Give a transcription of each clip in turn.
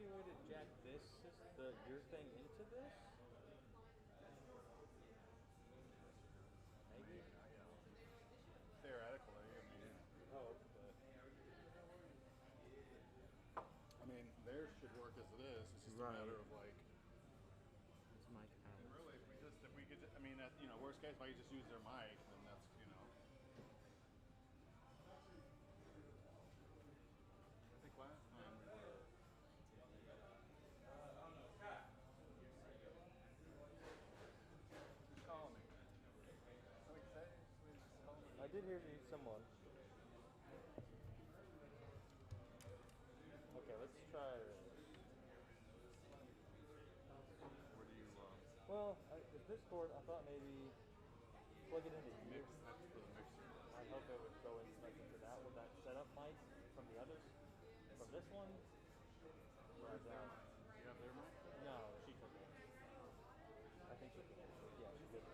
be a way to jack your thing into this? Maybe. Theoretically, I mean. Oh, I mean, theirs should work as it is. It's just Right. a matter of like. it's mic out. Really, if we could, I mean, worst case, if I could just use their mic, then that's, I think last time we were. Who's calling me? Somebody say? Somebody's just calling me. I did hear someone. Okay, let's try this. Where do you Well, with this cord, I thought maybe plug it into here. mix? That's for the mixer. I hope it would go in like into that with that setup mic from the others. From this one, right down. You have their mic? No, she took it. I think she took it. Yeah, she did.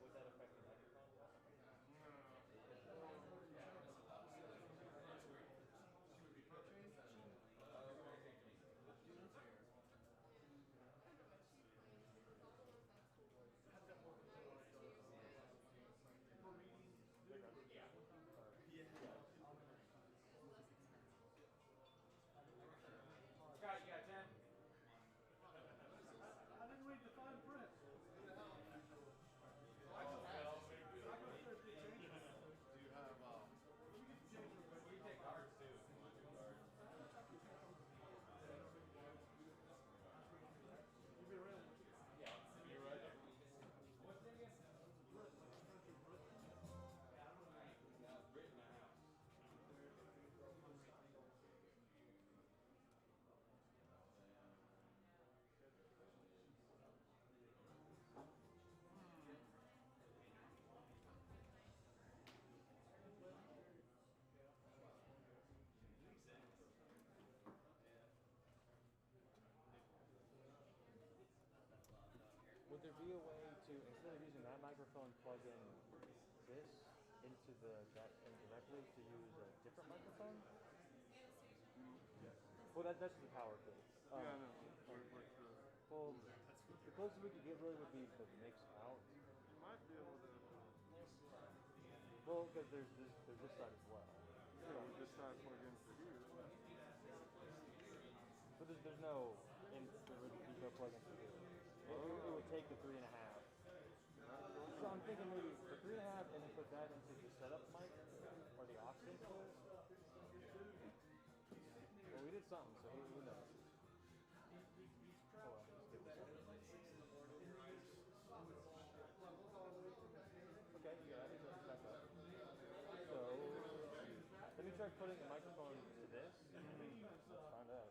Would that affect the microphone? Scott, you got 10? I didn't read the fine print. Do you have We take cards too. You've been around. Yeah, you're right. What's it again? Written in the house. Would there be a way to, instead of using that microphone, plug in this into the jack thing directly to use a different microphone? Well, that's the power cable. yeah, no. Well, the closest we could get really would be the mix out. You might be able to. Well, because there's this side as well. Yeah, we just try to plug in for here. But there's no plug in for here. It would take the 3.5. So I'm thinking maybe the 3.5 and then put that into the setup mic or the aux inputs. Well, we did something, so who knows? Hold on, let's get this on. Okay, yeah, I think that's back up. So, let me try putting the microphone to this. Let's find out.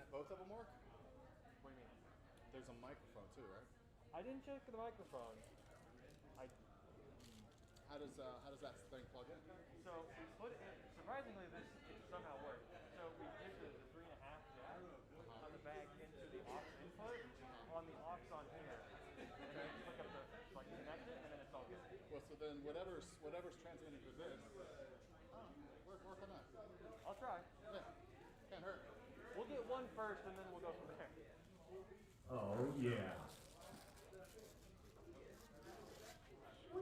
Both of them work? What do you mean? There's a microphone too, right? I didn't check the microphone. How does that thing plug in? So we put it. Surprisingly, it somehow worked. So we did the 3.5 jack on the back into the aux input on the aux on here, and then you hook up the like connect it, and then it's all good. Well, so then whatever's transmitting to this, work on that. I'll try. Yeah, can't hurt. We'll get one first, and then we'll go from there. Oh, yeah. Do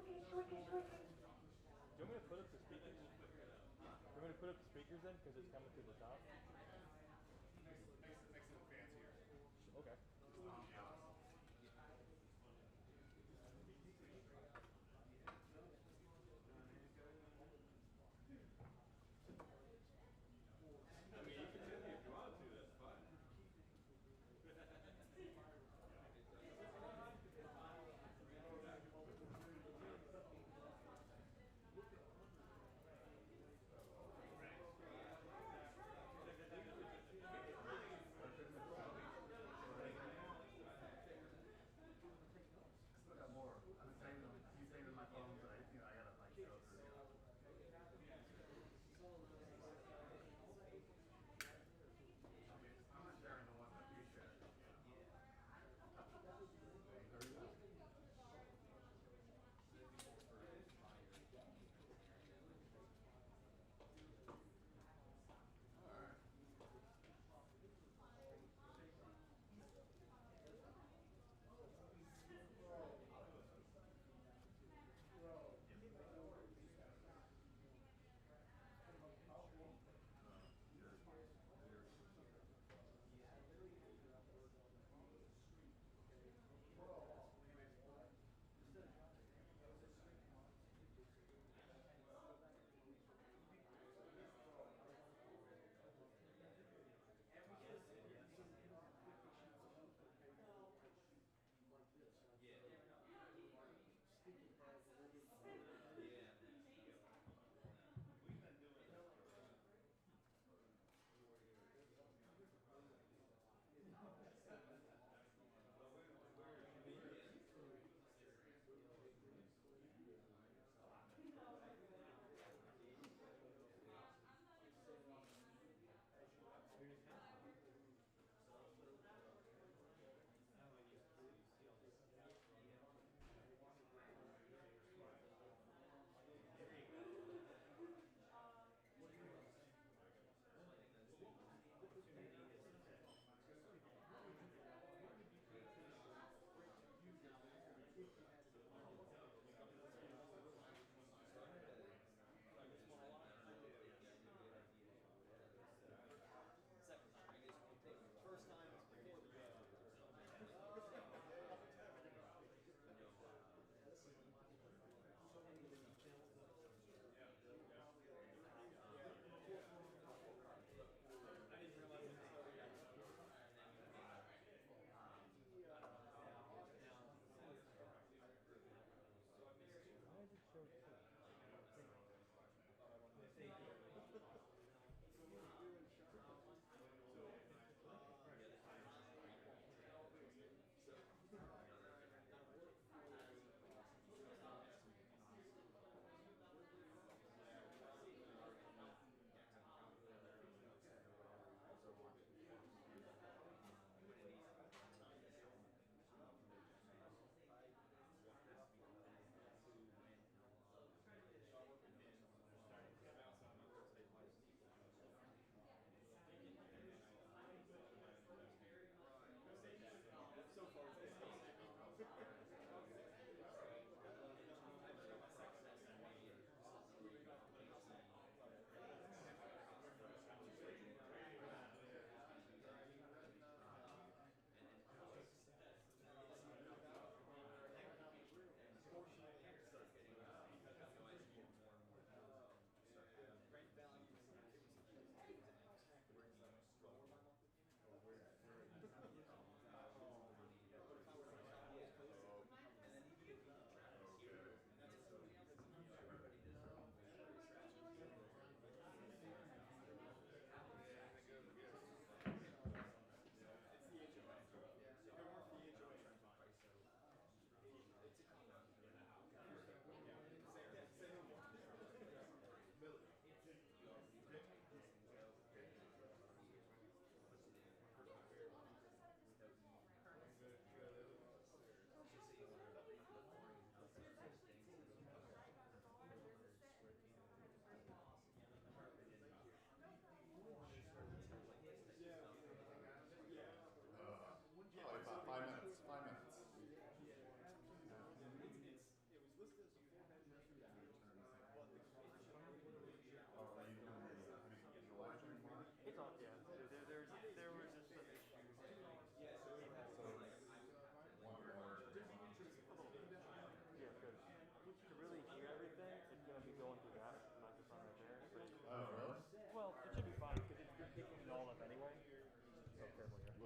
you want me to put up the speakers? Do you want me to put up the speakers then, because it's coming through the top? Makes it fancier. Okay. I mean, you continue if you want to. That's fine.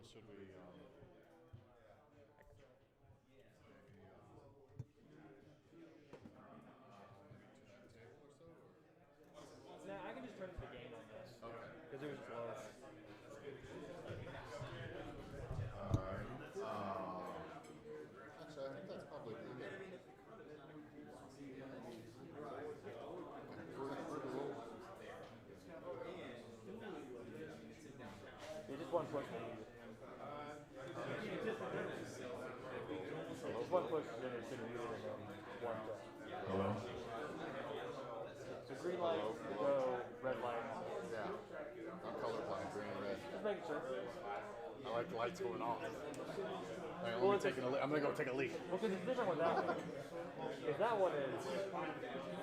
Well, should we? Nah, I can just turn it to the game on this. Okay. Because it was close. Actually, I think that's probably pretty good. Yeah, just one push. Just one push, then it should mute and then one go. Hello? So green light, go, red light. Yeah. I'm colorblind, green and red. Just making sure. I like the lights going off. Right, Well, I'm gonna go take a leak. Well, because it's different with that one. If that one is,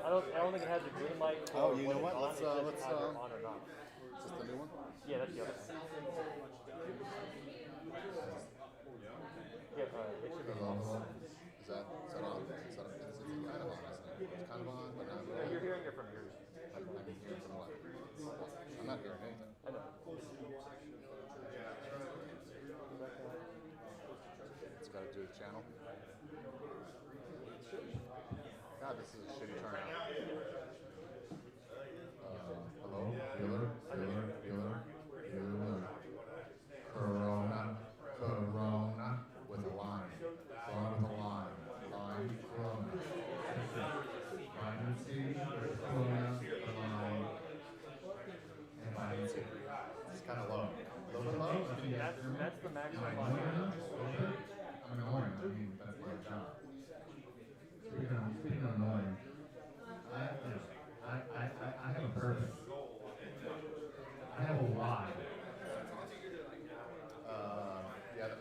I don't think it has a green light. Oh, for you when know it's what? on, Let's, it's just either on or not. Is this the new one? Yeah, that's the other one. Yeah, it should be on. Is that on? It's kind of on, isn't it? It's kind of on, but not Yeah, really. you're hearing it from yours. I'm hearing from what? I'm not hearing anything. I know. It's got to do with channel. God, this is a shitty turnout. Hello? Bueller? Corona. With a line. With a line. Corona. It's kind of low. A little bit low? That's the maximum line. I'm annoying. I mean, that's my job. Speaking of annoying, I have a purpose. I have a why. Yeah, that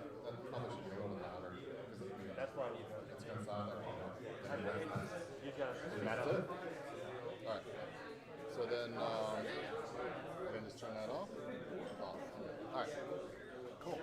probably should be a little louder. That's why you know. It's going to sound like, You just gotta. That's it? Alright. So then just turn that off? Off. Alright. Cool.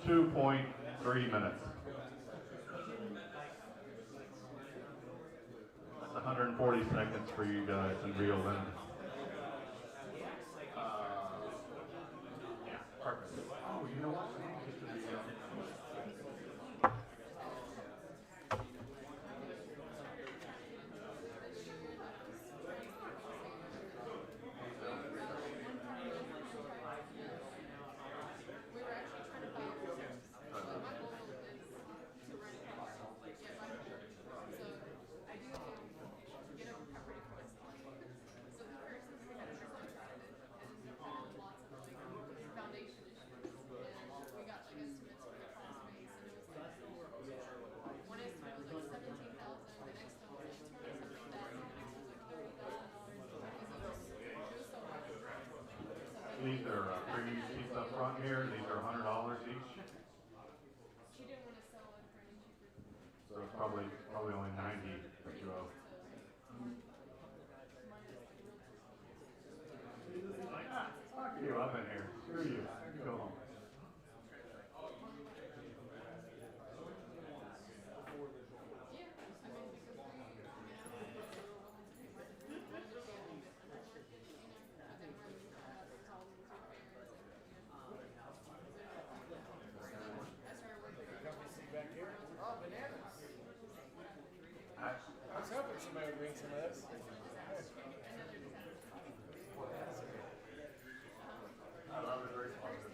2.3 minutes. That's 140 seconds for you guys in real length. Yeah, perfect. Oh, you know what? These are premium seats up front here. These are $100 each. So it's probably only 90 that you owe. Fuck you, I've been here. Screw you. You go home. I was hoping somebody would bring some of this. That was very positive.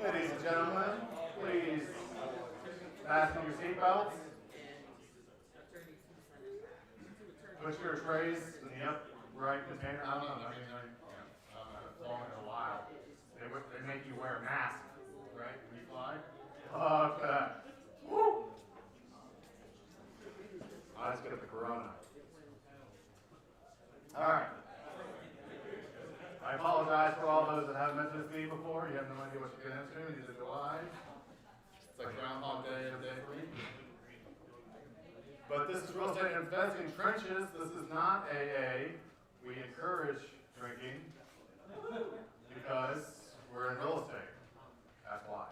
Ladies and gentlemen, please fasten your seatbelts. Put your trays in the upright container. I don't know. I haven't flown in a while. They make you wear a mask, right, when you fly? Fuck that. Woo! I just get the corona. All right. I apologize for all those that haven't been to this meeting before. You have no idea what you're getting into. Neither do I. It's like Groundhog Day of day 3. But this is real estate investing trenches. This is not AA. We encourage drinking because we're in real estate. That's why.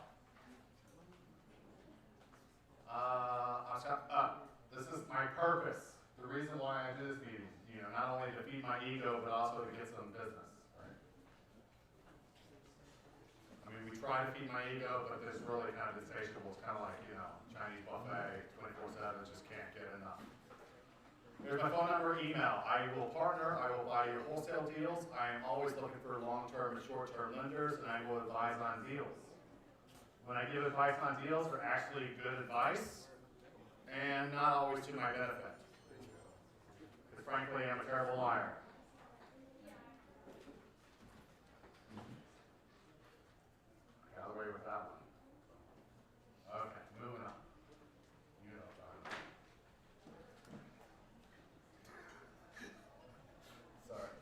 This is my purpose. The reason why I do this meeting. You know, not only to feed my ego, but also to get some business. I mean, we try to feed my ego, but it's really kind of insatiable. It's kind of like, you know, Chinese buffet, 24/7, just can't get enough. There's my phone number, email. I will partner, I will buy your wholesale deals. I am always looking for long-term and short-term lenders, and I will advise on deals. When I give advice on deals, they're actually good advice, and not always to my benefit. Because frankly, I'm a terrible liar. Got away with that one. Okay, moving on. You know what I'm talking about. Sorry.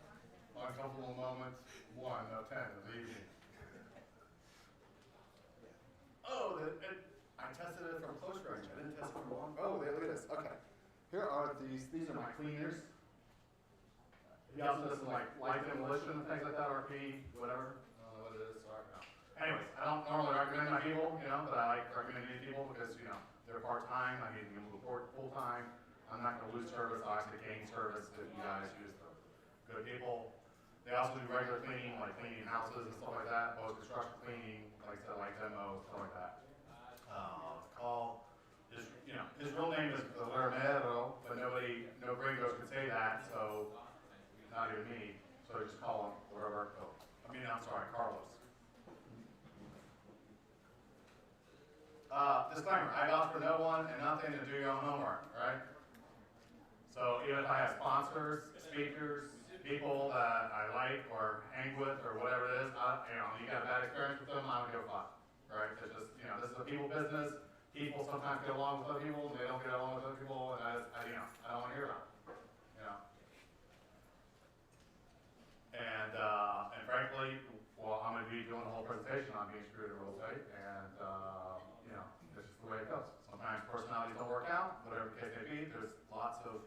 Uncomfortable moments, 1 of 10 of the evening. Oh, I tested it from close range. I didn't test it from long. Oh, look at this. Okay. Here are these are my cleaners. He also does some like light demolition and things like that, RP, whatever. I don't know what it is, sorry. No. Anyways, I don't normally recommend my people, but I like recommending these people because, they're part-time, I need them to report full-time. I'm not gonna lose service, I actually gain service if you guys use them. Good people. They also do regular cleaning, like cleaning houses and stuff like that, both construction cleaning, like I said, like demo, stuff like that. Call, his real name is Guillermo, but no gringos can say that, so not even me. So just call him Roberto. Carlos. Disclaimer, I vouch for no one and nothing to do your own homework, right? So even if I have sponsors, speakers, people that I like or hang with or whatever it is, you got a bad experience with them, I don't give a fuck, right? It's just, this is a people business. People sometimes get along with other people, and they don't get along with other people, and I don't want to hear about it, And frankly, well, I'm going to be doing the whole presentation on being screwed in real estate, and it's just the way it goes. Sometimes personalities don't work out, whatever the case may be. There's lots of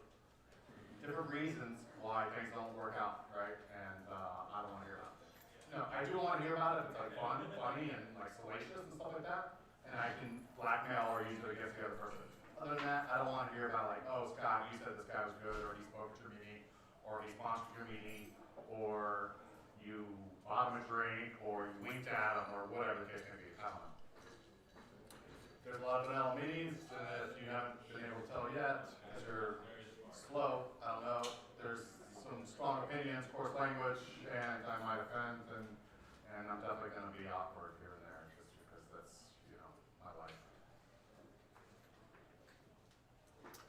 different reasons why things don't work out, right? And I don't want to hear about it. I do want to hear about it if it's like fun, funny, and like salacious and stuff like that. And I can blackmail or use it against the other person. Other than that, I don't want to hear about like, oh, Scott, you said this guy was good, or he spoke at your meeting, or he sponsored your meeting, or you bought him a drink, or you winked at him, or whatever the case may be. I don't know. There's a lot of vanilla meetings, and if you haven't been able to tell yet, because you're slow, I don't know, there's some strong opinions, coarse language, and I might offend, and I'm definitely going to be awkward here and there, just because that's, my life.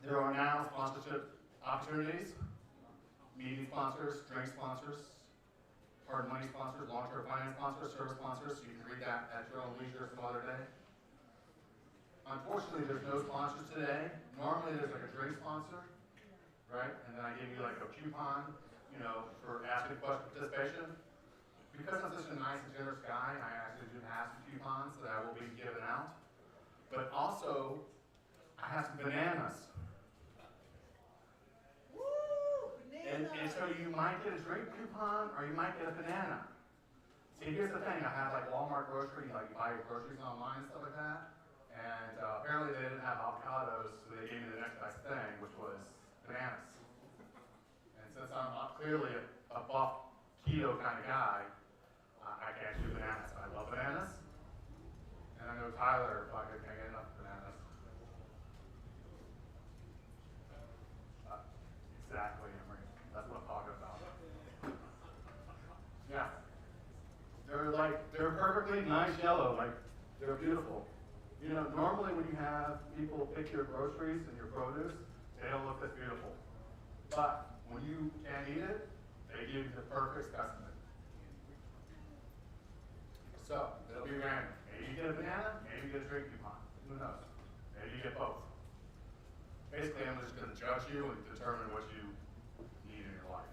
There are now sponsorship opportunities, meeting sponsors, drink sponsors, hard money sponsors, long-term finance sponsors, service sponsors. You can read that at your own leisure some other day. Unfortunately, there's no sponsors today. Normally, there's like a drink sponsor, right? And then I give you like a coupon, for asking question participation. Because I'm such a nice and generous guy, I actually do have some coupons that I will be giving out. But also, I have some bananas. And so you might get a drink coupon, or you might get a banana. See, here's the thing. I have like Walmart grocery, like you buy your groceries online and stuff like that. And apparently they didn't have avocados, so they gave me the next best thing, which was bananas. And since I'm clearly a buff keto kind of guy, I can't do bananas. I love bananas. And I know Tyler fucking can't get enough bananas. Exactly, Emery. That's what I'm talking about. Yeah. They're perfectly nice yellow, they're beautiful. Normally when you have people pick your groceries and your produce, they don't look this beautiful. But when you can't eat it, they give you the perfect specimen. So, it'll be random. Maybe you get a banana, maybe you get a drink coupon. Who knows? Maybe you get both. Basically, I'm just going to judge you and determine what you need in your life.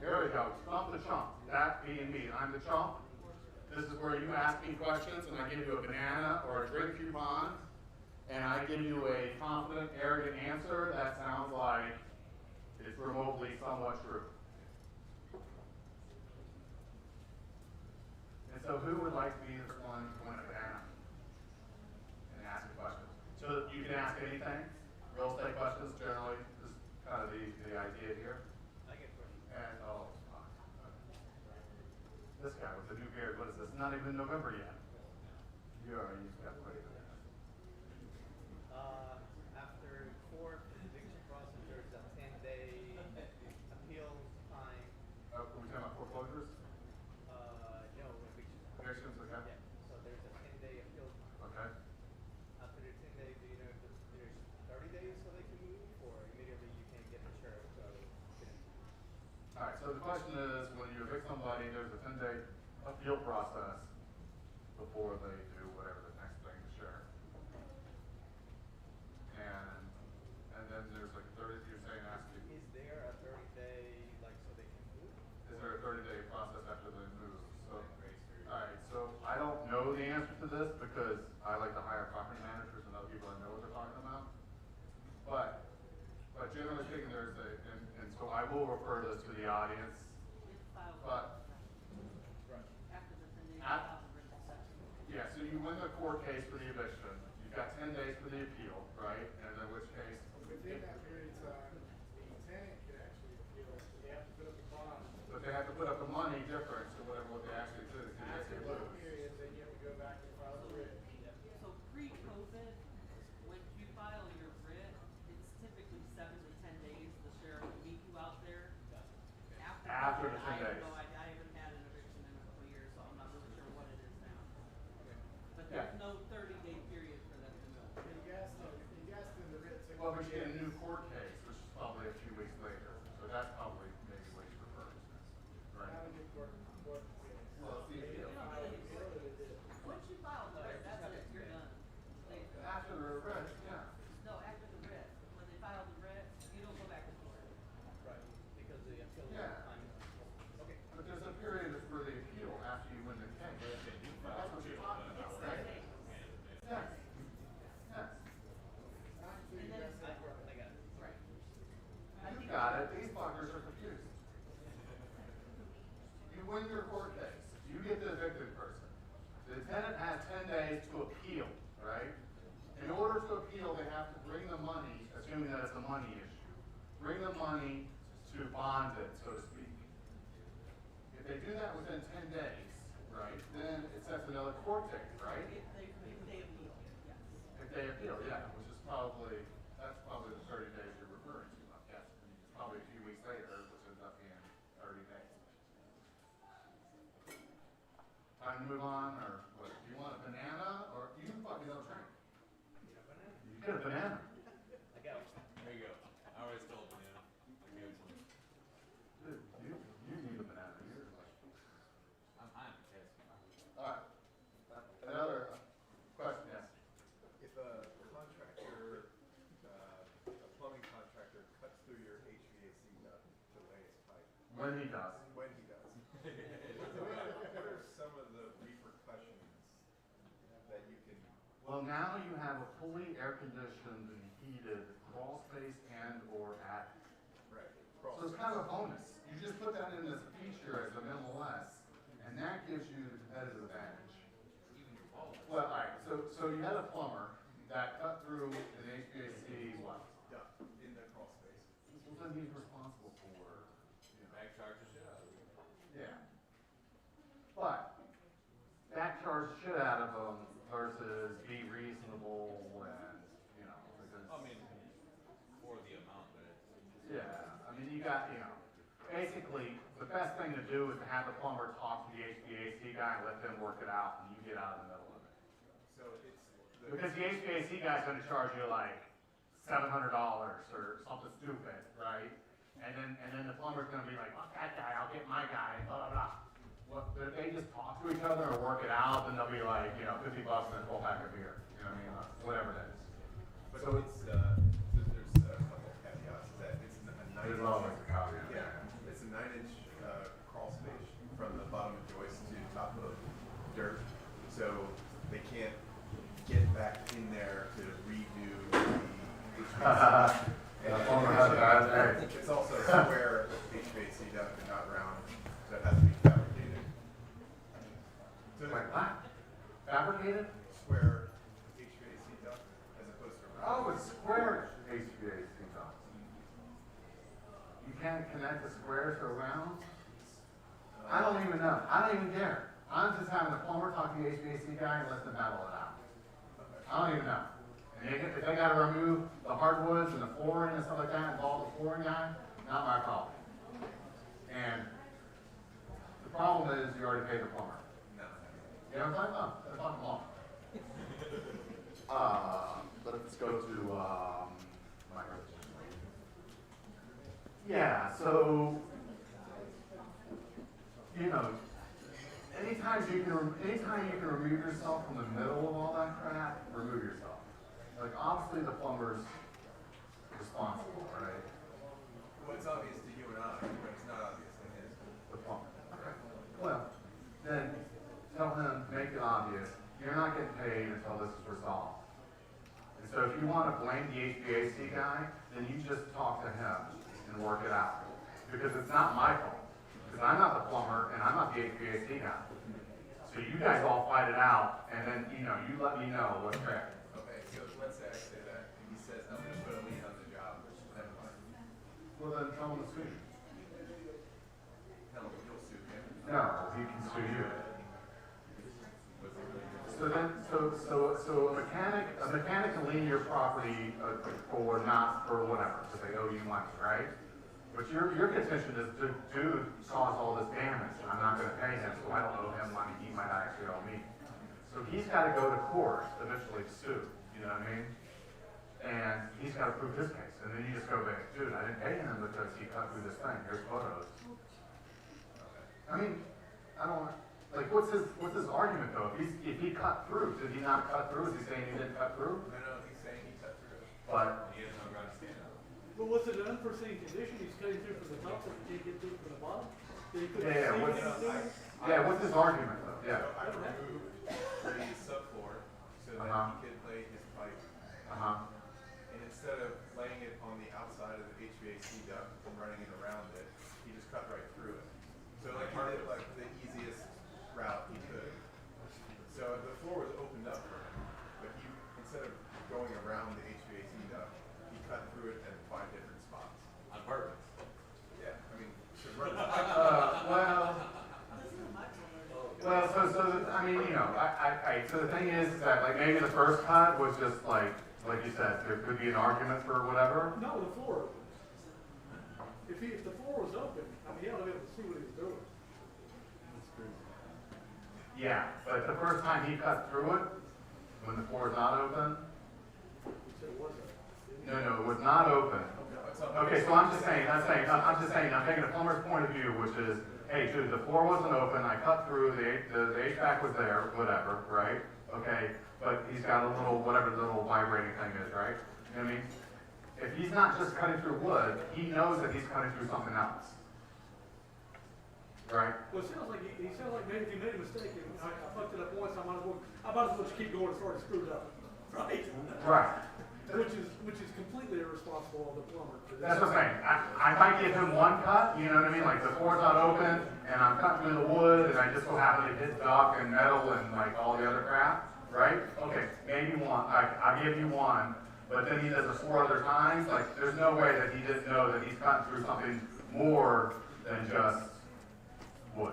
Here we go. Trump the chump. That being me. I'm the chump. This is where you ask me questions and I give you a banana or a drink coupon, and I give you a confident, arrogant answer that sounds like it's remotely somewhat true. And so who would like to be the one to win a banana and ask a question? So you can ask anything. Real estate questions generally is kind of the idea here. I get questions. And this guy with the new beard, what is this? Not even November yet. You've got plenty of bananas. After court eviction process, there's a 10-day appeal time. Are we talking about foreclosures? No, eviction. Evictions, okay. Yeah, so there's a 10-day appeal time. Okay. After the 10 days, do you know if there's 30 days so they can move, or immediately you can get insurance? So, All right, so the question is, when you evict somebody, there's a 10-day appeal process before they do whatever the next thing is share. And then there's like 30, you're saying asking, is there a 30-day, so they can move? is there a 30-day process after they move? So, all right, so I don't know the answer to this because court case for the eviction. You've got 10 days for the appeal, right? And in which case, Within that period of time, the tenant can actually appeal it. They have to put up a bond. but they have to put up the money difference to whatever what they actually do. After that period, then you have to go back and file a writ. So pre-COVID, when you file your writ, it's typically 7 to 10 days. The sheriff will meet you out there. After the 10 I days. don't know, I haven't had an eviction in a couple of years, so I'm not really sure what it is now. But Yeah. there's no 30-day period for them to know. You asked them to writ. Well, we get a new court case, which is probably a few weeks later. So that's probably maybe what you refer to. Not Right? a new court case. Well, it's the appeal. Once you file the writ, that's it, you're done. They, After the arrest, yeah. no, after the writ, when they file the writ, you don't go back to court. Right, because the appeal Yeah. time. Okay. But there's a period for the appeal after you win the case. That's what you're talking about, right? Yes. Yes. And then it's, I got it. right. You got it. These fuckers are confused. You win your court case. You get the evicted person. The tenant has 10 days to appeal, right? In order to appeal, they have to bring the money, assuming that it's a money issue, bring the money to bond it, so to speak. If they do that within 10 days, right, then it sets another court date, right? If they appeal, yes. If they appeal, yeah, which is probably, that's probably the 30 days you're referring to, I guess. It's probably a few weeks later, which ends up being 30 days. Time to move on, or what? Do you want a banana, or you fucking don't drink? You get a banana. I got it. There you go. I always told banana. I gave it to him. Dude, you need a banana. You're like, I'm pissed. all right. Another question, yes. If a contractor, a plumbing contractor cuts through your HVAC duct to lay his pipe, When he does. when he does, what are some of the repercussions that you can, Well, now you have a fully air-conditioned and heated crawl space and or attic. right, So it's kind of a bonus. You just put that in as a feature as a MLS, and that gives you the competitive advantage. Even your wallet. Well, all right, so you had a plumber that cut through an HVAC, what? duct in the crawl space? Well, then he's responsible for, you know. Back charge the shit out of it. Yeah. But that charge the shit out of them versus be reasonable and, you know, because. I mean, for the amount, but it's. Yeah, I mean, you got, you know, basically, the best thing to do is to have the plumber talk to the HVAC guy and let them work it out, and you get out of the middle of it. So it's the. Because the HVAC guy's gonna charge you like $700 or something stupid, right? And then the plumber's gonna be like, fuck that guy, I'll get my guy, blah, blah, blah. Well, but if they just talk to each other or work it out, then they'll be like, you know, $50 and a full pack of beer, you know what I mean, whatever it is. But So it's, there's a couple of caveats, that it's a There's 9-inch. always a caveat. Yeah, it's a 9-inch, crawl space from the bottom of joist to top of dirt. So they can't get back in there to redo the HVAC. The plumber has a bad day. It's also a square HVAC duct and not round, so it has to be fabricated. So Wait, what? Fabricated? square HVAC duct as opposed to round. Oh, it's square HVAC ducts. You can't connect the square to a round? I don't even know. I don't even care. I'm just having the plumber talk to the HVAC guy and let them battle it out. I don't even know. And if they gotta remove the hardwoods and the flooring and stuff like that, involve the flooring guy, not my problem. And the problem is you already paid the plumber. No. You know what I'm talking about? They're fucking long. But let's go to, micro. Yeah, so, you know, anytime you can remove yourself from the middle of all that crap, remove yourself. Like, obviously the plumber's responsible, right? Well, it's obvious to you and I, but it's not obvious to him. The plumber. Okay. Well, then tell him, make it obvious, you're not getting paid until this is resolved. And so if you want to blame the HVAC guy, then you just talk to him and work it out. Because it's not my fault. Because I'm not the plumber and I'm not the HVAC guy. So you guys all fight it out, and then, you know, you let me know what's fair. Okay, so let's say I say that, and he says, I'm gonna put a lien on the job, never mind. Well, then tell him to sue you. Hell, you'll sue him. No, he can sue you. What's he gonna do? So then, so a mechanic can lien your property for not, for whatever, so they owe you money, right? But your contention is, dude caused all this damage, I'm not gonna pay him, so I don't owe him money, he might actually owe me. So he's gotta go to court eventually to sue, you know what I mean? And he's gotta prove his case, and then you just go back, dude, I didn't pay him because he cut through this thing, here's photos. I mean, I don't, like, what's his argument though? If he cut through, did he not cut through? Is he saying he didn't cut through? No, he's saying he cut through. But, He has no ground to stand on. But was it an unforeseen condition? He's cutting through from the top, so he can't get through from the bottom? That he couldn't Yeah, see what's- anything? what's his argument though? Yeah. So I removed the subfloor so that Uh-huh. he could lay his pipe. Uh-huh. And instead of laying it on the outside of the HVAC duct and running it around it, he just cut right through it. So like he did like the easiest route he could. So the floor was opened up for him, but he, instead of going around the HVAC duct, he cut through it at 5 different spots. On purpose. Yeah, I mean, to run Well, I mean, you know, so the thing is that, like, maybe the first cut was just like you said, there could be an argument for whatever. No, the floor open. If the floor was open, I mean, he ought to be able to see what he was doing. Yeah, but the first time he cut through it, when the floor is not open, He said it was open. no, it was not open. Okay, so I'm just saying, I'm taking the plumber's point of view, which is, hey, dude, the floor wasn't open, I cut through, the HVAC was there, whatever, right? Okay, but he's got a little, whatever the little vibrating thing is, right? You know what I mean? If he's not just cutting through wood, he knows that he's cutting through something else. Right? Well, it sounds like he sounds like maybe if he made a mistake, and I fucked it up once, I might as well just keep going as far as screwed up. Right? Right. Which is completely irresponsible of the plumber. That's what I'm saying. I might give him one cut, you know what I mean? Like the floor's not open, and I'm cutting through the wood, and I just so happen to hit duct and metal and like all the other crap, right? Okay, maybe one. I give you one, but then he does it 4 other times. Like there's no way that he didn't know that he's cutting through something more than just wood.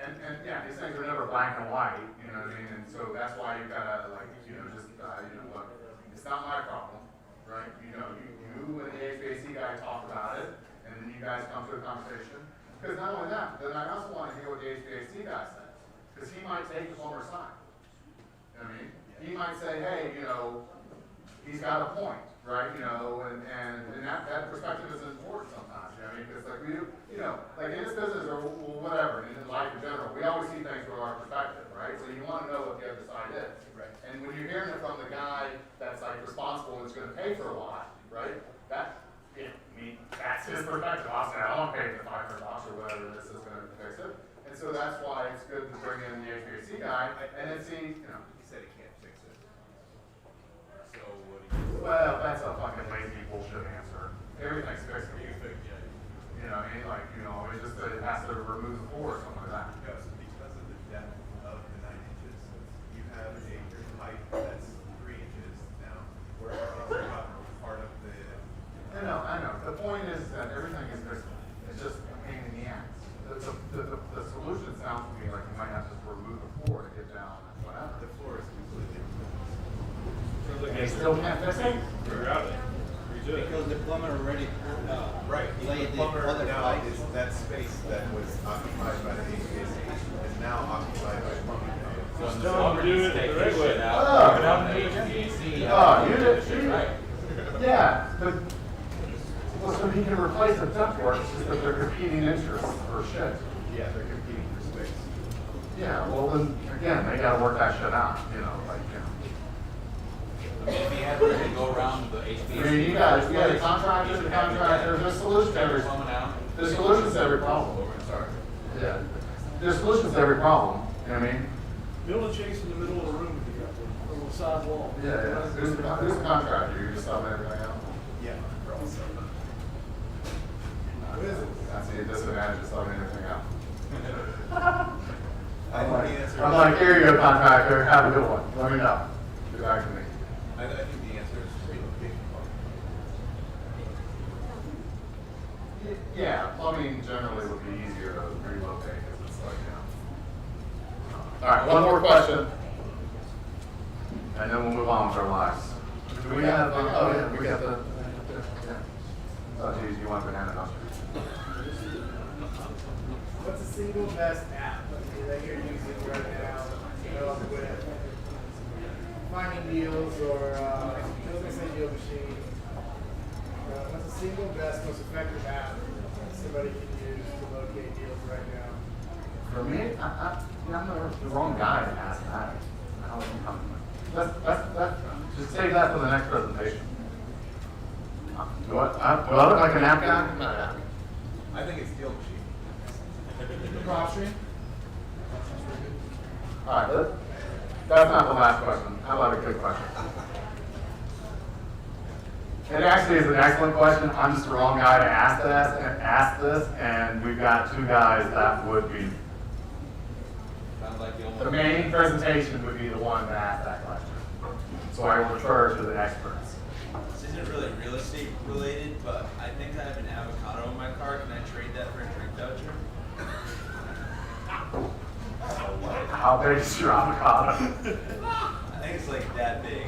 And yeah, these things are never black and white, you know what I mean? And so that's why you gotta like, you know, just, look, it's not my problem, right? You know, you and the HVAC guy talk about it, and then you guys come to a conversation. Because not only that, then I also wanna hear what the HVAC guy says. Because he might take the plumber's side. You know what I mean? He might say, hey, you know, he's got a point, right? You know, and that perspective is important sometimes, you know what I mean? Because like you know, like in this business or whatever, in life in general, we always see things from our perspective, right? So you want to know what the other side is. Right. And when you're hearing it from the guy that's like responsible and is going to pay for a lot, right? That's his perspective. I'll say, I don't pay the $500 or whatever this is going to fix it. And so that's why it's good to bring in the HVAC guy and then see, you know. He said he can't fix it. So what do you? Well, that's a fucking lazy bullshit answer. Everything's fixable. You think, yeah. You know, I mean, like, you know, it's just that it has to remove the floor or something like that. Because of the depth of the 9 inches, you have a pipe that's 3 inches now, where it's about part of the. I know. The point is that everything is fixable. It's just a pain in the ass. The solution sounds to me like you might have to just remove the floor to get down and whatever. The floor is completely. They still can't fix it? Reroute it. Redo it. Because the plumber already Right. laid The the plumber other now pipes. is that space that was occupied by the HVAC is now occupied by plumbing. So when the Don't plumber do needs it to take the his right way. shit out, Oh. you can have an HVAC. Oh, you did- shit you- right. Yeah, but, well, so he can replace the ductwork, it's just that they're competing interests for shit. Yeah, they're competing for space. Yeah, well, then, again, they gotta work that shit out, you know, like, you know. I mean, if he had to go around the HVAC. I mean, you got the contractor, there's solutions to every, Plumbing out. there's solutions to every problem. Over and start. Yeah. There's solutions to every problem, you know what I mean? Build a chase in the middle of the room if you got one, or a side wall. Yeah. Who's the contractor, you're just subbing everything out? Yeah, we're all set. That's the disadvantage of subbing everything out. I think the answer I'm is, like, here you go, contractor, have a good one, let me know, get back to me. I think the answer is relocation cost. Yeah, plumbing generally would be easier to relocate, because it's like, you know. All right, one more question, and then we'll move on with our lives. Do we have, oh yeah, we got the, yeah. Oh geez, you want to banana, don't you? What's the single best app that you're using right now, with finding deals or business and deal machine? What's the single best, most effective app that somebody can use to locate deals right now? For me, I'm the wrong guy to ask that. I don't think that's, just save that for the next presentation. Do I look like an app guy? I'm not an app guy. I think it's deal machine. PropStream? All right, that's not the last question. How about a good question? It actually is an excellent question. I'm just the wrong guy to ask this, and we've got two guys that would be. Sounds like The main presentation would be the one to ask that question. So I will refer to the experts. This isn't really real estate related, but I think I have an avocado in my car. Can I trade that for a drink voucher? How big is your avocado? I think it's like that big.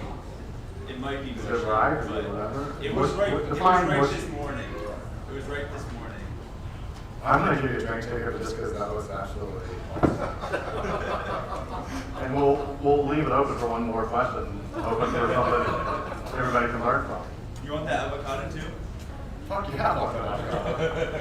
It might be Is it mushy, right or but whatever? it was right. It was Define right mushy. this morning. It was right this morning. I'm gonna give you a drink ticket just because that was absolutely. And we'll leave it open for one more question, open for something everybody can learn from. You want the avocado too? Fuck yeah, I want that avocado.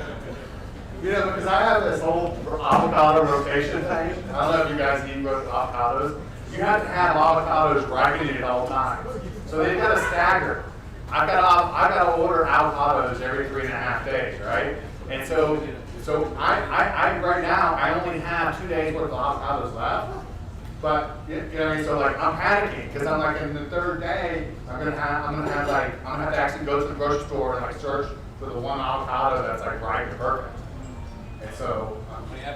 You know, because I have this whole avocado rotation thing. I don't know if you guys eat avocados. You have to have avocados ripening at all times. So they've got to stagger. I've got to order avocados every 3.5 days, right? And so I right now I only have 2 days worth of avocados left. But you know what I mean? So like I'm panicking because I'm like in the third day I'm gonna have to actually go to the grocery store and like search for the one avocado that's like ripe and perfect. And so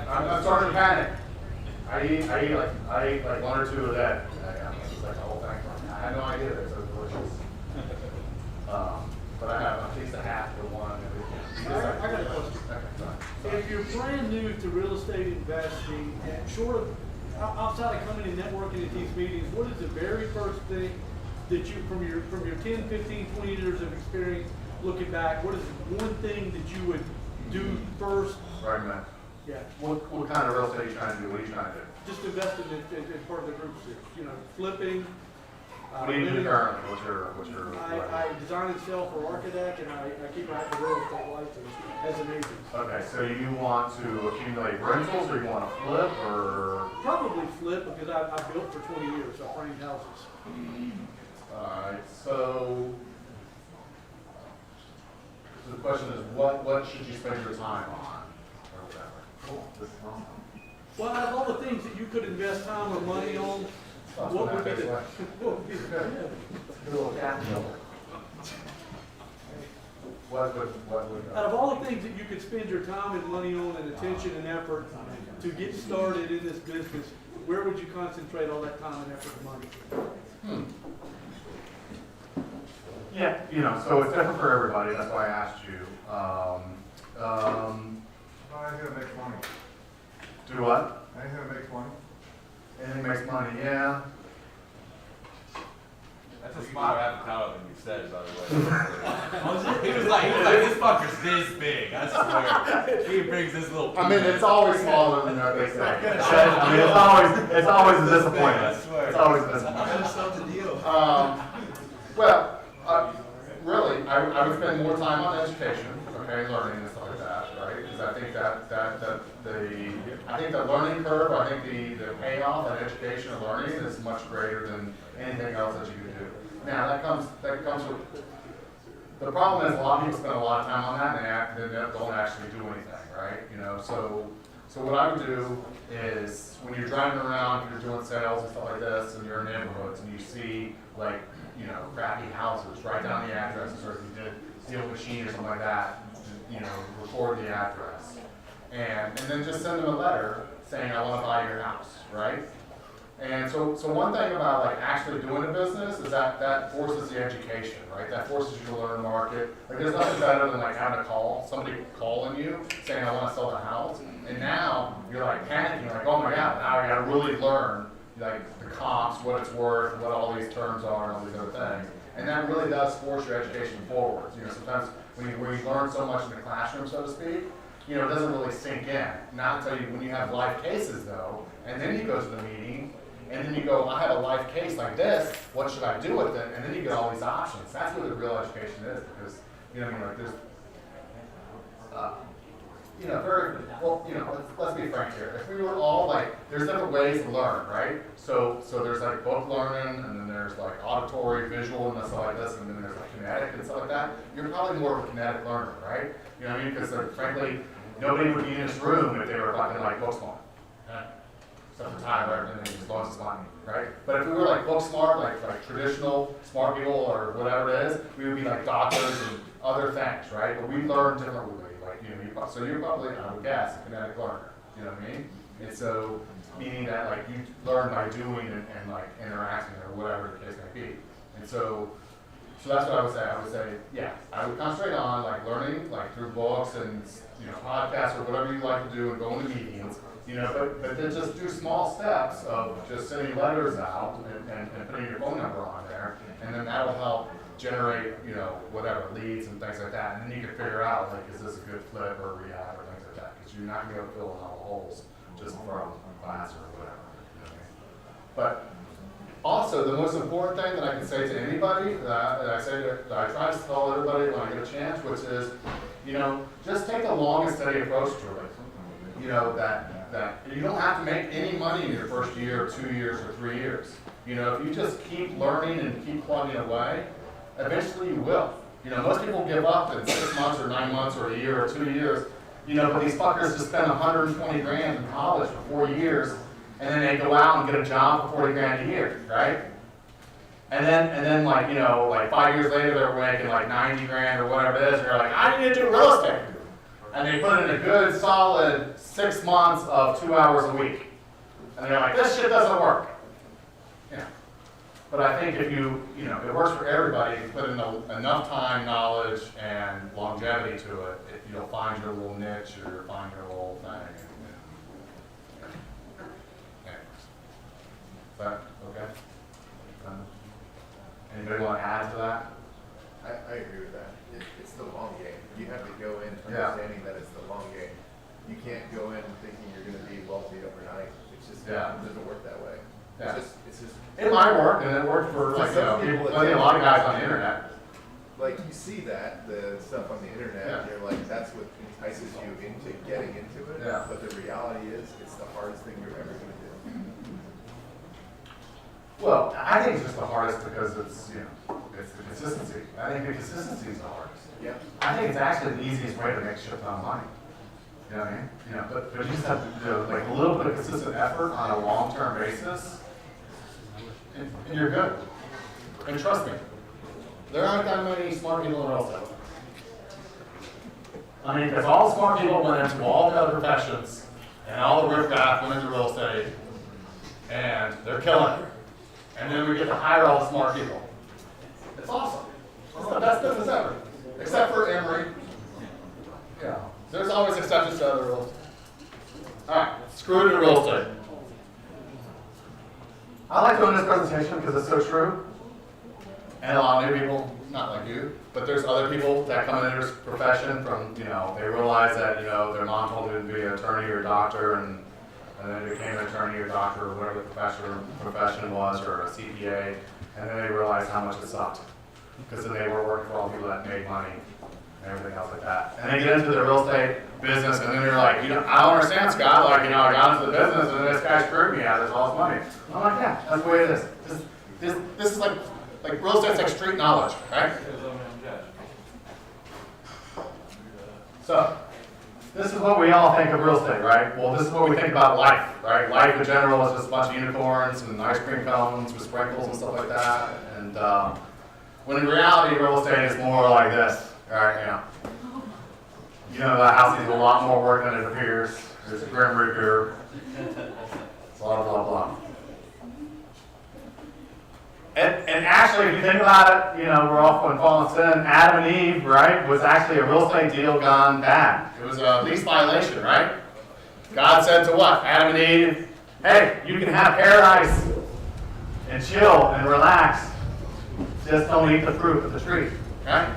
I'm starting to panic. I eat like one or two a day. It's like the whole thing. I had no idea they're so delicious. But I have at least a half to one. I got a question. If you're brand new to real estate investing, short of outside of coming and networking at these meetings, what is the very first thing that you, from your 10, 15, 20 years of experience, looking back, what is one thing that you would do first? Right, man. Yeah. What kind of real estate are you trying to do? What are you trying to do? Just investing in part of the group, you know, flipping. What do you do currently? What's your I design and sell for Architect, and I keep my real estate license as an agent. Okay, so you want to accumulate rentals, or you want to flip, or? Probably flip, because I built for 20 years, so I framed houses. Alright, so the question is, what should you spend your time on, or whatever? Cool, this is awesome. Well, out of all the things that you could invest time or money on, what would be the? What would? Out of all the things that you could spend your time and money on and attention and effort to get started in this business, where would you concentrate all that time and effort and money? Yeah, you know, so it's different for everybody, that's why I asked you. Anything that makes money. Do what? Anything that makes money. Anything makes money, yeah. That's a smaller avocado than you said, by the way. He was like, this fucker's this big. I swear. He brings this little. I mean, it's always smaller than what they say. I mean, it's always a disappointment. I swear. It's always a disappointment. That's the deal. Well, really, I would spend more time on education, okay, learning and stuff like that, right? Because I think I think the learning curve, I think the payoff in education and learning is much greater than anything else that you can do. Now that comes with the problem is a lot of people spend a lot of time on that and they don't actually do anything, right? You know, so what I would do is when you're driving around, you're doing sales and stuff like this, and you're in neighborhoods and you see like, you know, crappy houses, write down the addresses, or if you did Steel Machine or something like that, you know, record the address. and then just send them a letter saying, I want to buy your house, right? And so one thing about like actually doing a business is that forces the education, right? That forces you to learn the market. Like there's nothing better than like having a call, somebody calling you saying I want to sell the house, and now you're like panicking, like oh my god, now I got to really learn like the comps, what it's worth, what all these terms are, and all these other things. And that really does force your education forward. You know, sometimes when you learn so much in the classroom, so to speak, you know, it doesn't really sink in. Not until when you have live cases though, and then you go to the meeting. And then you go, I have a life case like this, what should I do with it? And then you get all these options. That's what the real education is, because, you know, I mean, like there's, you know, very, well, you know, let's be frank here. If we were all like, there's different ways to learn, right? So there's like book learning, and then there's like auditory, visual, and stuff like this, and then there's like kinetic and stuff like that. You're probably more of a kinetic learner, right? You know what I mean? Because like, frankly, nobody would be in this room if they were fucking like book smart. Except for Tyler, and then he just lost his money, right? But if we were like book smart, like traditional smart people or whatever it is, we would be like doctors and other things, right? But we learn differently, like, you know, so you're probably, I would guess, a kinetic learner, you know what I mean? And so, meaning that like you learn by doing and like interacting or whatever the case may be. And so that's what I would say. I would say, yeah, I would concentrate on like learning, like through books and, you know, podcasts or whatever you like to do and going to meetings. You know, but then just do small steps of just sending letters out and putting your phone number on there, and then that'll help generate, you know, whatever, leads and things like that. And then you can figure out, like, is this a good flip or rehab or things like that, because you're not going to be able to fill in all the holes just from class or whatever. You know what I mean? But also, the most important thing that I can say to anybody, that I try to tell everybody when I get a chance, which is, you know, just take a long and steady approach to it. You know, that you don't have to make any money in your first year, or 2 years, or 3 years. You know, if you just keep learning and keep plugging away, eventually you will. You know, most people give up in 6 months or 9 months or a year or 2 years. You know, but these fuckers just spend 120 grand in college for 4 years, and then they go out and get a job for 40 grand a year, right? And then like, you know, like 5 years later they're making like 90 grand or whatever it is, and they're like, I need to do real estate. And they put in a good, solid 6 months of 2 hours a week. And they're like, this shit doesn't work. Yeah. But I think if you know, it works for everybody, if you put in enough time, knowledge, and longevity to it, you'll find your little niche or you'll find your little thing. Anyways. Is that okay? Anybody want to add to that? I agree with that. It's the long game. You have to go in understanding that it's the long game. You can't go in thinking you're going to be wealthy overnight. It's just it doesn't work that way. Yeah. It's just. It might work, and it worked for like, you know, people, a lot of guys on the internet. Like you see the stuff on the internet, and you're like, that's what entices you into getting into it. Yeah. But the reality is, it's the hardest thing you're ever going to do. Well, I think it's just the hardest because it's, you know, it's the consistency. I think the consistency is the hardest. Yeah. I think it's actually the easiest way to make shit ton of money. You know what I mean? You know, but you just have to do like a little bit of consistent effort on a long-term basis, and you're good. And trust me, there aren't that many smart people in real estate. I mean, because all the smart people went into all the other professions, and all the riffraff went into real estate, and they're killing it. And then we get to hire all the smart people. It's awesome. It's the best business ever. Except for Emory. Yeah. There's always exceptions to other rules. Alright, screw it in real estate. I like doing this presentation because it's so true. And a lot of new people, not like you, but there's other people that come into this profession from, you know, they realize that, you know, their mom told them to be an attorney or a doctor, and then they became an attorney or doctor or whatever the profession was, or a CPA, and then they realized how much it sucked. Because then they were working for all the people that made money and everything else like that. And they get into the real estate business, and then you're like, you know, I don't understand, Scott. Like, you know, I got into the business, and this guy screwed me out of all his money. I'm like, yeah, that's the way it is. This is like real estate's like street knowledge, right? So, this is what we all think of real estate, right? Well, this is what we think about life, right? Life in general is just a bunch of unicorns and ice cream cones with sprinkles and stuff like that. And when in reality, real estate is more like this, right? You know, You know that house needs a lot more work than it appears. There's a grim reaper. It's blah, blah, blah. And actually, if you think about it, you know, we're off on fallen sin. Adam and Eve, right, was actually a real estate deal gone bad. It was a lease violation, right? God said to what? Adam and Eve, hey, you can have paradise and chill and relax. Just don't eat the fruit of the tree, right?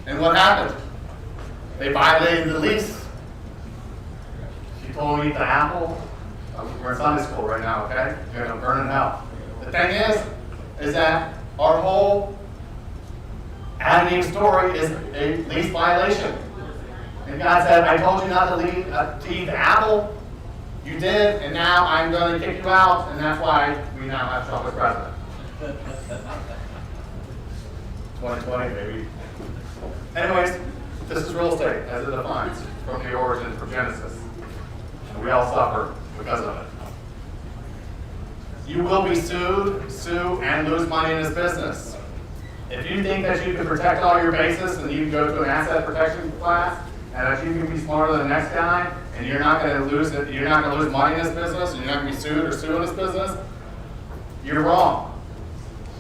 And what happened? They violated the lease. She told them to eat the apple. We're in Sunday school right now, okay? You're going to burn in hell. The thing is that our whole Adam and Eve story is a lease violation. And God said, I told you not to eat the apple. You did, and now I'm going to kick you out, and that's why we now have Trump as president. 2020, maybe. Anyways, this is real estate as it defines from the origin, from Genesis. And we all suffer because of it. You will be sued, sue, and lose money in this business. If you think that you can protect all your bases and you can go to an asset protection class, and that you can be smarter than the next guy, and you're not going to lose it, you're not going to lose money in this business, and you're not going to be sued or sue in this business, you're wrong.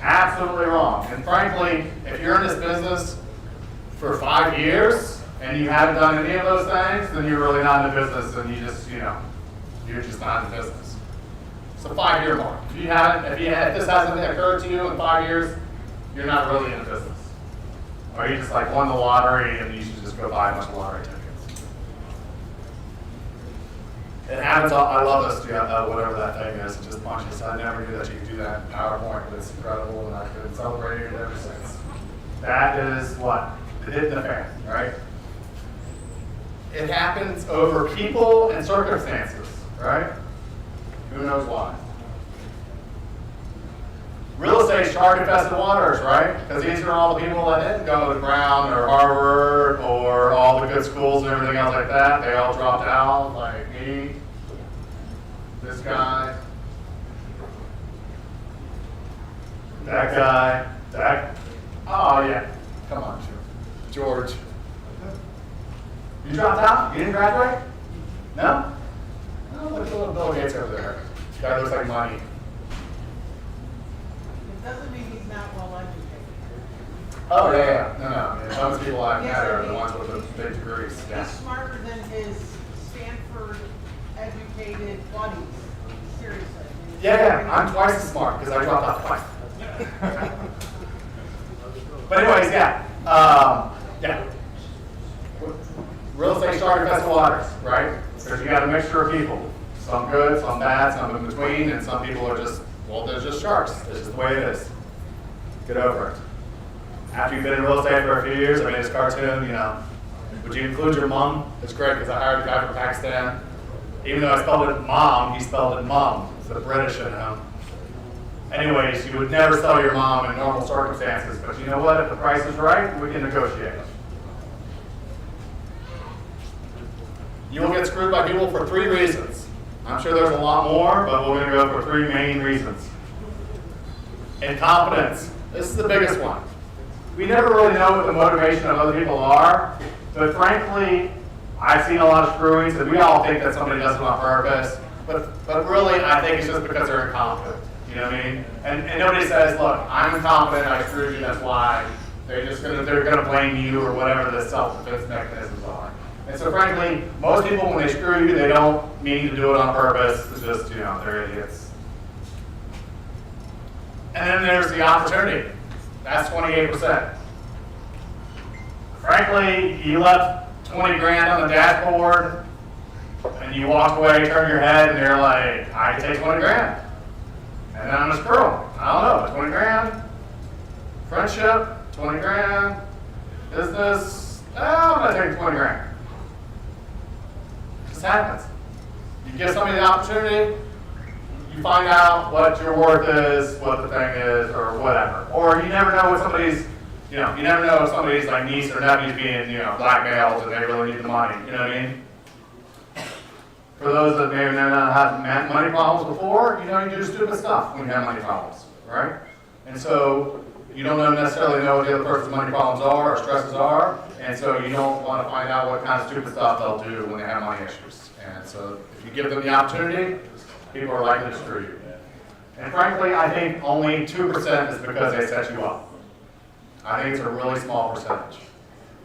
Absolutely wrong. And frankly, if you're in this business for 5 years and you haven't done any of those things, then you're really not in the business, and you just, you know, you're just not in the business. It's a 5-year mark. If this hasn't occurred to you in 5 years, you're not really in the business. Or you just like won the lottery and you should just go buy a bunch of lottery tickets. It happens, I love this, whatever that thing is, it just punches. I never knew that you could do that in PowerPoint, but it's incredible, and I've been celebrating it ever since. That is what? The hit in the fan, right? It happens over people and circumstances, right? Who knows why? Real estate shark-infested waters, right? Because these are all the people that didn't go to Brown or Harvard or all the good schools and everything else like that. They all dropped out, like me, this guy, that guy, that. Oh yeah, come on, George. You dropped out? You didn't graduate? No? Oh, look at the little Bill Gates over there. Guy looks like money. Doesn't mean he's not well educated. Oh yeah. No. Most people I've met are the ones with the big degrees. Yeah. He's smarter than his Stanford educated buddies. Seriously. Yeah. I'm twice as smart because I dropped out twice. But anyways, yeah. Real estate shark-infested waters, right? Because you got a mixture of people. Some good, some bad, some in between, and some people are just, well, they're just sharks. This is the way it is. Get over it. After you've been in real estate for a few years, I made this cartoon, you know. Would you include your mom? It's great because I hired a guy from Pakistan. Even though I spelled it mom, he spelled it mum. It's the British in him. Anyways, you would never sell your mom in normal circumstances, but you know what? If the price is right, we can negotiate. You will get screwed by people for 3 reasons. I'm sure there's a lot more, but we're going to go for 3 main reasons. Incompetence. This is the biggest one. We never really know what the motivation of other people are, but frankly, I've seen a lot of screwings, and we all think that somebody does it on purpose, but really, I think it's just because they're incompetent. You know what I mean? And nobody says, look, I'm incompetent, I screwed you, that's why. They're going to blame you or whatever the self-defense mechanisms are. And so frankly, most people, when they screw you, they don't mean to do it on purpose. It's just, you know, they're idiots. And then there's the opportunity. That's 28%. Frankly, you left 20 grand on the dashboard, and you walk away, turn your head, and you're like, I can take 20 grand. And then I'm going to screw them. I don't know, 20 grand. Friendship, 20 grand. Business, I'm going to take 20 grand. This happens. You give somebody the opportunity, you find out what your worth is, what the thing is, or whatever. Or you never know what somebody's, you never know if somebody's like niece or nephew's being, blackmailed and they really need the money. You know what I mean? For those that may have not had money problems before, you do stupid stuff when you have money problems, right? And so you don't necessarily know what the other person's money problems are or stresses are, and so you don't want to find out what kind of stupid stuff they'll do when they have money issues. And so if you give them the opportunity, people are likely to screw you. And frankly, I think only 2% is because they set you up. I think it's a really small percentage.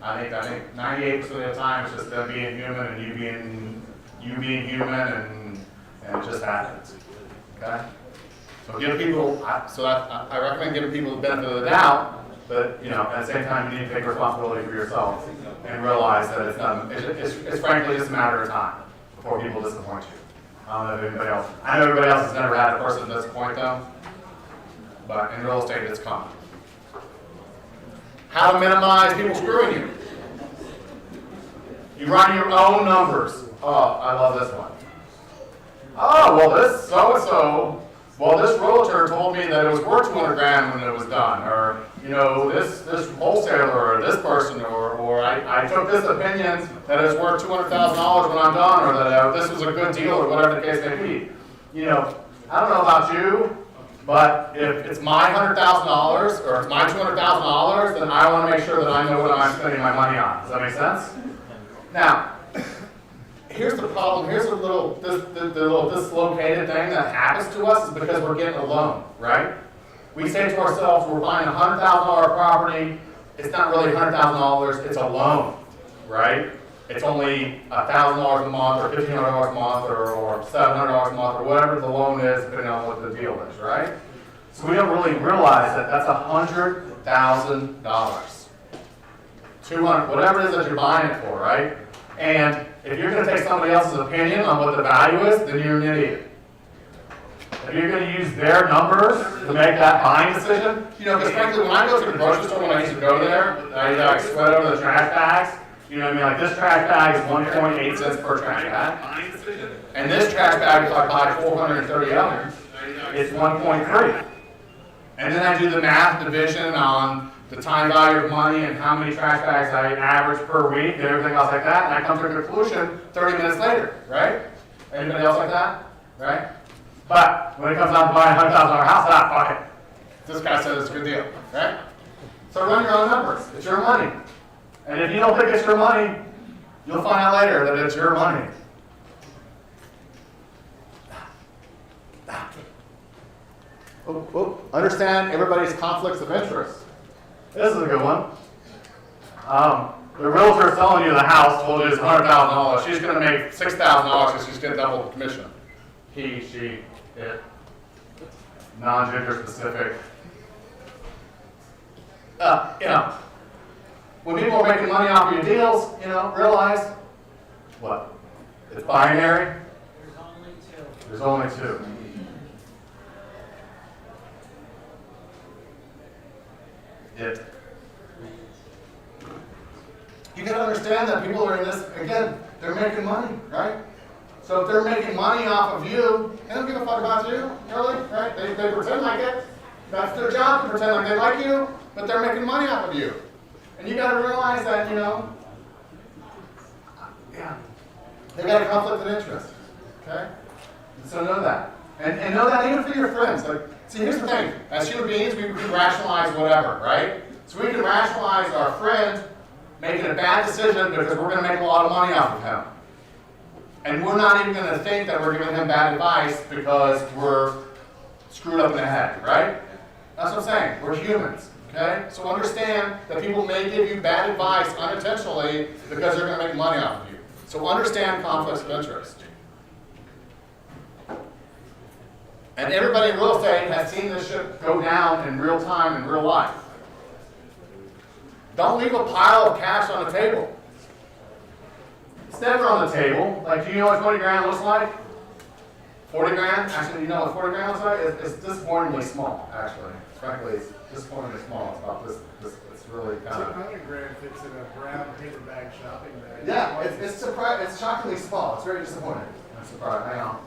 I think 98% of the time it's just them being human and you being human, and it just happens. Okay? So give people, I recommend giving people the benefit of the doubt, but at the same time you need to take responsibility for yourself and realize that it's frankly just a matter of time before people disappoint you. I don't know if anybody else, I know everybody else has never had a person disappoint them, but in real estate it's common. How to minimize people screwing you. You run your own numbers. Oh, I love this one. Oh, well this so-and-so, well this realtor told me that it was worth 200 grand when it was done, or this wholesaler or this person, or I took this opinion that it's worth $200,000 when I'm done, or that this was a good deal, or whatever the case may be. I don't know about you, but if it's my $100,000 or it's my $200,000, then I want to make sure that I know what I'm spending my money on. Does that make sense? Now, here's the problem. Here's the little dislocated thing that happens to us is because we're getting a loan, right? We say to ourselves, we're buying a $100,000 property. It's not really $100,000. It's a loan, right? It's only $1,000 a month, or $1,500 a month, or $700 a month, or whatever the loan is, depending on what the deal is, right? So we don't really realize that that's $100,000. 200, whatever it is that you're buying it for, right? And if you're going to take somebody else's opinion on what the value is, then you're an idiot. If you're going to use their numbers to make that buying decision, because frankly, when I go to the grocery store, when I used to go there, I sweat over the trash bags. You know what I mean? Like this trash bag is 1.8 cents per trash bag. And this trash bag, if I buy 430 of them, it's 1.3. And then I do the math division on the time value of money and how many trash bags I average per week and everything else like that, and I come to a conclusion 30 minutes later, right? Anybody else like that? Right? But when it comes down to buying a $100,000 house, fuck it. This guy said it's a good deal, right? So run your own numbers. It's your money. And if you don't think it's your money, you'll find out later that it's your money. Understand everybody's conflicts of interest. This is a good one. The realtor selling you the house told you it's $100,000. She's going to make $6,000 because she's getting double the commission. He, she, it. Non-gender specific. When people are making money off of your deals, realize what? It's binary. There's only two. You got to understand that people are in this, again, they're making money, right? So if they're making money off of you, they don't give a fuck about you, really, right? They pretend like it. That's their job, to pretend like they like you, but they're making money off of you. And you got to realize that, they got a conflict of interest, okay? And so know that. And know that even for your friends. Like, see, here's the thing. As human beings, we rationalize whatever, right? So we can rationalize our friend making a bad decision because we're going to make a lot of money off of him. And we're not even going to think that we're giving him bad advice because we're screwed up in the head, right? That's what I'm saying. We're humans, okay? So understand that people may give you bad advice unintentionally because they're going to make money off of you. So understand conflicts of interest. And everybody in real estate has seen this shit go down in real time, in real life. Don't leave a pile of cash on the table. It's never on the table. Like, do you know what 20 grand looks like? 40 grand? Actually, you know what 40 grand looks like? It's disappointingly small, actually. Frankly, it's disappointingly small. It's about this it's really kind of... 200 grand fits in a brown paper bag shopping bag. Yeah, it's shockingly small. It's very disappointing. I'm surprised. Hang on.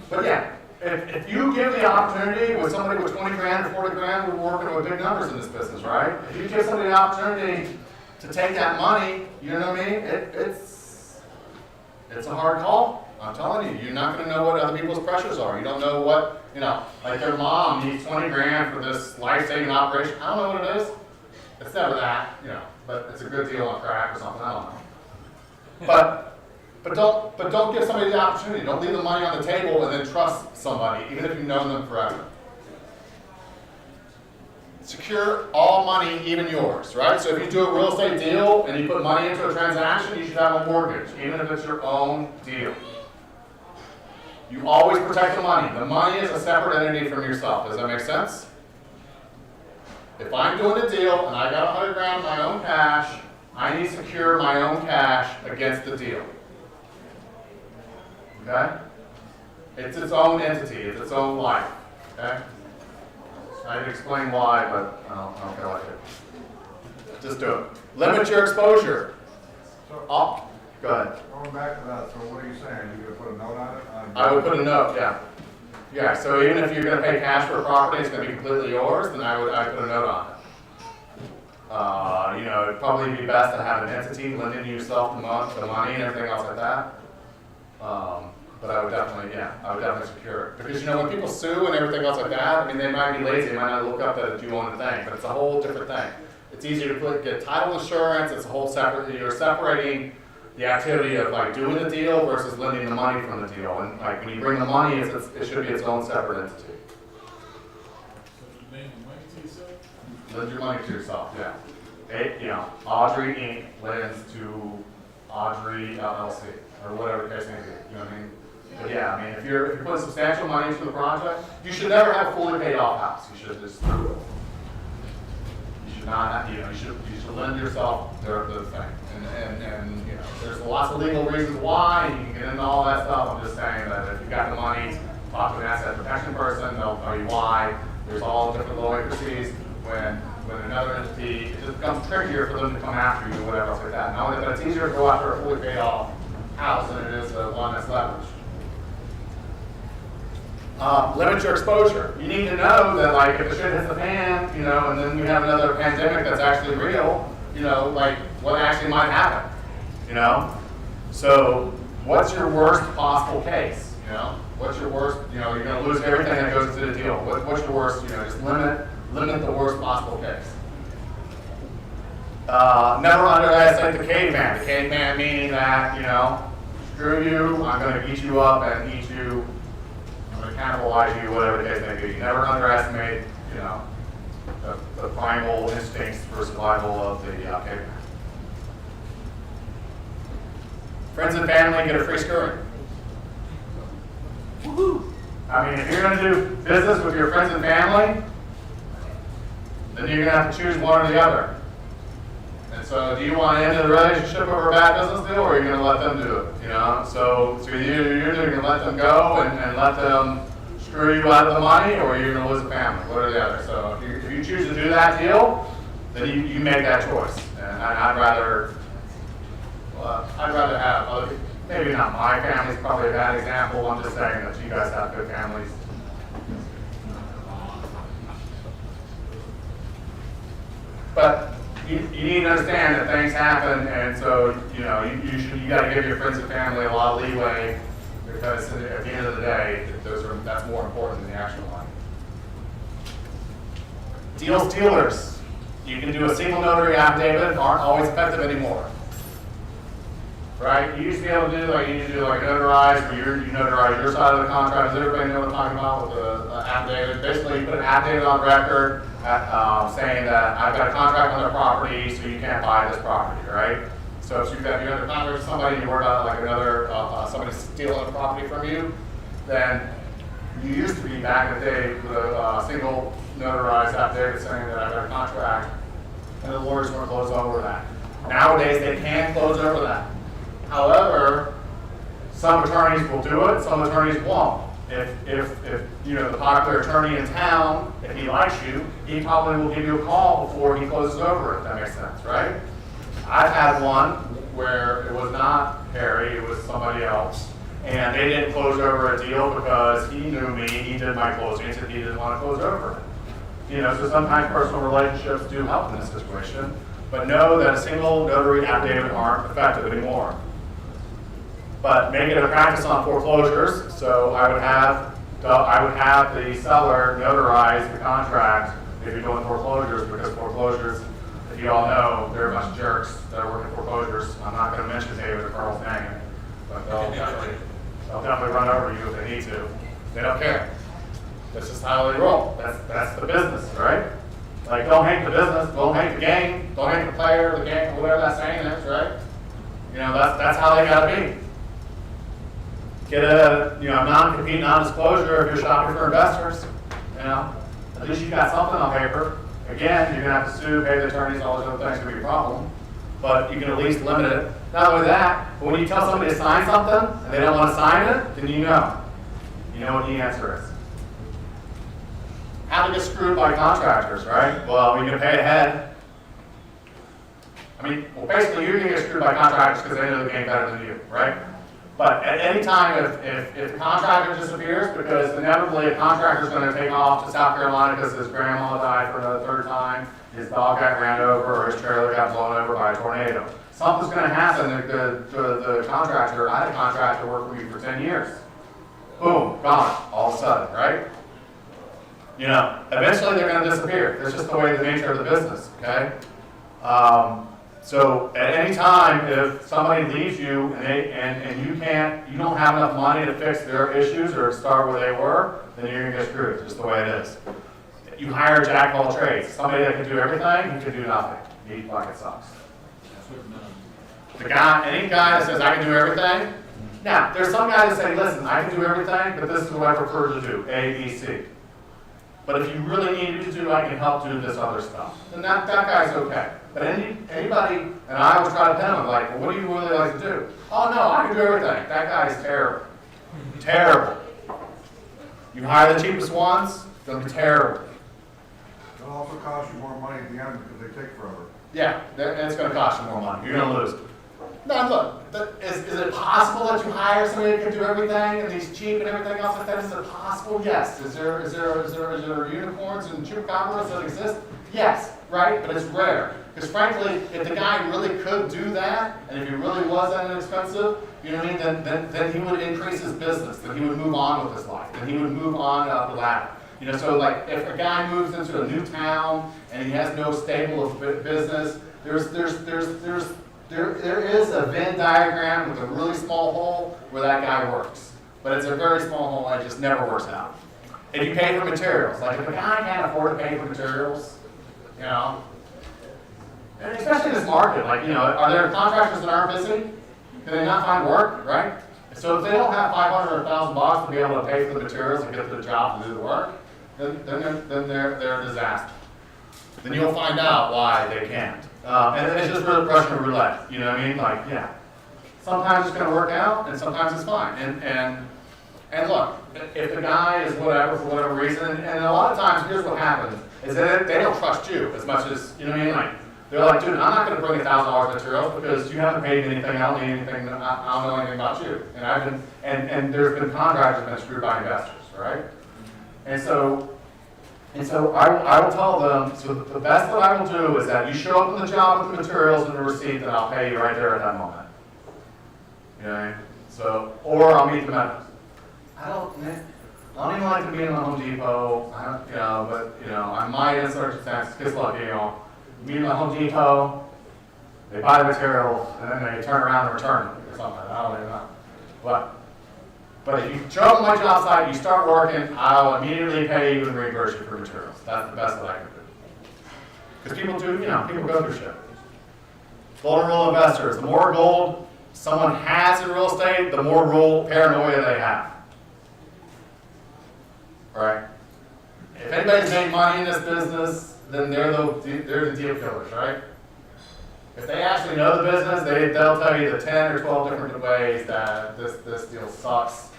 But yeah, if you give the opportunity with somebody with 20 grand or 40 grand, we're working with big numbers in this business, right? If you give somebody the opportunity to take that money, you know what I mean? It's a hard call. I'm telling you, you're not going to know what other people's pressures are. You don't know what You know, like their mom needs 20 grand for this life-saving operation. I don't know what it is. It's never that, you know, but it's a good deal on crack or something. I don't know. But don't give somebody the opportunity. Don't leave the money on the table and then trust somebody, even if you've known them forever. Secure all money, even yours, right? So if you do a real estate deal and you put money into a transaction, you should have a mortgage, even if it's your own deal. You always protect the money. The money is a separate entity from yourself. Does that make sense? If I'm doing a deal and I got 100 grand of my own cash, I need to secure my own cash against the deal. Okay? It's its own entity. It's its own life. Okay? I can explain why, but I don't feel like it. Just do it. Limit your exposure. Oh, go ahead. Going back to that, so what are you saying? You're gonna put a note on it? I would put a note, yeah. Yeah, so even if you're gonna pay cash for a property, it's gonna be completely yours, then I'd put a note on it. You know, it'd probably be best to have an entity lending yourself the money and everything else like that. But I would definitely secure it. Because, you know, when people sue and everything else like that, I mean, they might be lazy, they might not look up that you own the thing, but it's a whole different thing. It's easier to get title insurance, it's a whole separate, you're separating the activity of like doing the deal versus lending the money from the deal. And like when you bring the money, it should be its own separate entity. So you lend your money to yourself? Lend your money to yourself, yeah. You know, Audrey Inc. lends to Audrey LLC, or whatever the case may be, you know what I mean? But yeah, I mean, if you're putting substantial money into the project, you should never have a fully paid off house. You should just, you should not have, you know, you should lend yourself the thing. And you know, there's lots of legal reasons why, and you can get into all that stuff. I'm just saying that if you've got the money, talk to an asset protection person, they'll tell you why. There's all different little intricacies when another entity, it just becomes trickier for them to come after you or whatever else like that. Not only, but it's easier to go after a fully paid off house than it is the one that's leveraged. Limit your exposure. You need to know that, like, if the shit hits the fan, you know, and then we have another pandemic that's actually real, you know, like, what actually might happen, you know? So, what's your worst possible case, you know? What's your worst, you know, you're going to lose everything that goes into the deal. What's your worst, you know, just limit the worst possible case. Never underestimate the caveman. The caveman meaning that, you know, screw you, I'm going to eat you up and eat you, I'm going to cannibalize you, whatever the case may be. Never underestimate, you know, the primal instincts for survival of the caveman. Friends and family get a free screwing. Woohoo! I mean, if you're going to do business with your friends and family, then you're going to have to choose one or the other. And so, do you want to end the relationship over a bad business deal, or are you going to let them do it? You know, so you're either going to let them go and let them screw you out of the money, or you're going to lose the family, one or the other. So if you choose to do that deal, then you make that choice. And I'd rather have other people. Maybe not my family's probably a bad example. I'm just saying that you guys have good families. But you need to understand that things happen, and so you know you got to give your friends and family a lot of leeway, because at the end of the day, that's more important than the actual money. Deal stealers. You can do a single notary affidavit, aren't always effective anymore. Right? You used to be able to do like notarize, where you notarize your side of the contract. Does everybody know what I'm talking about with the affidavit? Basically, you put an affidavit on record saying that I've got a contract on their property, so you can't buy this property, right? So if you're under contract with somebody and you worry about like another somebody stealing a property from you, then you used to be back in the day with a single notarized affidavit saying that I've got a contract, and the lawyers weren't closed over that. Nowadays, they can close over that. However, some attorneys will do it, some attorneys won't. If you know the popular attorney in town, if he likes you, he probably will give you a call before he closes over it. That makes sense, right? I've had one where it was not Harry, it was somebody else, and they didn't close over a deal because he knew me, he did my closing, and he didn't want to close over it. You know, so sometimes personal relationships do help in this situation, but know that a single notary affidavit aren't effective anymore. But make it a practice on foreclosures, so I would have I would have the seller notarize the contract if you're doing foreclosures, because foreclosures, if you all know, there are a bunch of jerks that are working foreclosures. I'm not going to mention David or Carl's name, but they'll definitely run over you if they need to. They don't care. That's just how they roll. That's the business, right? Like, don't hate the business, don't hate the game, don't hate the player, the game, whatever that saying is, right? You know, that's how they gotta be. Get a non-compete, non-disclosure if you're shopping for investors. You know, at least you got something on paper. Again, you're gonna have to sue, pay the attorneys, all those other things could be a problem. But you can at least limit it. Not only that, but when you tell somebody to sign something and they don't want to sign it, then you know. You know what the answer is. How to get screwed by contractors, right? Well, you're gonna pay ahead. I mean, well, basically you're gonna get screwed by contractors because they know the game better than you, right? But at any time, if the contractor disappears, because inevitably a contractor is going to take off to South Carolina because his grandma died for the third time, his dog got ran over, or his trailer got blown over by a tornado. Something's going to happen to the contractor. I had a contractor work for me for 10 years. Boom, gone, all of a sudden, right? You know, eventually they're going to disappear. That's just the way the nature of the business, okay? So at any time, if somebody leaves you and you don't have enough money to fix their issues or start where they were, then you're gonna get screwed. Just the way it is. You hire a jack of all trades, somebody that can do everything, who can do nothing. Meat bucket sucks. Any guy that says I can do everything. Now, there's some guys that say, listen, I can do everything, but this is what I prefer to do, A, B, C. But if you really need to do, I can help do this other stuff. Then that guy's okay. But anybody, and I always try to pin them, like, well, what do you really like to do? Oh no, I can do everything. That guy's terrible. Terrible. You hire the cheapest ones, they'll be terrible. It'll also cost you more money at the end because they take forever. Yeah, and it's going to cost you more money. You're going to lose. Now look, is it possible that you hire somebody that can do everything and he's cheap and everything else like that? Is it possible? Yes. Is there unicorns and chupacabras that exist? Yes, right? But it's rare. Because frankly, if the guy really could do that, and if he really was that inexpensive, you know what I mean, then he would increase his business, then he would move on with his life, then he would move on up the ladder. You know, so like if a guy moves into a new town and he has no stable of business, there is a Venn diagram with a really small hole where that guy works. But it's a very small hole and it just never works out. If you pay for materials, like if a guy can't afford to pay for materials, you know, and especially in this market, like, you know, are there contractors that aren't busy? Can they not find work, right? So if they don't have $500 or $1,000 to be able to pay for the materials and get to the job to do the work, then they're a disaster. Then you'll find out why they can't. And it's just really Russian roulette, you know what I mean? Like, yeah. Sometimes it's going to work out, and sometimes it's fine. And look, if the guy is whatever, for whatever reason, and a lot of times, here's what happens, is that they don't trust you as much as, you know what I mean? Like, they're like, dude, I'm not going to bring $1,000 materials because you haven't paid me anything, I don't need anything, I don't know anything about you. And there's been contractors that have been screwed by investors, right? And so I will tell them, so the best that I will do is that you show up on the job with the materials and the receipt, and I'll pay you right there at that moment. You know what I mean? So, or I'll meet them at, I don't even like to be in the Home Depot, I might in circumstances, because look, you know, meet in the Home Depot, they buy the materials, and then they turn around and return them or something. I don't even know. But if you show up on my job site, you start working, I'll immediately pay you and reimburse you for materials. That's the best that I can do. Because people do, you know, people go through shit. Golden rule of investors, the more gold someone has in real estate, the more paranoia they have. Right? If anybody's made money in this business, then they're the deal killers, right? If they actually know the business, they'll tell you the 10 or 12 different ways that this deal sucks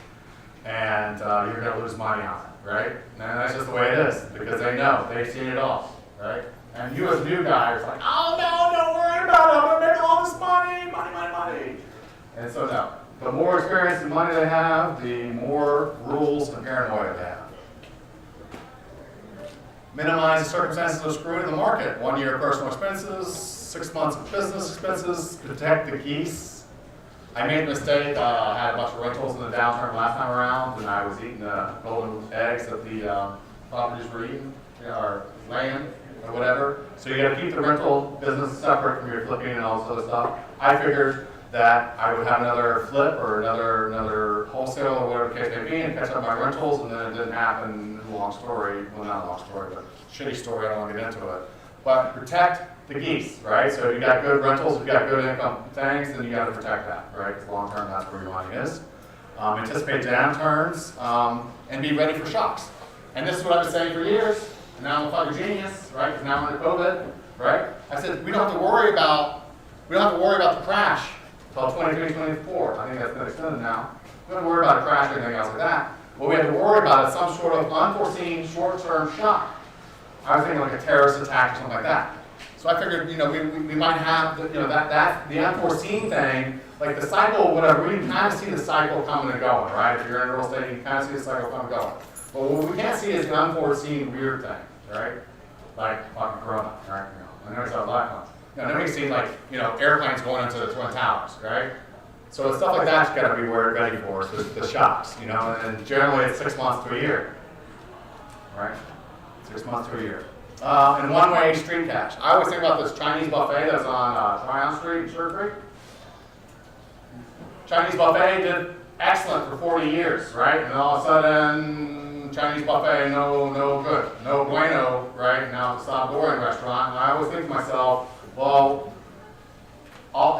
and you're going to lose money on it, right? And that's just the way it is because they know, they've seen it all, right? And you as a new guy are like, oh no, don't worry about it, I'm going to make all this money. And so no, the more experience and money they have, the more rules and paranoia they have. Minimize the circumstances of screwing in the market. 1 year of personal expenses, 6 months of business expenses, protect the geese. I made a mistake, had a bunch of rentals in the downturn last time around, and I was eating the golden eggs that the properties were eating, or laying, or whatever. So you gotta keep the rental business separate from your flipping and all this other stuff. I figured that I would have another flip or another wholesale or whatever the case may be and catch up my rentals, and then it didn't happen. Long story, well, not a long story, but shitty story, I don't wanna get into it. But protect the geese, right? So you got good rentals, you got good income things, then you gotta protect that, right? Because long term, that's where your money is. Anticipate downturns, and be ready for shocks. And this is what I've been saying for years, and now I'm a fucking genius, right? Because now I'm under COVID, right? I said, we don't have to worry about the crash until 2023, 2024. I think that's been extended now. We don't have to worry about a crash or anything else like that. What we have to worry about is some sort of unforeseen short-term shock. I was thinking like a terrorist attack or something like that. So I figured, we might have, the unforeseen thing, like the cycle, whatever, we can kind of see the cycle coming and going, right? If you're in real estate, you can kind of see the cycle coming and going. But what we can't see is the unforeseen weird thing, right? Like fucking Corona, right? I know it's a lot of nobody seen like, airplanes going into the Twin Towers, right? So stuff like that's got to be ready for the shocks, and generally it's 6 months to a year, right? 6 months to a year. And one-way street cash. I always think about this Chinese buffet that's on Tryon Street in Sugar Creek. Chinese buffet did excellent for 40 years, right? And all of a sudden, Chinese buffet, no good, no bueno, right? Now it's a Salvadoran restaurant, and I always think to myself, well,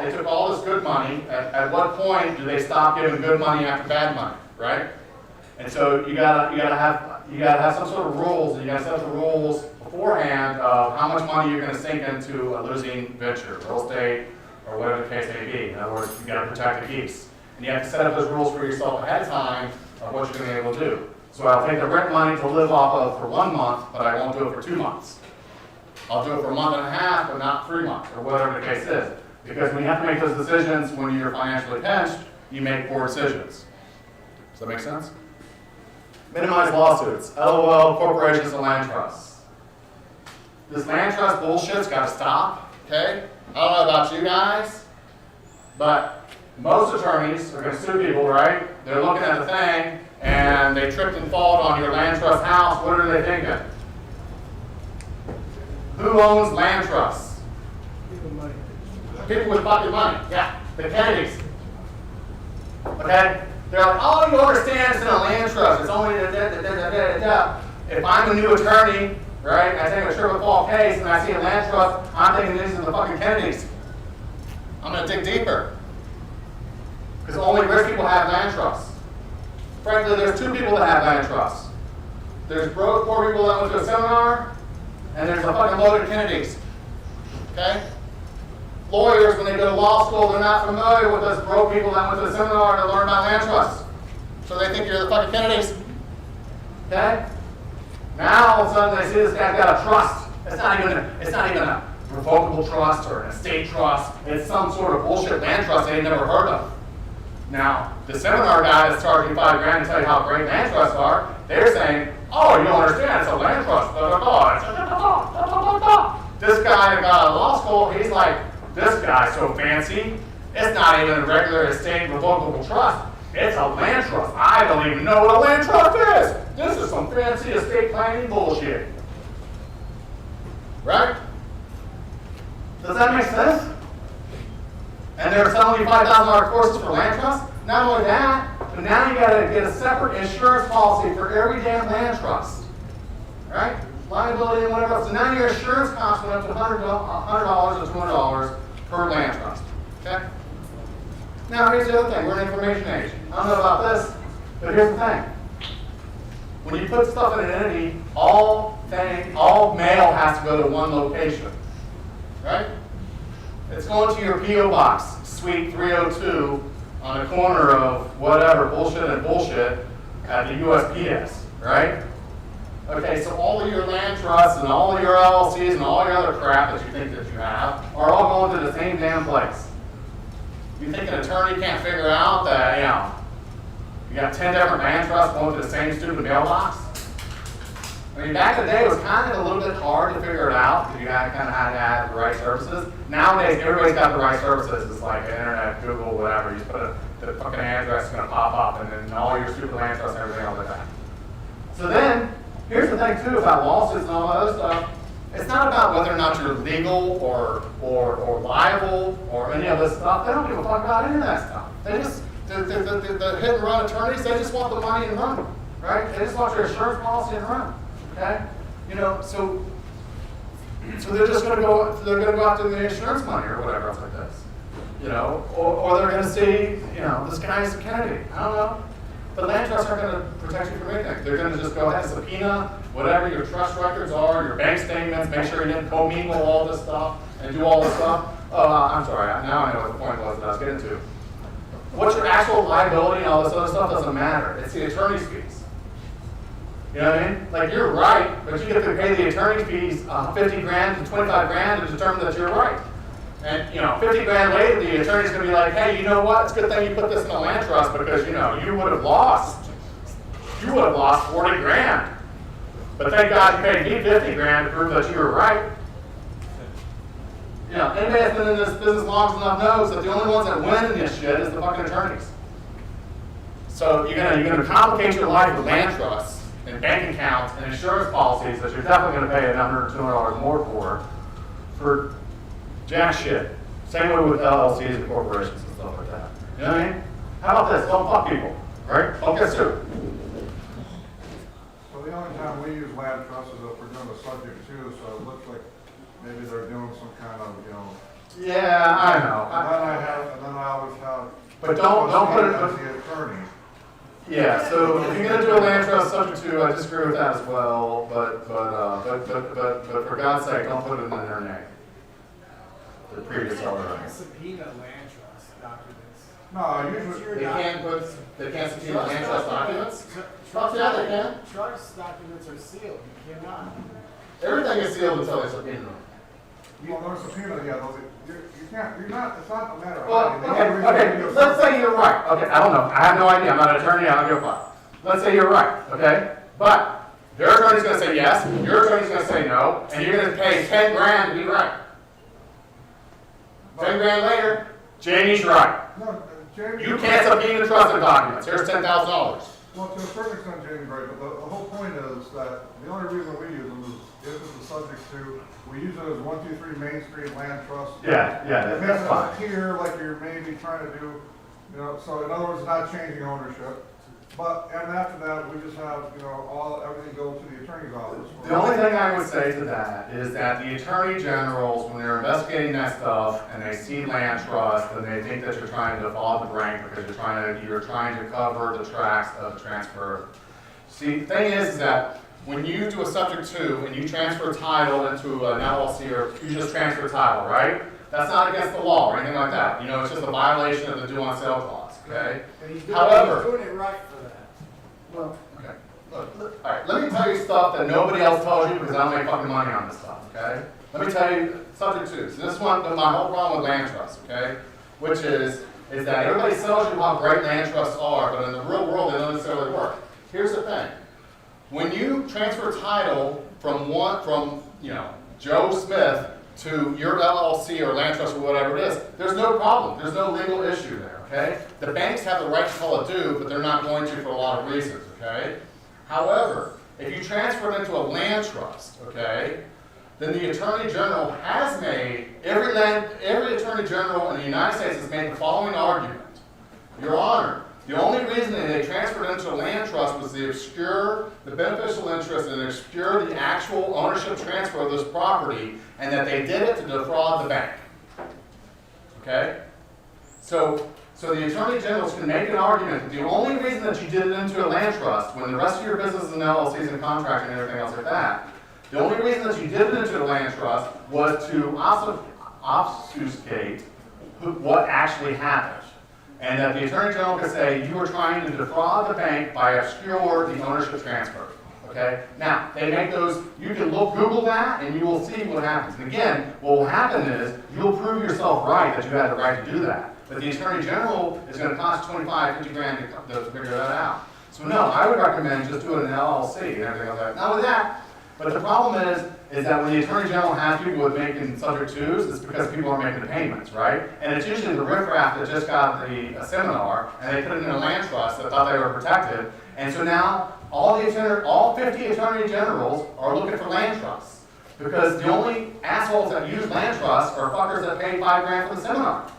they took all this good money. At what point do they stop giving good money after bad money, right? And so you gotta have some sort of rules, and you gotta set the rules beforehand of how much money you're gonna sink into a losing venture, real estate, or whatever the case may be. In other words, you gotta protect the geese. And you have to set up those rules for yourself ahead of time of what you're gonna be able to do. So I'll take the rent money to live off of for 1 month, but I won't do it for 2 months. I'll do it for a month and a half, but not 3 months, or whatever the case is. Because when you have to make those decisions when you're financially pinched, you make poor decisions. Does that make sense? Minimize lawsuits. LOL, corporations and land trusts. This land trust bullshit's got to stop, okay? I don't know about you guys, but most attorneys are going to sue people, right? They're looking at the thing, and they tripped and falled on your land trust house. What are they thinking? Who owns land trusts? People with fucking money. Yeah, the Kennedys. Okay? They're like, oh, you understand it's in a land trust. It's only da. If I'm a new attorney, right, and I take a triple fall case and I see a land trust, I'm thinking these are the fucking Kennedys. I'm going to dig deeper. Because only rich people have land trusts. Frankly, there's 2 people that have land trusts. There's broke poor people that went to a seminar, and there's a fucking load of Kennedys. Okay? Lawyers, when they go to law school, they're not familiar with those broke people that went to the seminar to learn about land trusts. So they think you're the fucking Kennedys. Okay? Now all of a sudden they see this guy's got a trust. It's not even a revocable trust or an estate trust. It's some sort of bullshit land trust they ain't never heard of. Now, the seminar guy that's charging $5 grand to tell you how great land trusts are, they're saying, oh, you don't understand, it's a land trust. This guy that got out of law school, he's like, this guy's so fancy, it's not even a regular estate revocable trust. It's a land trust. I don't even know what a land trust is. This is some fancy estate planning bullshit. Right? Does that make sense? And they're selling you $5,000 courses for land trust? Not only that, but now you gotta get a separate insurance policy for every damn land trust. Right? Liability and whatever else. So now your insurance costs went up to $100 or $200 per land trust. Okay? Now here's the other thing. We're an information age. I don't know about this, but here's the thing. When you put stuff in an entity, all mail has to go to one location. Right? It's going to your P.O. box, Suite 302, on the corner of whatever, bullshit and bullshit, at the USPS, right? Okay, so all of your land trusts and all of your LLCs and all your other crap that you think that you have are all going to the same damn place. You think an attorney can't figure out that, you got 10 different land trusts going to the same stupid mailbox? I mean, back in the day, it was kind of a little bit hard to figure it out because you kind of had to have the right services. Nowadays, everybody's got the right services. It's like internet, Google, whatever. You just put the fucking address is going to pop up, and then all your stupid land trusts and everything else like that. So then, here's the thing too about lawsuits and all that other stuff. It's not about whether or not you're legal or liable or any of this stuff. They don't give a fuck about any of that stuff. They just, the hit and run attorneys, they just want the money and run, right? They just want your insurance policy and run, okay? You know, so they're just gonna go, after the insurance money or whatever else like this, you know? Or they're gonna see, you know, this guy's a Kennedy, I don't know. But land trusts aren't going to protect you from anything. They're going to just go ahead and subpoena whatever your trust records are, your bank statements, make sure you didn't commingle all this stuff and do all this stuff. I'm sorry, now I know what the point was that I was getting to. What's your actual liability and all this other stuff doesn't matter. It's the attorney's fees. You know what I mean? Like, you're right, but you get to pay the attorney fees 50 grand to 25 grand to determine that you're right. And, you know, 50 grand later, the attorney's going to be like, hey, you know what? It's a good thing you put this in a land trust because, you know, you would have lost 40 grand. But thank God you paid me 50 grand to prove that you were right. You know, anybody that's been in this business long enough knows that the only ones that win in this shit is the fucking attorneys. So you're gonna complicate your life with land trusts and bank accounts and insurance policies that you're definitely going to pay $100 or $200 more for jack shit. Same way with LLCs and corporations and stuff like that. You know what I mean? How about this? Don't fuck people, right? Don't get sued. So the only time we use land trusts is if we're doing a subject to, so it looks like maybe they're doing some kind of, you know. Yeah, I know. And then I always have. But don't put it as the attorney. Yeah, so if you're gonna do a land trust subject to, I disagree with that as well. But for God's sake, don't put it in their name. The previous owner. Subpoena land trust documents. No, usually. They can't subpoena land trust documents? Trust, Yeah, they can. Trust documents are sealed. You cannot. Everything is sealed until they subpoena them. Well, there's subpoena, yeah, you can't, you're not, it's not a matter of. Well, okay, let's say you're right. Okay, I don't know. I have no idea. I'm not an attorney. I don't give a fuck. Let's say you're right, okay? But their attorney's going to say yes, your attorney's going to say no, and you're going to pay 10 grand to be right. 10 grand later, Jamie's right. No, Jamie. You can't subpoena trusted documents. Here's $10,000. Well, to a certain extent, Jamie's right, but the whole point is that the only reason we use them is if it's a subject to, we use it as 123 Main Street Land Trust. Yeah, that's fine. It's here, like you're maybe trying to do, you know, so in other words, not changing ownership. But, and after that, we just have, you know, everything go to the attorney's office. The only thing I would say to that is that the attorney generals, when they're investigating that stuff and they see land trust and they think that you're trying to defraud the bank because you're trying to cover the tracks of transfer. See, the thing is that when you do a subject to and you transfer title into an LLC or you just transfer title, right? That's not against the law or anything like that. You know, it's just a violation of the due on sale clause, okay? And he's doing, However, he's doing it right for that. well, okay. Look, all right, let me tell you stuff that nobody else tells you because I don't make fucking money on this stuff, okay? Let me tell you subject to. So this one, my whole problem with land trusts, okay? Which is that everybody tells you how great land trusts are, but in the real world, they don't necessarily work. Here's the thing. When you transfer title from you know, Joe Smith to your LLC or land trust or whatever it is, there's no problem. There's no legal issue there, okay? The banks have the right to call it due, but they're not going to for a lot of reasons, okay? However, if you transfer it into a land trust, okay, then the Attorney General has made, every Attorney General in the United States has made the following argument. Your Honor, the only reason that they transferred into a land trust was to obscure the beneficial interest and obscure the actual ownership transfer of this property, and that they did it to defraud the bank. Okay? So the Attorney Generals can make an argument that the only reason that you did it into a land trust, when the rest of your business is in LLCs and contracting and everything else like that, the only reason that you did it into a land trust was to obfuscate what actually happened. And that the Attorney General could say, you were trying to defraud the bank by obscure the ownership transfer. Okay? Now, they make those, you can Google that and you will see what happens. And again, what will happen is, you'll prove yourself right that you had the right to do that. But the Attorney General is going to cost 25, 50 grand to figure that out. So no, I would recommend just doing an LLC and everything like that. Not only that, But the problem is that when the Attorney General has people with making subject twos, it's because people are making the payments, right? And it's usually the riffraff that just got a seminar, and they put it in a land trust that thought they were protected. And so now, all 50 Attorney Generals are looking for land trusts. Because the only assholes that use land trusts are fuckers that paid $5 for the seminar.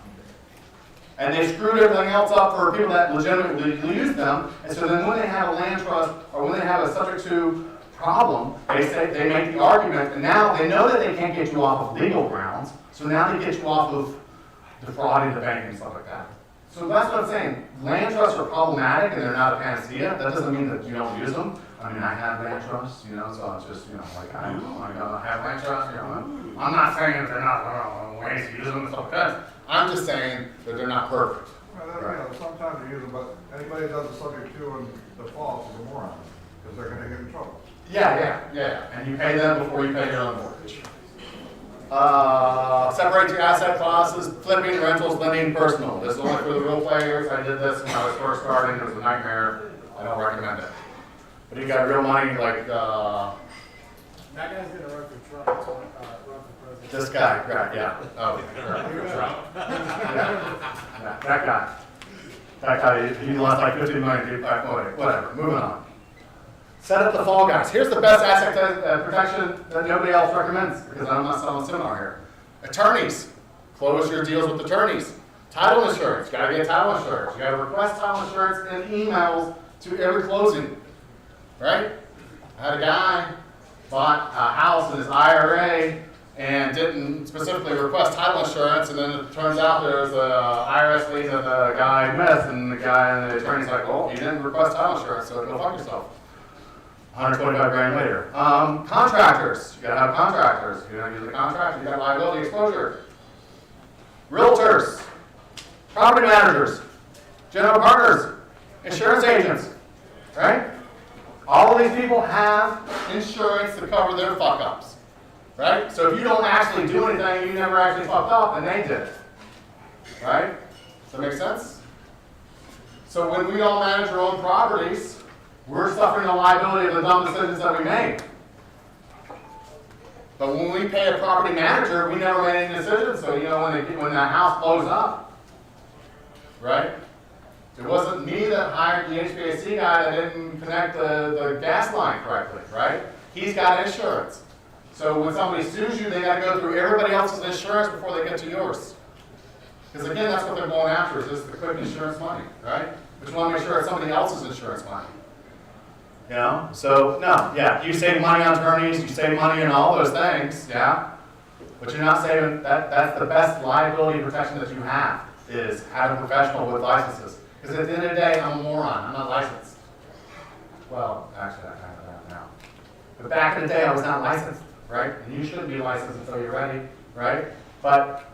And they screwed everything else up for people that legitimately use them. And so then when they have a land trust, or when they have a subject to problem, they make the argument, and now they know that they can't get you off of legal grounds, so now they get you off of defrauding the bank and stuff like that. So that's what I'm saying. Land trusts are problematic and they're not a panacea. That doesn't mean that you don't use them. I mean, I have land trusts, you know, so it's just, you know, like I have land trusts, you know. I'm not saying that they're not ways to use them and stuff like that. I'm just saying that they're not perfect. Well, that, you know, sometimes you use them, but anybody that does a subject to and defaults is a moron, because they're gonna get in trouble. Yeah. And you pay them before you pay your own mortgage. Separate your asset classes, flipping, rentals, lending, personal. This is only for the real players. I did this when I was first starting. It was a nightmare. I don't recommend it. But you got real money like That guy's gonna run for Trump. Run for president. this guy, right? Yeah. Oh, yeah, that guy. That guy. He lost like 15 million. Whatever. Moving on. Set up the fall guys. Here's the best asset protection that nobody else recommends, because I'm not selling a seminar here. Attorneys. Close your deals with attorneys. Title insurance. Got to get title insurance. You got to request title insurance in emails to every closing. Right? I had a guy bought a house in his IRA and didn't specifically request title insurance, and then it turns out there was a IRS lien that the guy missed, and the guy and the attorney's like, "Oh, you didn't request title insurance, so go fuck yourself." 125 grand later. Contractors. You gotta have contractors. If you don't use a contract, you got liability exposure. Realtors. Property managers. General partners. Insurance agents. Right? All of these people have insurance to cover their fuck ups. Right? So if you don't actually do anything, you never actually fucked up, and they did. Right? Does that make sense? So when we all manage our own properties, we're suffering the liability of the dumb decisions that we made. But when we pay a property manager, we never made any decisions. So, you know, when that house blows up, right? It wasn't me that hired the HVAC guy that didn't connect the gas line correctly, right? He's got insurance. So when somebody sues you, they got to go through everybody else's insurance before they get to yours. Because again, that's what they're going after, is just the quick insurance money, right? But you want to make sure it's somebody else's insurance money. You know? So, no, yeah, you save money on attorneys, you save money on all those things, yeah? But you're not saving, that's the best liability protection that you have, is have a professional with licenses. Because at the end of the day, I'm a moron, I'm not licensed. Well, actually, I kind of am now. But back in the day, I was not licensed, right? And you shouldn't be licensed until you're ready, right? But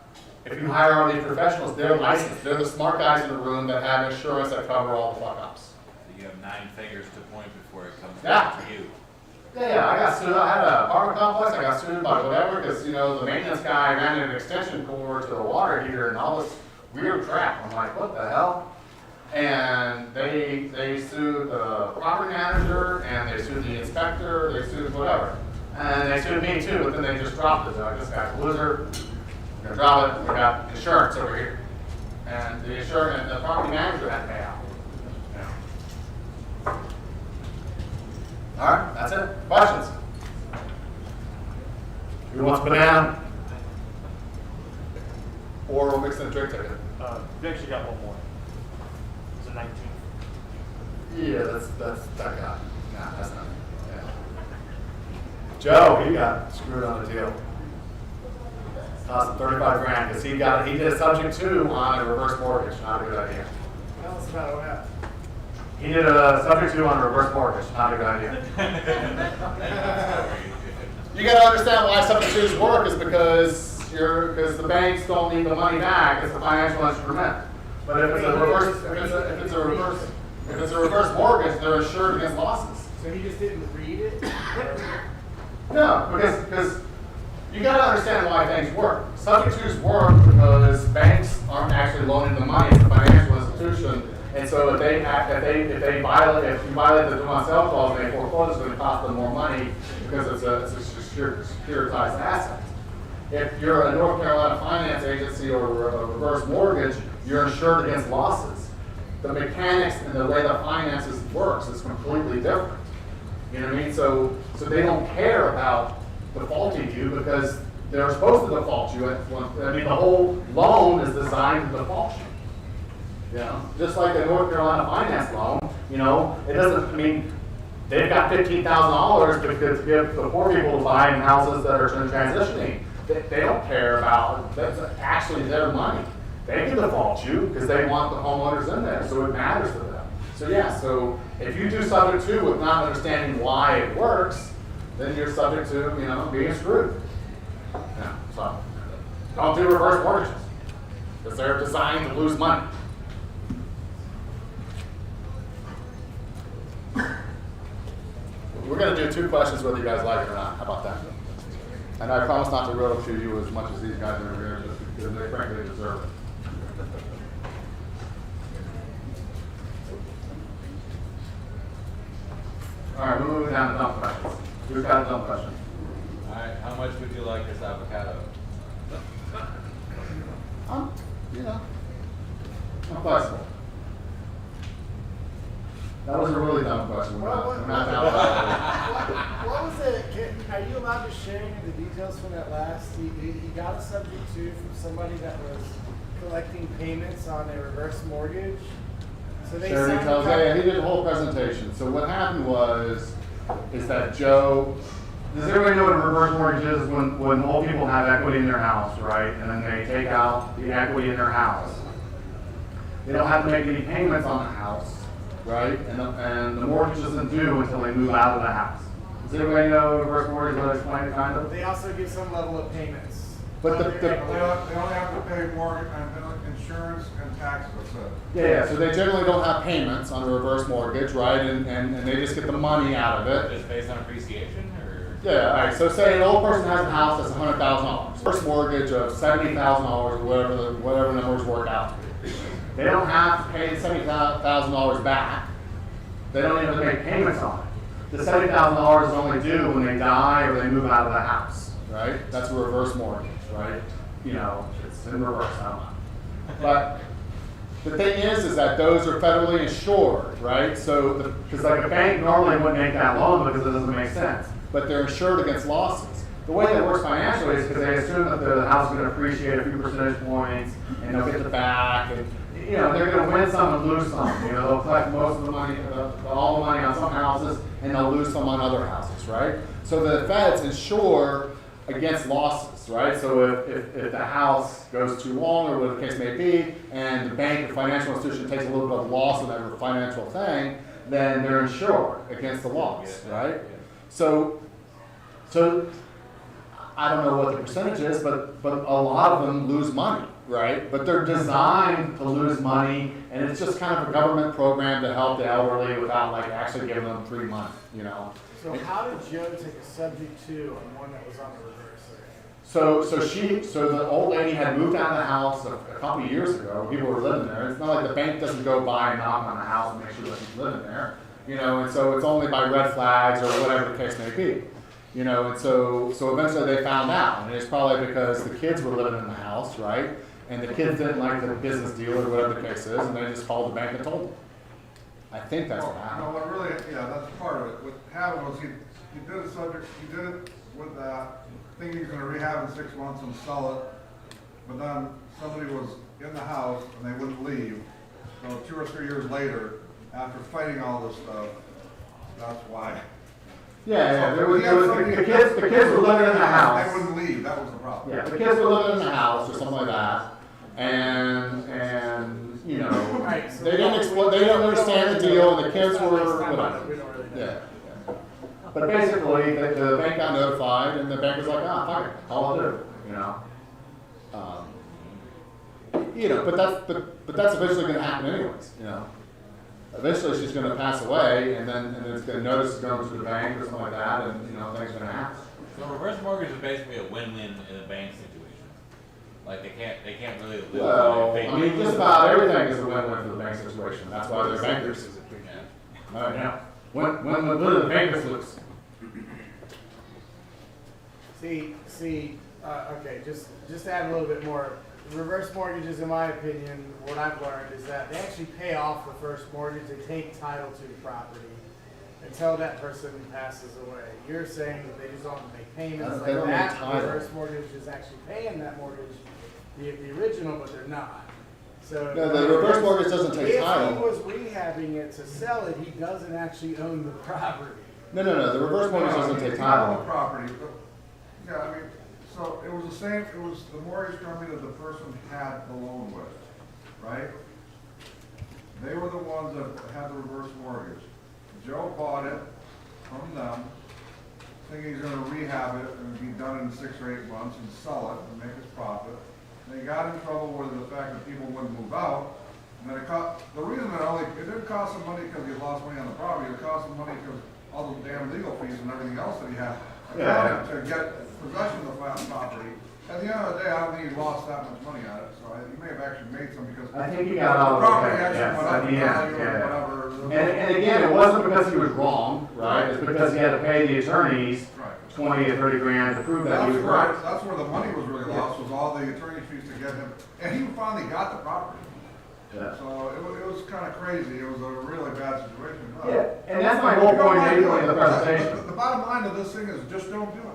if you hire all these professionals, they're licensed. They're the smart guys in the room that have insurance that cover all the fuck-ups. You have 9 fingers to point before it comes Yeah. back to you. Yeah, I got sued. I had an apartment complex. I got sued by whatever because, you know, the maintenance guy ran an extension cord to the water heater and all this weird crap. I'm like, what the hell? And they sued the property manager, and they sued the inspector, they sued whatever. And they sued me too, but then they just dropped it. I just got a loser. We're gonna drop it. We got insurance over here. And the insurance and the property manager had to pay out. Yeah. All right, that's it. Questions? Who wants a banana? Or we'll mix in a drink ticket. We actually got one more. It's a 19. Yeah, that's that guy. Nah, that's not. Yeah. Joe, he got screwed on the deal. Cost him 35 grand because he did a subject to on a reverse mortgage. Not a good idea. Tell us about what happened. He did a subject to on a reverse mortgage. Not a good idea. You got to understand why subject twos work is because the banks don't need the money back. It's a financial instrument. But if it's a reverse mortgage, they're insured against losses. So he just didn't read it? No, because you got to understand why things work. Subject twos work because banks aren't actually loaning the money. It's a financial institution, And so if you violate the do not sell clause and they foreclose, it's going to cost them more money because it's a securitized asset. If you're a North Carolina finance agency or a reverse mortgage, you're insured against losses. The mechanics and the way the finances works is completely different. You know what I mean? So they don't care about defaulting you because they're supposed to default you. I mean, the whole loan is designed to default you. You know, just like the North Carolina finance loan, you know, it doesn't, I mean, they've got $15,000 to give the poor people to buy in houses that are transitioning. They don't care about, that's actually their money. They can default you because they want the homeowners in there, so it matters to them. So yeah, so if you do subject to with not understanding why it works, then you're subject to, you know, being screwed. Yeah, so don't do reverse mortgages because they're designed to lose money. We're going to do 2 questions whether you guys like it or not. How about that? And I promise not to riddle to you as much as these guys are here, just because they frankly deserve it. All right, we're moving down to dumb questions. Who's got a dumb question? All right, how much would you like this avocado? You know, I'm flexible. That was a really dumb question. We're not What was it? Are you allowed to share any of the details from that last? He got a subject to from somebody that was collecting payments on a reverse mortgage. So they Sherry signed tells, a yeah, he did a whole presentation. So what happened is that Joe, does everybody know what a reverse mortgage is? When old people have equity in their house, right? And then they take out the equity in their house. They don't have to make any payments on the house, right? And the mortgage isn't due until they move out of the house. Does everybody know reverse mortgage? What I explained kind of? They also give some level of payments. But They only have to pay mortgage and insurance and taxes. Yeah, so they generally don't have payments on a reverse mortgage, right? And they just get the money out of it. Just based on appreciation, or? Yeah, all right. So say an old person has a house that's $100,000. First mortgage of $70,000 or whatever numbers work out to be. They don't have to pay $70,000 back. They don't even make payments on it. The $70,000 is only due when they die or they move out of the house, right? That's a reverse mortgage, right? You know, it's in reverse. I don't know. But the thing is that those are federally insured, right? So, because like a bank normally wouldn't make that loan because it doesn't make sense. But they're insured against losses. The way that works financially is because they assume that the house is going to appreciate a few percentage points and they'll get it back. And, you know, they're going to win some and lose some. You know, they'll collect most of the money, all the money on some houses, and they'll lose some on other houses, right? So the feds insure against losses, right? So if the house goes too long or whatever the case may be, and the bank or financial institution takes a little bit of loss on that financial thing, then they're insured against the loss, right? So I don't know what the percentage is, but a lot of them lose money, right? But they're designed to lose money, and it's just kind of a government program to help the elderly without like actually giving them free money, you know? So how did Joe take a subject to on one that was on the reverse? So the old lady had moved out of the house a couple of years ago. People were living there. It's not like the bank doesn't go by and knock on the house and make sure that she's living there, you know. And so it's only by red flags or whatever the case may be, you know. And so eventually they found out, and it's probably because the kids were living in the house, right? And the kids didn't like the business deal or whatever the case is, and they just called the bank and told them. I think that's what happened. No, what really, yeah, that's part of it. What happened was he did a subject, he did it with that, thinking he was gonna rehab in 6 months and sell it, but then somebody was in the house and they wouldn't leave. So 2 or 3 years later, after fighting all this stuff, that's why. Yeah, there was the kids were living in the house. They wouldn't leave, that was the problem. Yeah, the kids were living in the house or something like that, and you know, Right, so they didn't understand the deal, and the kids were whatever. Yeah. But basically, the bank got notified, and the bank was like, "Ah, fuck it, I'll do it," you know. You know, but that's eventually going to happen anyways, you know. Eventually, she's going to pass away, and then it's going to notice it's going to the bank or something like that, and you know, things are going to happen. So reverse mortgage is basically a win-win in a bank situation. Like they can't really live. Well, they I mean, just about everything is a win-win for the bank situation. That's why they're bankers. Yeah. When the bankers lose. See, okay, just to add a little bit more. Reverse mortgages, in my opinion, what I've learned is that they actually pay off the first mortgage. They take title to the property until that person passes away. You're saying that they just don't make payments They like don't that. make title. Reverse mortgage is actually paying that mortgage, the original, but they're not. So No, the reverse mortgage doesn't take if title. he was rehabbing it to sell it, he doesn't actually own the property. No, the reverse mortgage doesn't take It's not on title. the property, but, yeah, I mean, so it was the same, it was the mortgage company that the person had the loan with, right? They were the ones that had the reverse mortgage. Joe bought it from them, thinking he's gonna rehab it and be done in 6 or 8 months and sell it and make his profit. They got in trouble with the fact that people wouldn't move out. And then the reason that it didn't cost him money because he lost money on the property, it cost him money because all the damn legal fees and everything else that he had to get possession of the property. At the end of the day, I don't think he lost that much money on it, so he may have actually made some because I think he got all the of property it, actually yes, went at up the in end, value or yeah. whatever. And again, it wasn't because he was wrong, right? It's because he had to pay the attorneys Right. 20 or 30 grand to prove that he was right. That's where the money was really lost, was all the attorney fees to get him, and he finally got the property. Yeah. So it was kind of crazy, it was a really bad situation. But- Yeah, and that's my whole point basically in the presentation. The bottom line of this thing is just don't do it.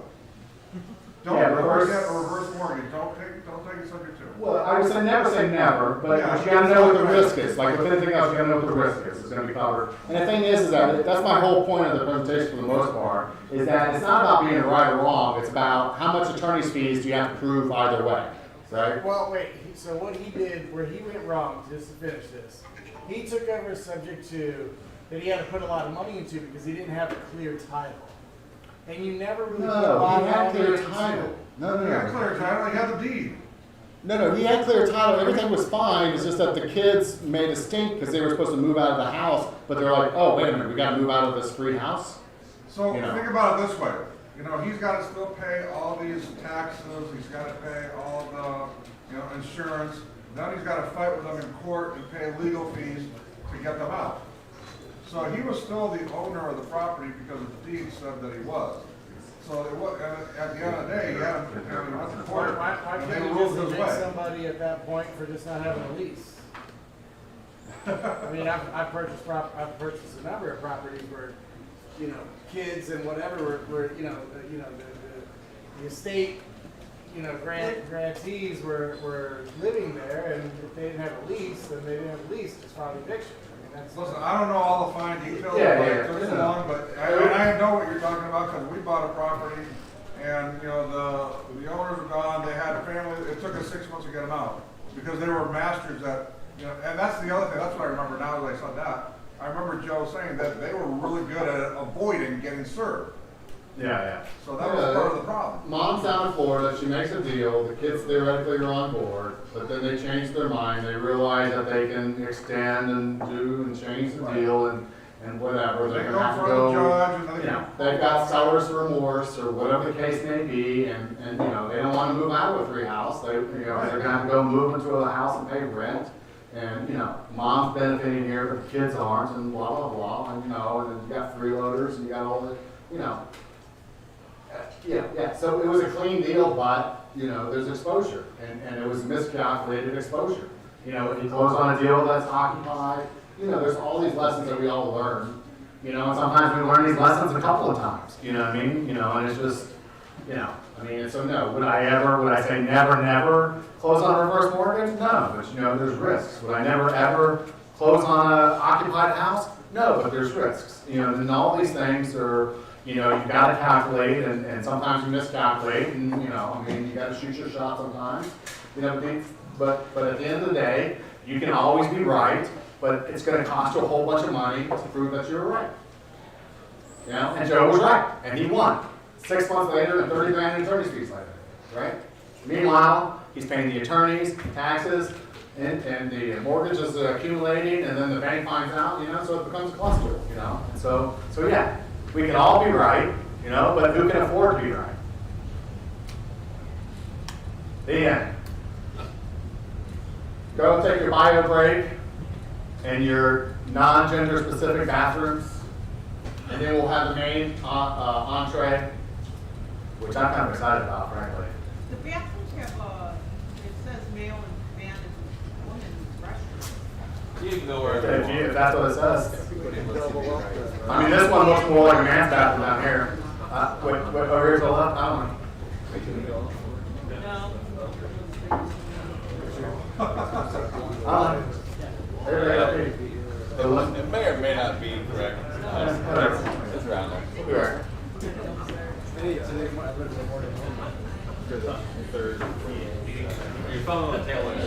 Don't Yeah, ever reverse- get a reverse mortgage, don't take it subject to. Well, I would say never say never, but Yeah. you gotta know what the risk is. Like with anything else, you gotta know what the risk is. It's gonna be covered. And the thing is that, that's my whole point of the presentation for the most part, is that it's not about being right or wrong, it's about how much attorney's fees do you have to prove either way, right? Well, wait, so what he did, where he went wrong, just to finish this, he took over subject to that he had to put a lot of money into because he didn't have a clear title. And you never really put a No, lot he of had money clear into title. it. No, He had clear title, he had the deed. No, he had clear title, everything was fine, it's just that the kids made a stink because they were supposed to move out of the house, but they're like, oh, wait a minute, we gotta move out of this free house? So You know. think about it this way, he's gotta still pay all these taxes, he's gotta pay all the, insurance, then he's gotta fight with them in court and pay legal fees to get them out. So he was still the owner of the property because the deed said that he was. So it was, and at the end of the day, he had to, went to court, Why and they can't you ruled just his evict way. somebody at that point for just not having a lease? I mean, I've purchased a number of properties where, kids and whatever were the estate, grantees were living there, and if they didn't have a lease, then they didn't have a lease, it's probably eviction. I mean, that's. Listen, I don't know all the fine details of Yeah, why yeah, it took so yeah. long, but I know what you're talking about, because we bought a property, and, the owners were gone, they had a family, it took us 6 months to get them out, because they were masters at, and that's the other thing, that's what I remember now that I saw that. I remember Joe saying that they were really good at avoiding getting served, Yeah. so that was part of the problem. Mom's down in Florida, she makes a deal, the kids theoretically are on board, but then they change their mind, they realize that they can extend and do and change the deal and whatever, They they're go gonna have to for the go. judge, and then they. They've got seller's remorse or whatever the case may be, and they don't wanna move out of a free house, they're gonna have to go move into a house and pay rent. And, mom's benefiting here, but the kids aren't, and blah, blah, blah, and then you got freeloaders, and you got all the, yeah, so it was a clean deal, but, there's exposure, and it was miscalculated exposure. If you close on a deal that's occupied, there's all these lessons that we all learn, and sometimes we learn these lessons a couple of times, you know what I mean? And it's just, so no, would I say never close on a reverse mortgage? No, but there's risks. Would I never ever close on a occupied house? No, but there's risks. And all these things are, you've got to calculate, and sometimes you miscalculate, and, you got to shoot your shot sometimes. But at the end of the day, you can always be right, but it's going to cost you a whole bunch of money to prove that you're right. And Joe was right, and he won. 6 months later, and 30 grand in attorney's fees later, right? Meanwhile, he's paying the attorneys, taxes, and the mortgage is accumulating, and then the bank finds out, so it becomes a cluster, And so yeah, we can all be right, but who can afford to be right? The end. go take your bio break in your non-gender specific bathrooms, and then we'll have the main entree, which I'm kind of excited about, frankly. The bathrooms have it says male and man and women's restroom. You can go wherever you If that's what it says. I mean, this one looks more like a man's bathroom down here. Wait, over here to the left, I don't know. It may or may not be correct. It's around there. We'll be right. You're following the tail end.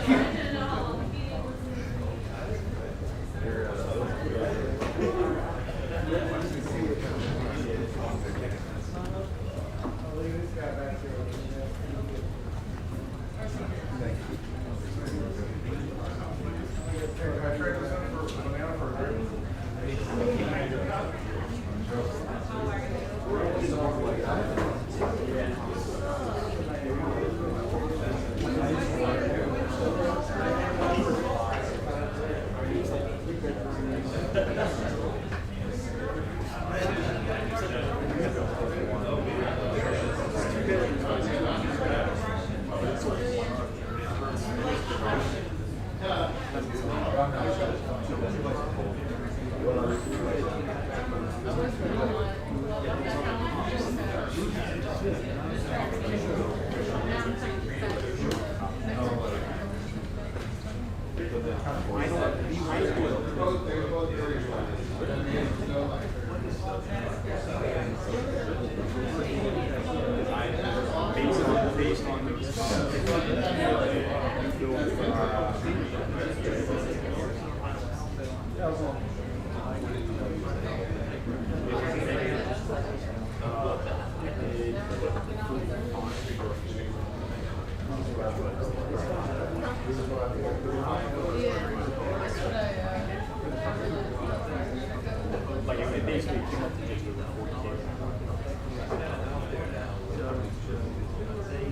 Like if they basically came up to just over 40K.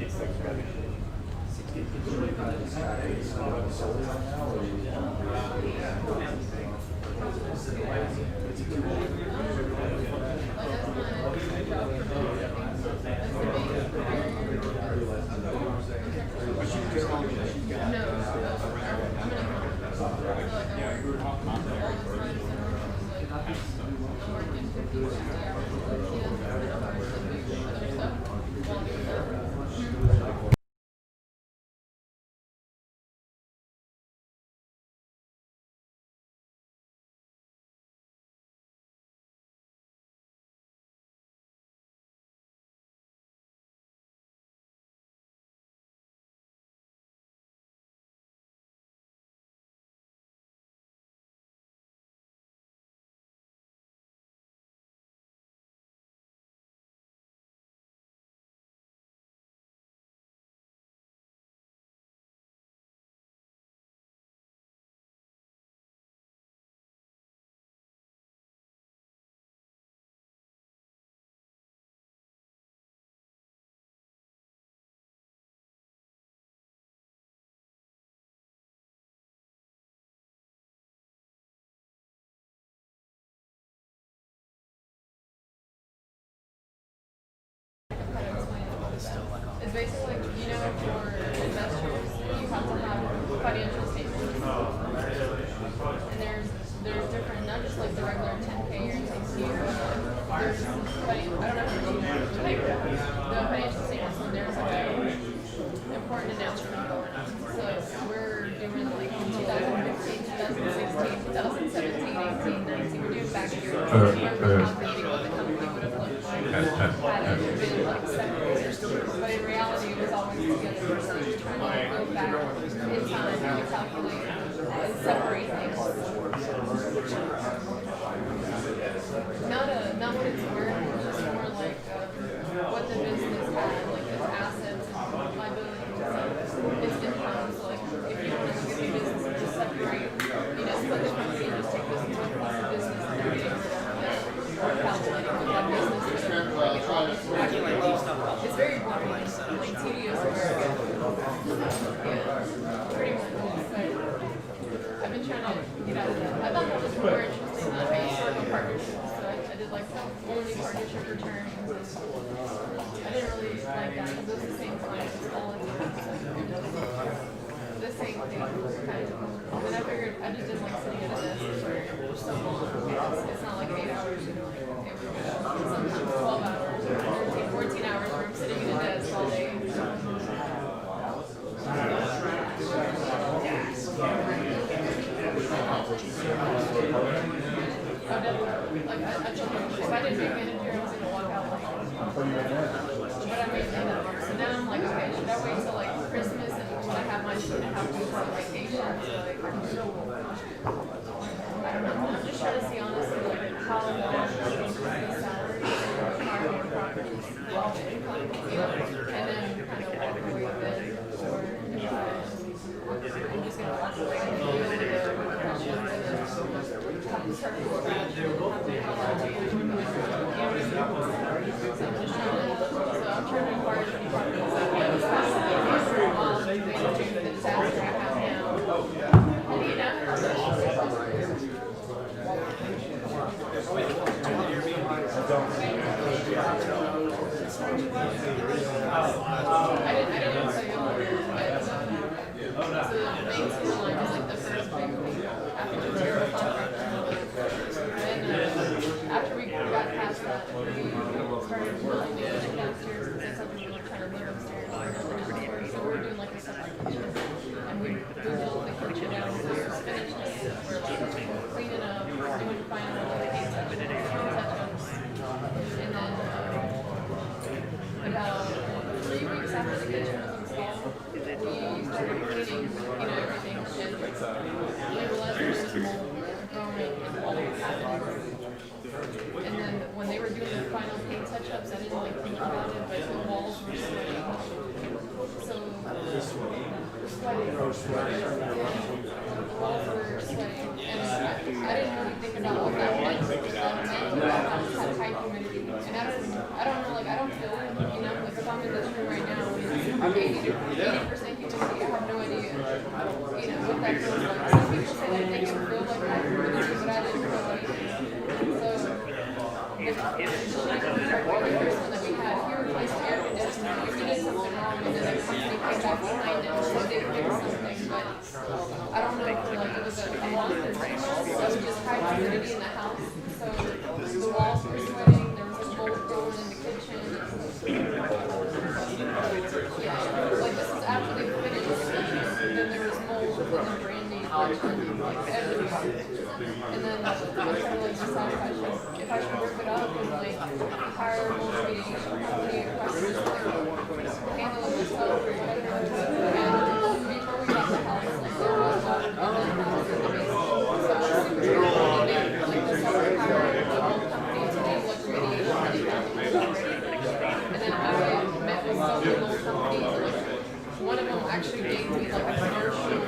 It's like 'Cause basically, you know, for investors, you have to have financial statements. And there's different, not just like the regular 10K or 10K or there's, I don't know if you know, like the financial statements when there's like a important announcement going on. So we're doing like 2015, 2016, 2017, 18, 19, we're doing back years. We're meeting what the company would have looked like had it been like separated. But in reality, it was always together. So you're trying to go back in time and calculate and separate things. Not what it's worth, just more like what the business had, like its assets and liabilities. So its income. So like if you want to look at the business and just separate, you know, split the company and just take this one piece of business and then get rid of it. Or calculating what that business is. It's very boring, like tedious work. Yeah, pretty much. like that, because it was the same client, all of them. The same thing, kind of. And then I figured, I just didn't like sitting at a desk for so long. It's not like 8 hours, you know. It was sometimes 12 hours, or 13, 14 hours where I'm sitting at a desk all day. Oh, definitely. Like, I told him, if I didn't make manager, I was gonna walk out like. But I made that. So now I'm like, okay, should I wait till like Christmas and when I have my 2.5 weeks of vacation? So like, I don't know. I'm just trying to see honestly like how long the salary or hire more properties, all the income, you know, and then kind of walk away with it. Or if I'm just gonna walk away and deal with the questions and then have to start from scratch. I'm trying to inquire the departments that have for a while, they do the disaster I have now. And you know, I didn't tell you all but so the Thanksgiving line is like the first big week after the zero contract. And after we got past that, we started building the kitchen downstairs because that's something we were trying to live upstairs. So we were doing like a separate kitchen. And we built the kitchen downstairs, finished it, we're like cleaning up, doing final touch-ups. And then about 3 weeks after the kitchen was installed, we started cleaning, you know, everything. And we realized there was just mold growing in all the cabinets. And then when they were doing the final paint touch-ups, I didn't like think about it, but the walls were sweating. So sweating. The walls were sweating. And I didn't really think about what that meant. I just had high humidity. And I don't know, like I don't feel it, you know, like if I'm in this room right now, it's 80% humidity, I have no idea, you know, what that feels like. Some people say that they can feel like high humidity, but I didn't feel like it. So, the person that we had, he replaced the air conditioner, we did something wrong, and then the company came back behind it, so they fixed something, but I don't know if like it was a month or 2 months, so it was just high humidity in the house, so the walls were sweating, there was a mold growing in the kitchen. Yeah, like this is after they finished the kitchen, and then there was mold in the brandy kitchen, like everywhere. And then I'm trying to like decide if I should rip it up and like hire a mold remediation company, if I should just like handle it myself or whatever. And before we got the house, like there was mold in the house in the basement. So I was super excited, like the summer hired a mold company to do like remediation and they found the mold already. And then I met with some mold companies, like one of them actually gave me like a commercial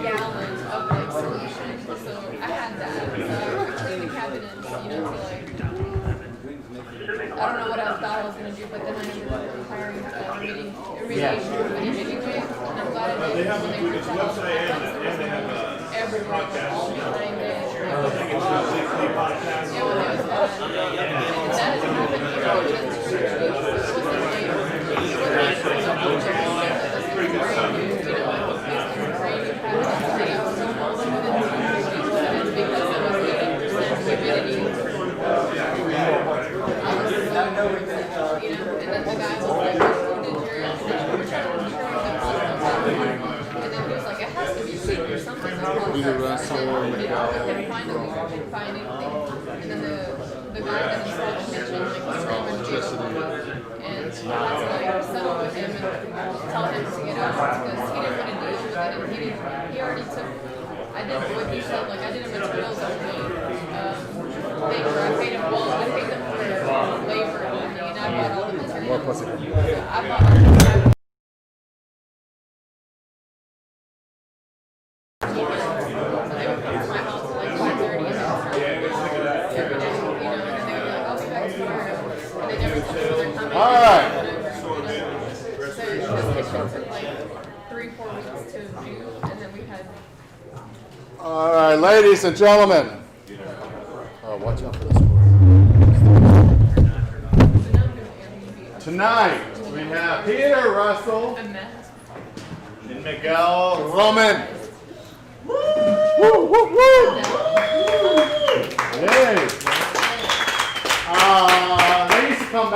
gallon of like solution. So I had that. So I cleaned the cabinets, you know, to like, I don't know what I thought I was going to do, but then I ended up hiring a remediation company anyway. And I'm glad I did because when they ripped that off, everywhere, like, all behind it. It was bad. And that has happened for just 2 weeks. It wasn't like, it wasn't so much of a brand new, you know, like this is brand new cabinets. They have so much within 2 weeks. And it's because it was 80% humidity. You know, and then the guy was like, who did your air conditioner? We're trying to ensure that and then he was like, it has to be cheap or something. And then we couldn't find it, we couldn't find anything. And then the guy that installed the kitchen, like, was screaming Jesus. And I had to like settle with him and tell him to get out because he didn't want to deal with it and he already took, I did what he said, like I did a materials only labor. I paid them for labor only and I bought all the materials. I bought All right, ladies and gentlemen. Watch out for this. Tonight, we have Peter Russell A mess. and Miguel Roman. Woo, woo, woo! Hey. They used to come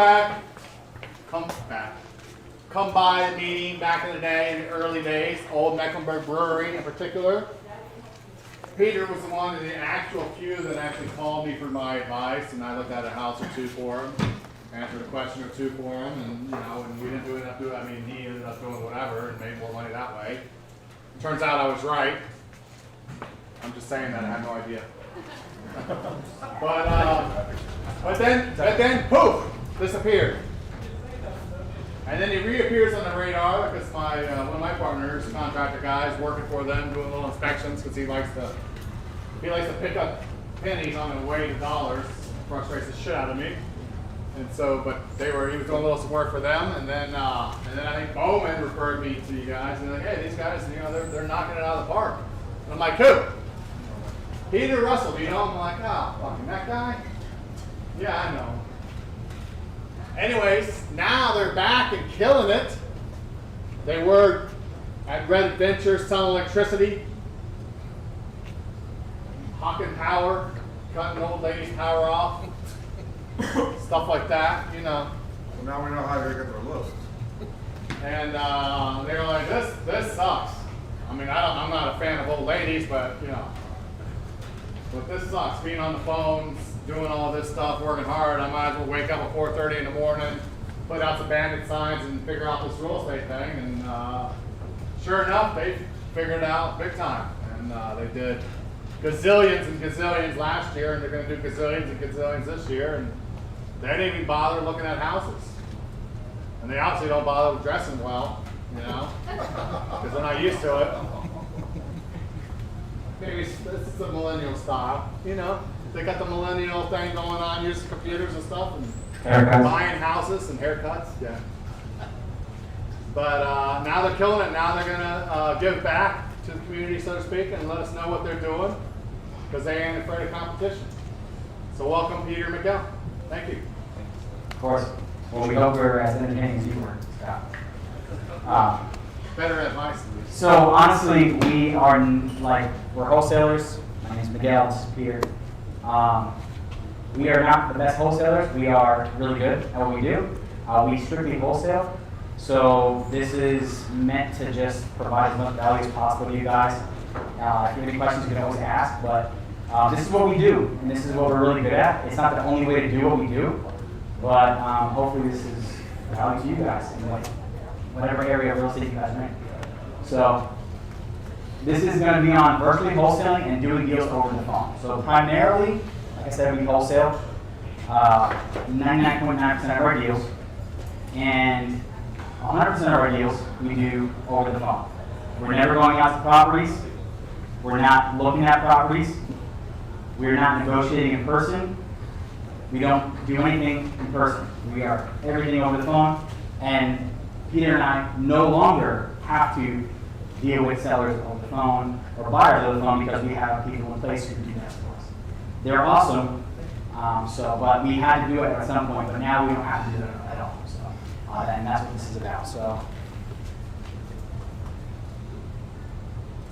by the meeting back in the day, in the early days, Old Mecklenburg Brewery in particular. Peter was the one of the actual few that actually called me for my advice, and I looked at a house or two for him, answered a question or two for him, and and we didn't do enough to. I mean, he ended up doing whatever and made more money that way. Turns out I was right. I'm just saying that I had no idea. but then poof, disappeared. And then he reappears on the radar because one of my partners, contractor guys, working for them, doing little inspections because he likes to pick up pennies on the way to dollars. Frustrates the shit out of me. And so, but he was doing a little some work for them, and then I think Bowman referred me to you guys, and they're like, hey, these guys, they're knocking it out of the park. And I'm like, who? Peter Russell, do you know him? I'm like, fucking that guy? Yeah, I know him. Anyways, now they're back and killing it. They were at Red Adventure selling electricity, hawking power, cutting old ladies' power off, stuff like that, So now we know how to get their list. And they were like, this sucks. I mean, I'm not a fan of old ladies, but but this sucks. Being on the phones, doing all this stuff, working hard. I might as well wake up at 4:30 in the morning, put out some bandit signs, and figure out this real estate thing. And sure enough, they figured it out big time. And they did gazillions and gazillions last year, and they're going to do gazillions and gazillions this year. And they didn't even bother looking at houses. And they obviously don't bother dressing well, because they're not used to it. Maybe this is the millennial style, They got the millennial thing going on, using computers and stuff, and haircuts. Buying houses and haircuts, yeah. But now they're killing it. Now they're gonna give back to the community, so to speak, and let us know what they're doing, because they ain't afraid of competition. So welcome, Peter and Miguel. Thank you. Of course. Well, we hope we're as entertaining as you were, Scott. Better advice. So honestly, we're wholesalers. My name's Miguel, this is Peter. We are not the best wholesalers. We are really good at what we do. We strictly wholesale. So this is meant to just provide as much value as possible to you guys. If you have any questions, you can always ask. But this is what we do, and this is what we're really good at. It's not the only way to do what we do, but hopefully this is value to you guys in whatever area of real estate you guys are in. So this is going to be on virtually wholesaling and doing deals over the phone. So primarily, like I said, we wholesale 99.9% of our deals, and 100% of our deals we do over the phone. We're never going out to properties. We're not looking at properties. We're not negotiating in person. We don't do anything in person. We are everything over the phone, and Peter and I no longer have to deal with sellers over the phone or buyers over the phone because we have people in place who can do that for us. They're awesome, but we had to do it at some point, but now we don't have to do it at all. So, and that's what this is about. So,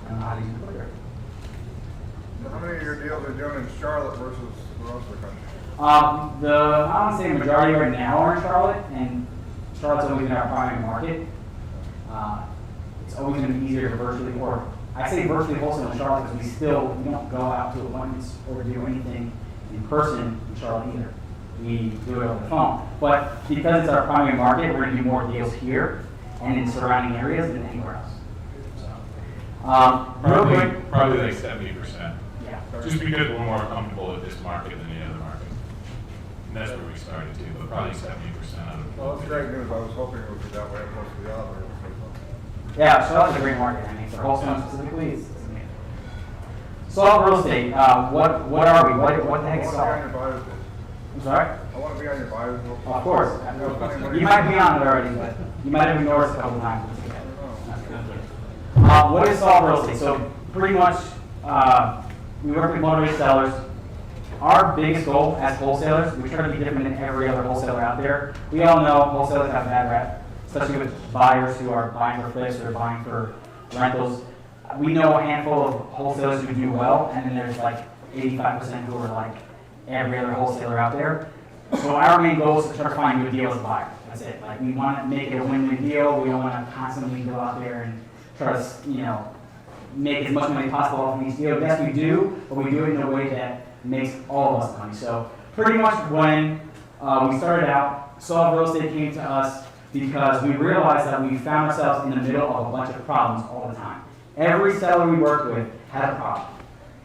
I don't know how to use it later. How many of your deals are you doing in Charlotte versus the rest of the country? I would say the majority right now are in Charlotte, and Charlotte's always been our primary market. It's always going to be easier to virtually, or I say virtually wholesale in Charlotte because we don't go out to appointments or do anything in person in Charlotte either. We do it over the phone. But because it's our primary market, we're going to do more deals here and in surrounding areas than anywhere else. So, probably like 70%. Yeah. Just because we're more comfortable with this market than the other market. And that's where we started too, but probably 70% of it. Well, that's great news. I was hoping it would be that way opposed to the other. Yeah, Charlotte's a great market. I mean, for wholesale specifically, it's amazing. Solve real estate. What are we? What the heck is I Solve? want to be on your buyer's list. I'm sorry? I want to be on your buyer's list. Of course. You might be on it already, but you might have ignored us a couple times. What is Solve real estate? So pretty much, we work with motivated sellers. Our biggest goal as wholesalers, we try to be different than every other wholesaler out there. We all know wholesalers have a bad rep. especially with buyers who are buying for flips or buying for rentals. We know a handful of wholesalers who do well, and then there's like 85% who are like every other wholesaler out there. So our main goal is to try to find good deals as a buyer. That's it. Like we want to make it a win-win deal. We don't want to constantly go out there and try to, you know, make as much money as possible off of each deal. Yes, we do, but we do it in a way that makes all of us money. So pretty much when we started out, Solve Real Estate came to us because we realized that we found ourselves in the middle of a bunch of problems all the time. Every seller we worked with had a problem.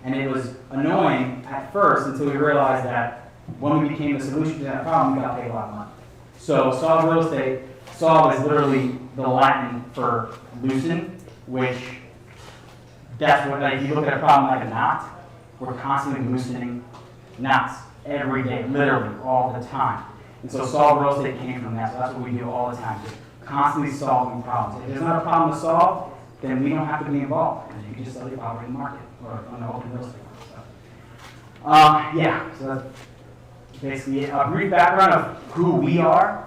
And it was annoying at first until we realized that when we became the solution to that problem, we got paid a lot of money. So Solve Real Estate, Solve is literally the Latin for loosen, which that's what, like, if you look at a problem like a knot, we're constantly loosening knots every day, literally all the time. And so Solve Real Estate came from that, so that's what we do all the time, just constantly solving problems. If there's not a problem to solve, then we don't have to be involved, because you can just sell your property in the market or on the open real estate market. So, yeah, so that's basically a brief background of who we are.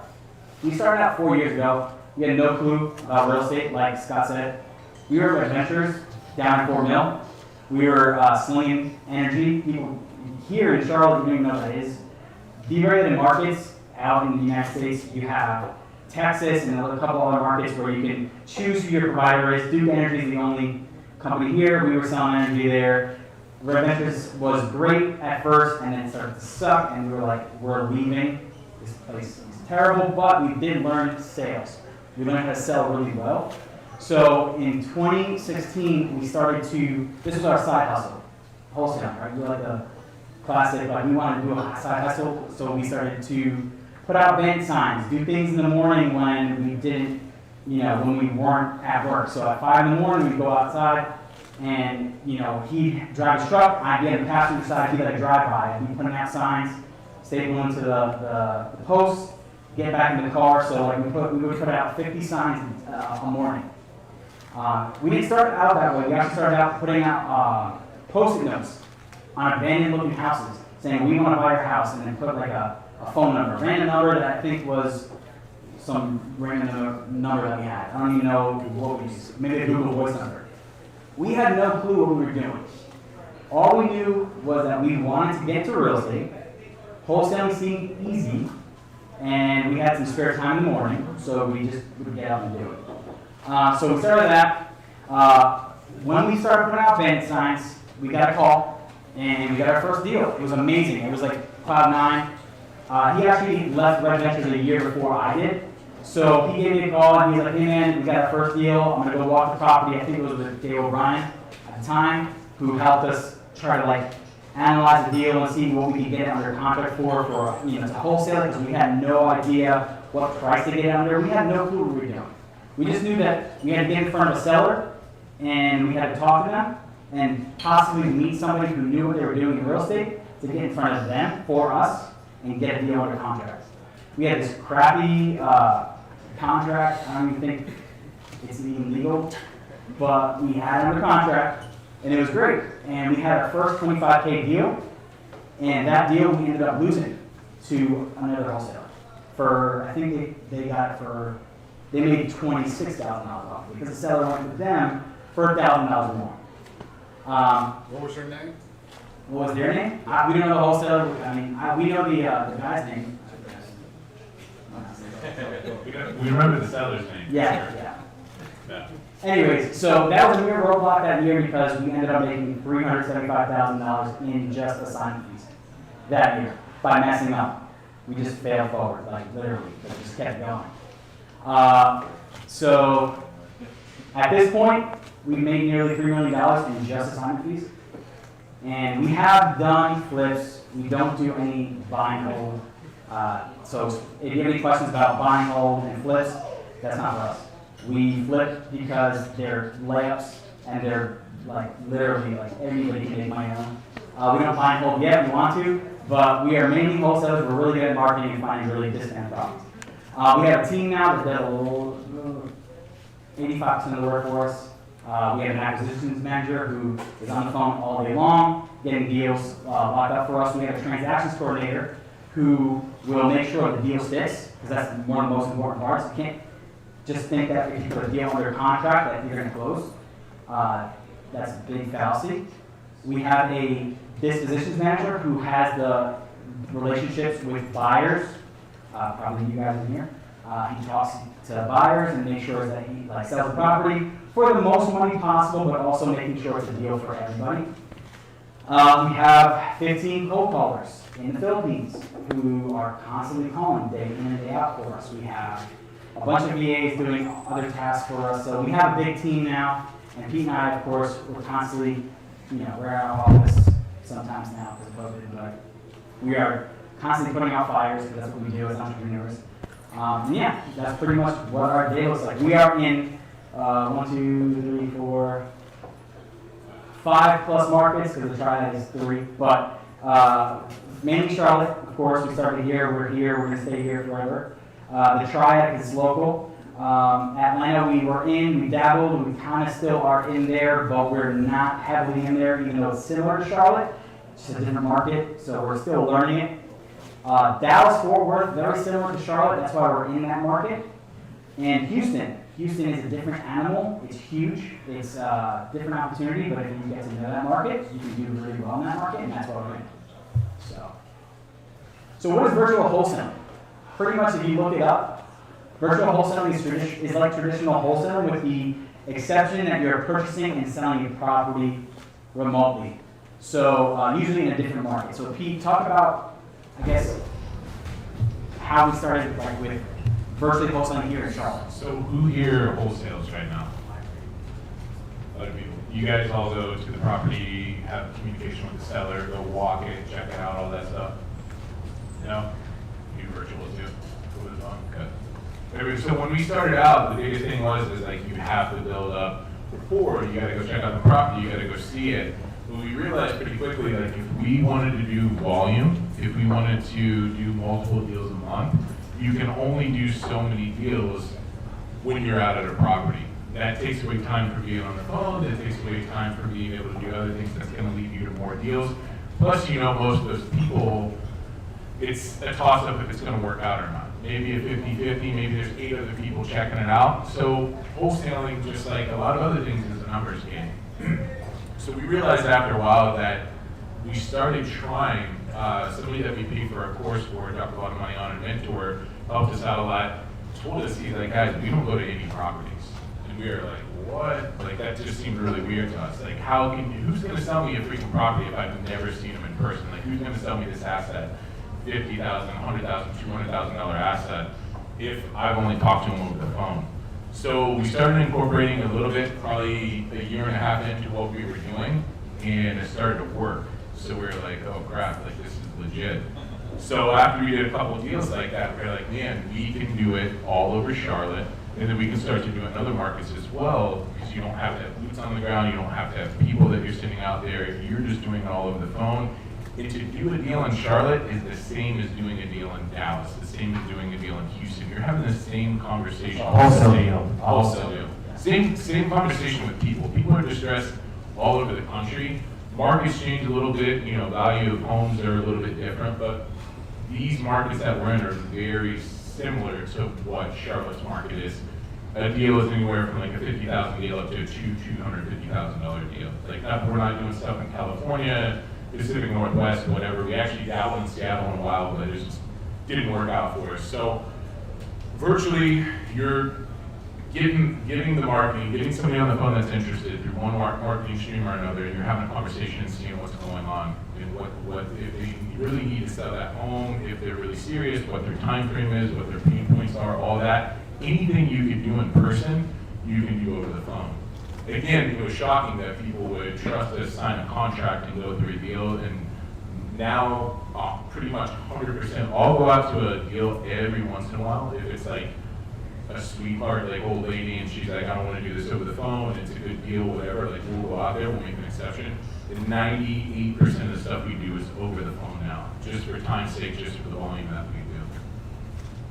We started out 4 years ago. We had no clue about real estate, like Scott said. We were adventurers down in Fort Mill. We were slinging energy. People here in Charlotte, you don't even know what that is. Deregulated markets out in the United States, you have Texas and a couple other markets where you can choose who your provider is. Duke Energy is the only company here. We were selling energy there. Red Ventures was great at first, and then it started to suck, and we were like, we're leaving. This place is terrible, but we did learn sales. We learned how to sell really well. So in 2016, we started to, this was our side hustle, wholesaling, right? We were like a classic, like we wanted to do a side hustle, so we started to put out event signs, do things in the morning when we didn't, you know, when we weren't at work. So at 5 in the morning, we'd go outside, and, you know, he'd drive his truck, I'd be on the passenger side, he'd like drive by, I'd be putting out signs, stapling to the post, get back in the car. So like we would put out 50 signs a morning. We didn't start out that way. We actually started out putting out post-it notes on abandoned looking houses saying, we want to buy your house, and then put like a phone number, a random number that I think was some random number that we had. I don't even know what we used, maybe a Google Voice number. We had no clue what we were doing. All we knew was that we wanted to get into real estate. Wholesaling seemed easy, and we had some spare time in the morning, so we just would get out and do it. So we started that. When we started putting out event signs, we got a call, and we got our first deal. It was amazing. It was like cloud nine. He actually left Red Ventures a year before I did. So he gave me a call, and he's like, hey man, we got our first deal. I'm going to go walk the property. I think it was with Dave O'Brien at the time, who helped us try to like analyze the deal and see what we could get under contract for you know, to wholesale, because we had no idea what price to get it under. We had no clue what we were doing. We just knew that we had to get in front of a seller, and we had to talk to them, and possibly meet somebody who knew what they were doing in real estate to get in front of them for us and get a deal under contract. We had this crappy contract. I don't even think it's even legal, but we had it under contract, and it was great. And we had our first 25K deal, and that deal we ended up losing to another wholesaler. For, I think they got it for, they made $26,000 off it, because the seller went with them for $1,000 more. What was your name? What was their name? We don't know the wholesaler. I mean, we know the guy's name. We remember the seller's name. Yeah. Anyways, so that was a weird roadblock that year because we ended up making $375,000 in just assignment fees that year by messing up. We just failed forward, like literally, but just kept going. So at this point, we made nearly $3 million in just assignment fees. And we have done flips. We don't do any buy and hold. So if you have any questions about buy and hold and flips, that's not for us. We flip because they're layups and they're like literally like everybody can make money on them. We don't buy and hold yet. We want to, but we are mainly wholesalers. We're really good at marketing and finding really discounted products. We have a team now that does a little 85% of the work for us. We have an acquisitions manager who is on the phone all day long, getting deals locked up for us. We have a transactions coordinator who will make sure the deal sticks, because that's one of the most important parts. just think that if you put a deal under contract that you're going to close. That's a big fallacy. We have a dispositions manager who has the relationships with buyers, probably you guys in here. He talks to buyers and makes sure that he sells the property for the most money possible, but also making sure it's a deal for everybody. We have 15 cold callers in the Philippines who are constantly calling day in and day out for us. We have a bunch of VAs doing other tasks for us. So we have a big team now. And Pete and I, of course, we're constantly, we're at our office sometimes now because of COVID, but we are constantly putting out fires because that's what we do as entrepreneurs. And yeah, that's pretty much what our day looks like. We are in 5+ markets because the Triad is 3, but mainly Charlotte, of course. We started here, we're going to stay here forever. The Triad is local. Atlanta we dabbled, we kind of still are in there, but we're not heavily in there, even though it's similar to Charlotte. It's just a different market, so we're still learning it. Dallas, Fort Worth, very similar to Charlotte, that's why we're in that market. And Houston is a different animal, it's huge, it's a different opportunity, but if you get to know that market, you can do really well in that market, and that's what we're in. So what is virtual wholesaling? Pretty much if you look it up, virtual wholesaling is like traditional wholesaling with the exception that you're purchasing and selling a property remotely. So usually in a different market. So Pete, talk about, I guess, how we started with virtually wholesaling here in Charlotte. So who here wholesales right now? A lot of people. You guys all go to the property, have communication with the seller, go walk it, check it out, all that stuff? No? You do virtual too? Over the phone? Good. Anyway, so when we started out, the biggest thing was you have to build up rapport. You got to go check out the property. You got to go see it. But we realized pretty quickly, if we wanted to do volume, if we wanted to do multiple deals a month, you can only do so many deals when you're out at a property. That takes away time for being on the phone. That takes away time for being able to do other things. That's going to lead you to more deals. Plus, most of those people, it's a toss-up if it's going to work out or not. Maybe a 50-50, maybe there's 8 other people checking it out. So wholesaling, just like a lot of other things, is a numbers game. So we realized after a while that we started trying, somebody that we paid for our course for, dropped a lot of money on, a mentor, helped us out a lot, told us, he's like, guys, we don't go to any properties. And we were like, what? That just seemed really weird to us. Who's going to sell me a freaking property if I've never seen them in person? Who's going to sell me this asset? $50,000, $100,000, $200,000 asset if I've only talked to them over the phone. So we started incorporating a little bit, probably a year and a half into what we were doing, and it started to work. So we were like, oh crap, this is legit. So after we did a couple of deals like that, we were like, man, we can do it all over Charlotte, and then we can start to do it in other markets as well, because you don't have to have boots on the ground, you don't have to have people that you're sending out there, you're just doing it all over the phone. And to do a deal in Charlotte is the same as doing a deal in Dallas, the same as doing a deal in Houston. You're having the same conversation. Wholesale deal. Wholesale deal. Same conversation with people. People are distressed all over the country. Markets change a little bit, value of homes are a little bit different, but these markets that we're in are very similar to what Charlotte's market is. A deal is anywhere from a $50,000 deal up to a $250,000 deal. We're not doing stuff in California, Pacific Northwest, whatever. We actually dabbled in Seattle in a while, but it just didn't work out for us. So virtually, you're getting the marketing, getting somebody on the phone that's interested through one marketing stream or another, and you're having a conversation and seeing what's going on, and what if they really need to sell that home, if they're really serious, what their time frame is, what their pain points are, all that. Anything you can do in person, you can do over the phone. Again, it was shocking that people would trust us, sign a contract, and go through a deal, and now pretty much 100%. I'll go out to a deal every once in a while if it's a sweetheart, old lady, and she's like, I don't want to do this over the phone, it's a good deal, whatever. We'll go out there, we'll make an exception. And 98% of the stuff we do is over the phone now, just for time's sake, just for the volume that we do.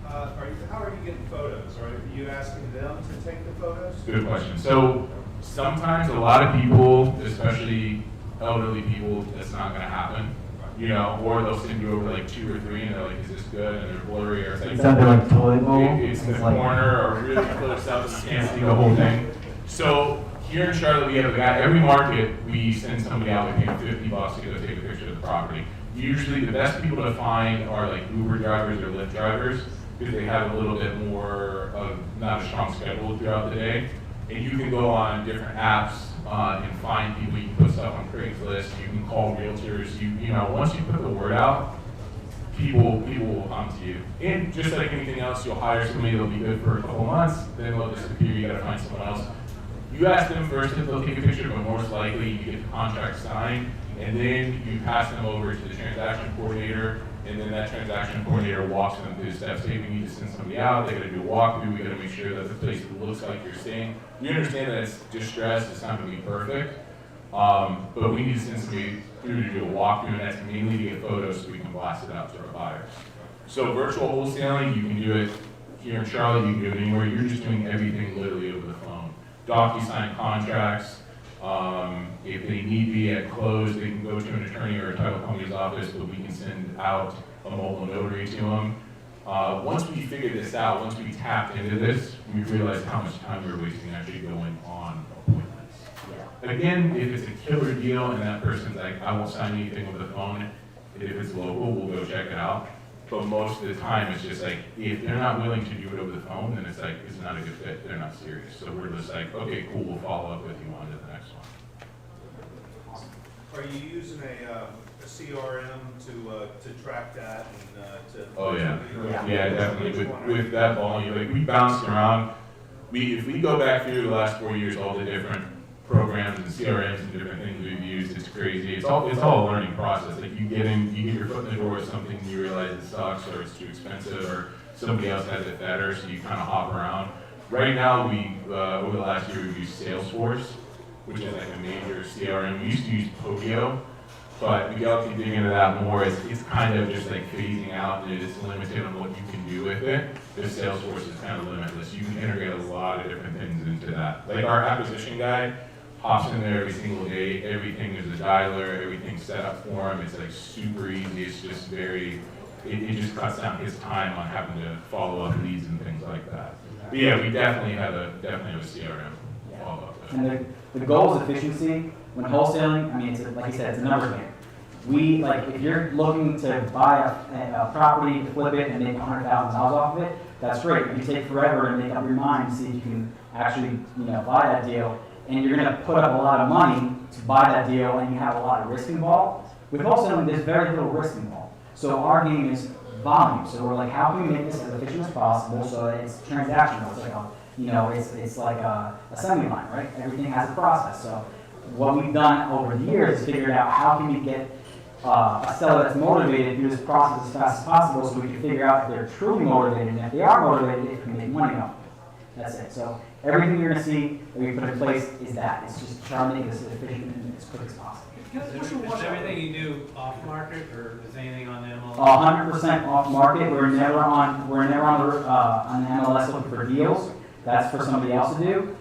How are you getting photos? Are you asking them to take the photos? Good question. So sometimes a lot of people, especially elderly people, that's not going to happen. You know, or they'll send you over like 2 or 3 and they're like, is this good? And they're blurry, or it's like, Is that like toilet bowl? it's in the corner or really close up, you can't see the whole thing. So here in Charlotte, we have a guy, every market, we send somebody out, we pay them $50 to go take a picture of the property. Usually the best people to find are like Uber drivers or Lyft drivers, because they have a little bit more of not a strong schedule throughout the day. And you can go on different apps and find people. You can put stuff on Craigslist. You can call realtors. You know, once you put the word out, people will come to you. And just like anything else, you'll hire somebody that'll be good for a couple months, then they'll disappear. You got to find someone else. You ask them first if they'll take a picture, but most likely you get the contract signed, and then you pass them over to the transaction coordinator. And then that transaction coordinator walks them through the steps. Hey, we need to send somebody out. They got to do a walkthrough. We got to make sure that the place looks like you're staying. We understand that it's distressed. It's not going to be perfect, but we need to send somebody through to do a walkthrough, and that's mainly to get photos so we can blast it out to our buyers. So virtual wholesaling, you can do it here in Charlotte. You can do it anywhere. You're just doing everything literally over the phone. DocuSign contracts. If they need be at close, they can go to an attorney or a title company's office, but we can send out a mobile notary to them. Once we figured this out, once we tapped into this, we realized how much time we were wasting actually going on appointments. Again, if it's a killer deal and that person's like, I won't sign anything over the phone, if it's local, we'll go check it out. But most of the time, it's just like, if they're not willing to do it over the phone, then it's like, it's not a good fit, they're not serious. So we're just like, okay, cool, we'll follow up with you on to the next one. Are you using a CRM to track that and to? Oh yeah, yeah, definitely. With that volume, like we bounced around. If we go back through the last 4 years, all the different programs and CRMs and different things we've used, it's crazy. It's all a learning process. Like you get your foot in the door with something, and you realize it sucks or it's too expensive or somebody else has it better, so you kind of hop around. Right now, we over the last year we've used Salesforce, which is like a major CRM. We used to use Pogio, but we got to dig into that more. It's kind of just like phasing out, and it's limited on what you can do with it. This Salesforce is kind of limitless. You can integrate a lot of different things into that. Like our acquisition guy hops in there every single day. Everything is a dialer. Everything's set up for him. It's like super easy. It's just very. It just cuts down his time on having to follow up leads and things like that. But yeah, we definitely have a CRM follow up. And the goal is efficiency. When wholesaling, I mean, it's like you said, it's a numbers game. If you're looking to buy a property, flip it, and make $100,000 off of it, that's great. If you take forever to make up your mind to see if you can actually, buy that deal, and you're going to put up a lot of money to buy that deal, and you have a lot of risk involved. With wholesaling, there's very little risk involved. So our game is volume. So we're like, how can we make this as efficient as possible so that it's transactional? It's like it's like a assembly line, right? Everything has a process. So what we've done over the years is figured out how can we get a seller that's motivated through this process as fast as possible, so we can figure out if they're truly motivated, and if they are motivated, if we can make money off of it. That's it. So everything you're going to see that we put in place is that. It's just trying to make this as efficient and as quick as possible. Is everything you do off market, or is anything on the MLS? 100% off market. We're never on the MLS looking for deals. That's for somebody else to do.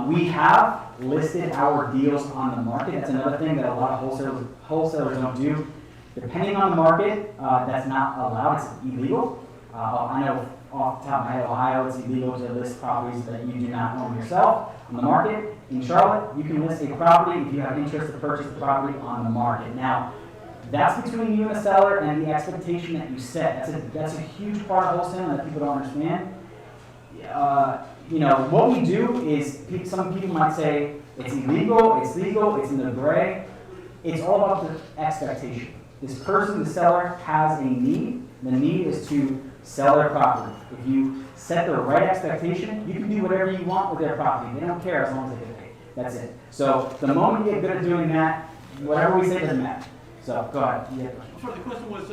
We have listed our deals on the market. That's another thing that a lot of wholesalers don't do. Depending on the market, that's not allowed. It's illegal. I know off the top of my head, Ohio, it's illegal to list properties that you do not own yourself on the market. In Charlotte, you can list a property if you have interest to purchase the property on the market. Now, that's between you and the seller and the expectation that you set. That's a huge part of wholesaling that people don't understand. What we do is, some people might say it's illegal, it's legal, it's in the gray. It's all about the expectation. This person, the seller, has a need. The need is to sell their property. If you set the right expectation, you can do whatever you want with their property. They don't care as long as they get paid. That's it. So the moment you get good at doing that, whatever we say doesn't matter. So go ahead. Yeah. Sorry, the question was,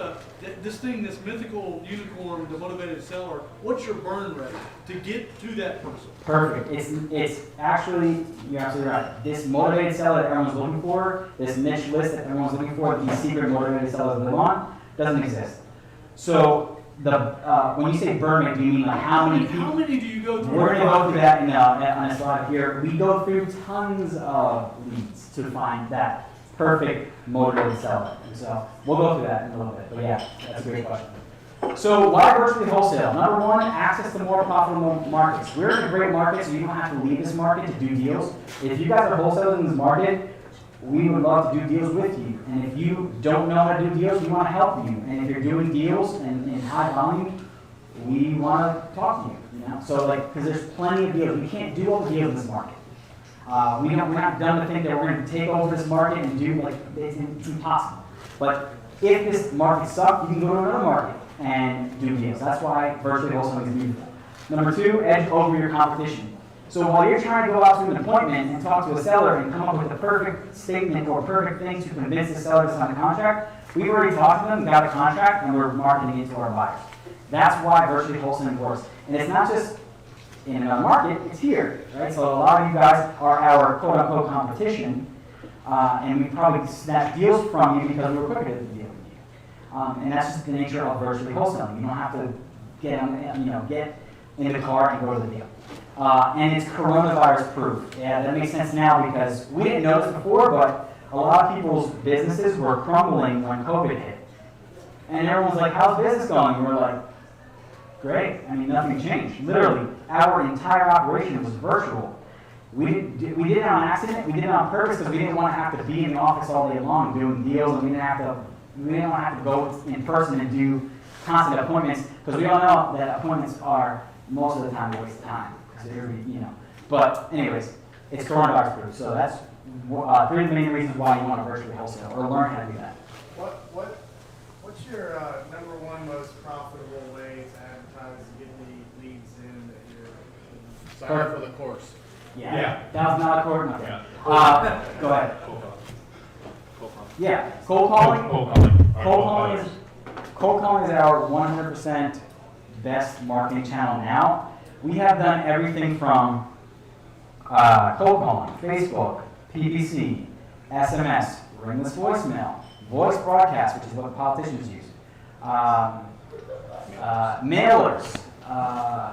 this mythical unicorn, the motivated seller, what's your burn rate to get to that person? Perfect. It's actually, you're absolutely right. This motivated seller that everyone's looking for, this niche list that everyone's looking for, these secret motivated sellers live on, doesn't exist. So when you say burn rate, do you mean like how many people? How many do you go through? We're going to go through that on a slide here. We go through tons of leads to find that perfect motivated seller. And so we'll go through that in a little bit. But yeah, that's a great question. So why virtually wholesale? Number one, access to more profitable markets. We're in a great market, so you don't have to leave this market to do deals. If you guys are wholesalers in this market, we would love to do deals with you. And if you don't know how to do deals, we want to help you. And if you're doing deals in high volume, we want to talk to you. You know, so like, because there's plenty of deals. We can't do all the deals in this market. We're not done to think that we're going to take over this market and do like it's impossible. But if this market sucks, you can go to another market and do deals. That's why virtually wholesaling is beautiful. Number two, edge over your competition. So while you're trying to go out to an appointment and talk to a seller and come up with the perfect statement or perfect thing to convince the seller to sign a contract, we've already talked to them, got a contract, and we're marketing it to our buyers. That's why virtually wholesaling works. And it's not just in another market, it's here, right? So a lot of you guys are our quote-unquote competition, and we probably snatch deals from you because we were quicker to the deal. And that's just the nature of virtually wholesaling. You don't have to get in the car and go to the deal. And it's coronavirus proof. Yeah, that makes sense now because we didn't know this before, but a lot of people's businesses were crumbling when COVID hit. And everyone's like, how's business going? And we're like, great. I mean, nothing changed. Literally, our entire operation was virtual. We did it on accident. We did it on purpose because we didn't want to have to be in the office all day long doing deals, and we didn't want to have to go in person and do constant appointments because we all know that appointments are most of the time a waste of time. But anyways, it's coronavirus proof. So that's 3 of the main reasons why you want to virtually wholesale or learn how to do that. What's your number one most profitable way to advertise and get the leads in that you're Sign up for the course. Yeah. That was not a course. Okay. Yeah. Go ahead. Cold calling. Yeah. Cold calling. Cold calling is our 100% best marketing channel now. We have done everything from cold calling, Facebook, PPC, SMS, ringless voicemail, voice broadcast, which is what politicians use, mailers,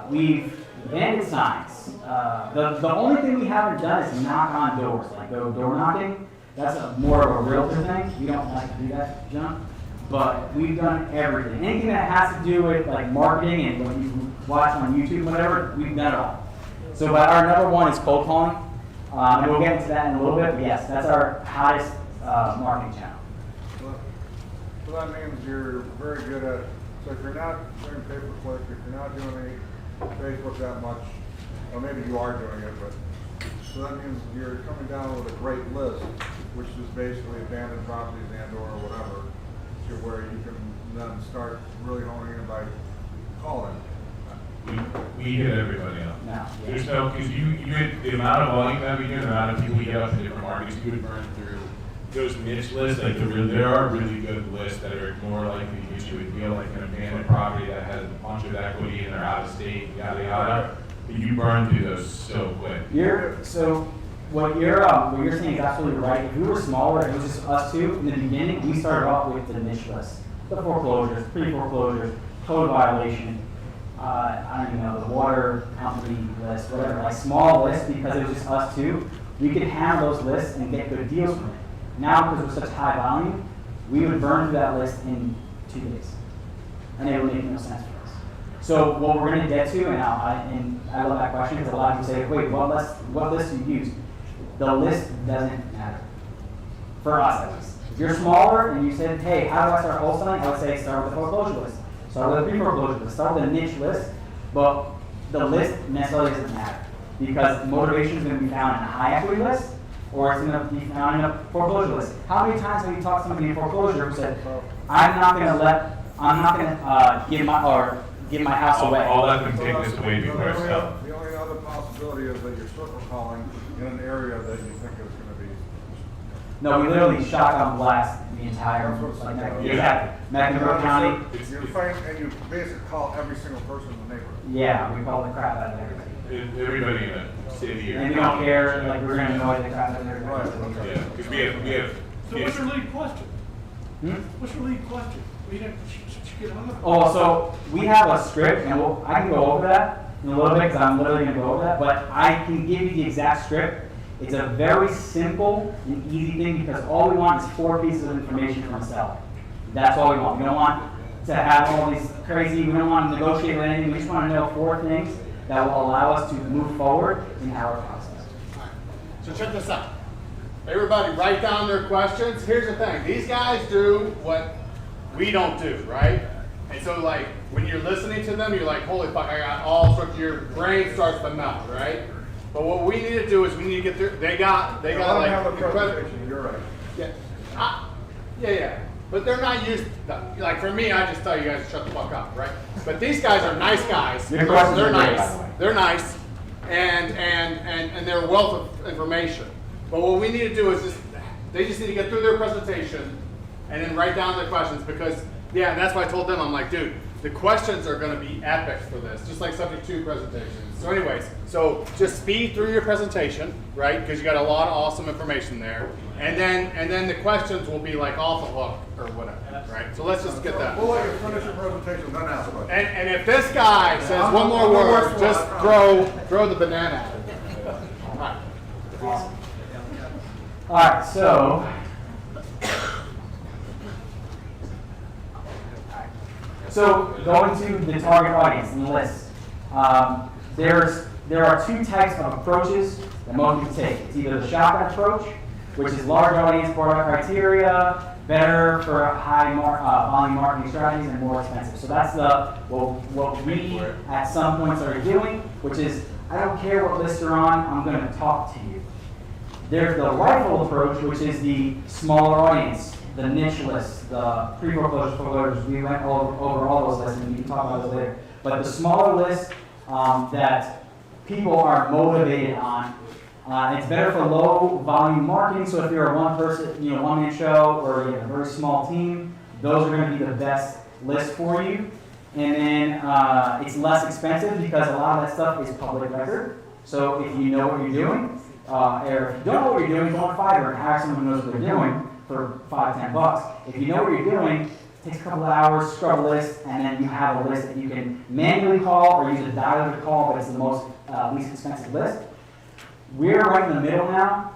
we've bandit signs. The only thing we haven't done is knock on doors, like door knocking. That's more of a realtor thing. We don't like to do that, John. But we've done everything. Anything that has to do with like marketing and what you watch on YouTube, whatever, we've done it all. So, but our number one is cold calling. And we'll get into that in a little bit, but yes, that's our hottest marketing channel. So that means you're very good at, so if you're not doing pay-per-click, if you're not doing any Facebook that much, or maybe you are doing it, but, so that means you're coming down with a great list, which is basically abandoned properties and or whatever, to where you can then start really honing in by calling. We hit everybody up. No. There's no, because you get the amount of volume that we do, the amount of people we get up in different markets, you would burn through those niche lists. Like there are really good lists that are more likely to get you a deal, like an abandoned property that has a bunch of equity and they're out of state, yada yada. But you burn through those so quick. What you're saying is absolutely right. If we were smaller, it was just us two, in the beginning, we started off with the niche list. The foreclosures, pre-foreclosures, code violation, I don't even know, the water company list, whatever, like small lists because it was just us two. We could handle those lists and get good deals from it. Now, because we're such high volume, we would burn through that list in 2 days. And it would make no sense for us. So what we're going to get to, and I love that question because a lot of people say, wait, what list do you use? The list doesn't matter. For us, at least. If you're smaller and you said, hey, how do I start wholesaling? I would say start with the foreclosure list. Start with a pre-foreclosure list. Start with a niche list. But the list necessarily doesn't matter. Because motivation is going to be found in a high equity list, or it's going to be found in a foreclosure list. How many times have you talked to somebody in foreclosure who said, I'm not going to give my house away? I'll let them take this away before I sell. The only other possibility is that you're circle calling in an area that you think is going to be. No, we literally shotgun blast the entire, Mecklenburg County. You're fighting, and you basically call every single person in the neighborhood. Yeah, we call the crap out of everybody. Everybody in the city. And we don't care, like we're going to annoy the crap out of everybody. Yeah, because we have. So what's your lead question? What's your lead question? We didn't get hung up. Oh, so we have a script, and I can go over that in a little bit because I'm literally going to go over that. But I can give you the exact script, It's a very simple and easy thing because all we want is 4 pieces of information from a seller. That's all we want. We don't want to have all these crazy, we don't want to negotiate with anything. We just want to know 4 things that will allow us to move forward in our process. So check this out. Everybody write down their questions. Here's the thing. These guys do what we don't do, right? And so like when you're listening to them, you're like, holy fuck, I got all sorts of, your brain starts to melt, right? But what we need to do is we need to get through, they got like, have a presentation, you're right. Yeah. Yeah. But they're not used to, like for me, I just tell you guys to shut the fuck up, right? But these guys are nice guys. Your questions They're are great, nice. by the way. They're nice. And they're a wealth of information. But what we need to do is they just need to get through their presentation and then write down their questions because, yeah, that's why I told them, I'm like, dude, the questions are going to be epic for this, just like subject to presentations. So anyways, so just speed through your presentation, right? Because you got a lot of awesome information there. And then the questions will be like off the hook or whatever, right? So let's just get that. We'll let you finish your presentation, then ask questions. And if this guy says one more word, just throw the banana at him. All right. Awesome. All right, so going to the target audience and the list. There are 2 types of approaches that most people take. It's either the shotgun approach, which is large audience product criteria, better for high volume marketing strategies, and more expensive. So that's what we at some points are doing, which is I don't care what list you're on, I'm going to talk to you. There's the rifle approach, which is the smaller audience, the niche lists, the pre-foreclosure foreclosures. We went over all those lists, and we can talk about those later. But the smaller lists that people are motivated on, it's better for low volume marketing. So if you're a one-man show, or you have a very small team, those are going to be the best list for you. And then it's less expensive because a lot of that stuff is public record. So if you know what you're doing, or if you don't know what you're doing, go on Fiverr and hire someone who knows what they're doing for $5-10. If you know what you're doing, it takes a couple of hours, scrub a list, and then you have a list that you can manually call or use a dialer to call, but it's the most least expensive list. We're right in the middle now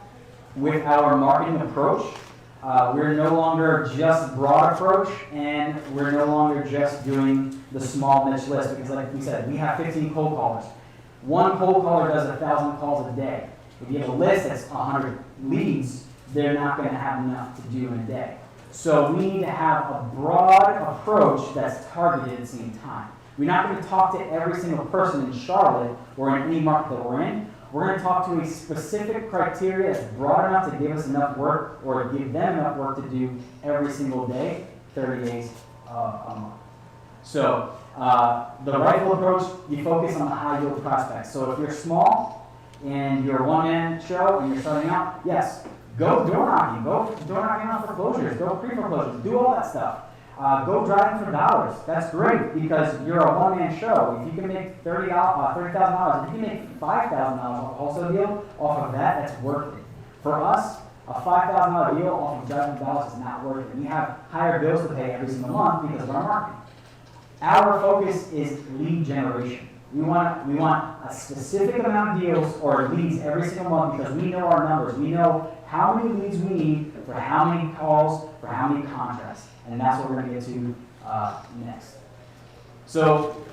with our marketing approach. We're no longer just broad approach, and we're no longer just doing the small niche list, because like we said, we have 15 cold callers. One cold caller does 1,000 calls a day. If you have a list that's 100 leads, they're not going to have enough to do in a day. So we need to have a broad approach that's targeted at the same time. We're not going to talk to every single person in Charlotte or in any market that we're in. We're going to talk to a specific criteria that's broad enough to give us enough work or give them enough work to do every single day, 30 days a month. So the rifle approach, you focus on the high yield prospects. So if you're small and you're a one-man show and you're starting out, yes, go door knocking, go door knocking on foreclosures, go pre-foreclosures, do all that stuff. Go driving for dollars. That's great because you're a one-man show. If you can make $30,000, if you can make $5,000 off a wholesale deal off of that, that's worth it. For us, a $5,000 deal off of driving for dollars is not worth it. We have higher bills to pay every single month because of our marketing. Our focus is lead generation. We want a specific amount of deals or leads every single month because we know our numbers. We know how many leads we need for how many calls, for how many contracts. And that's what we're going to get to next. So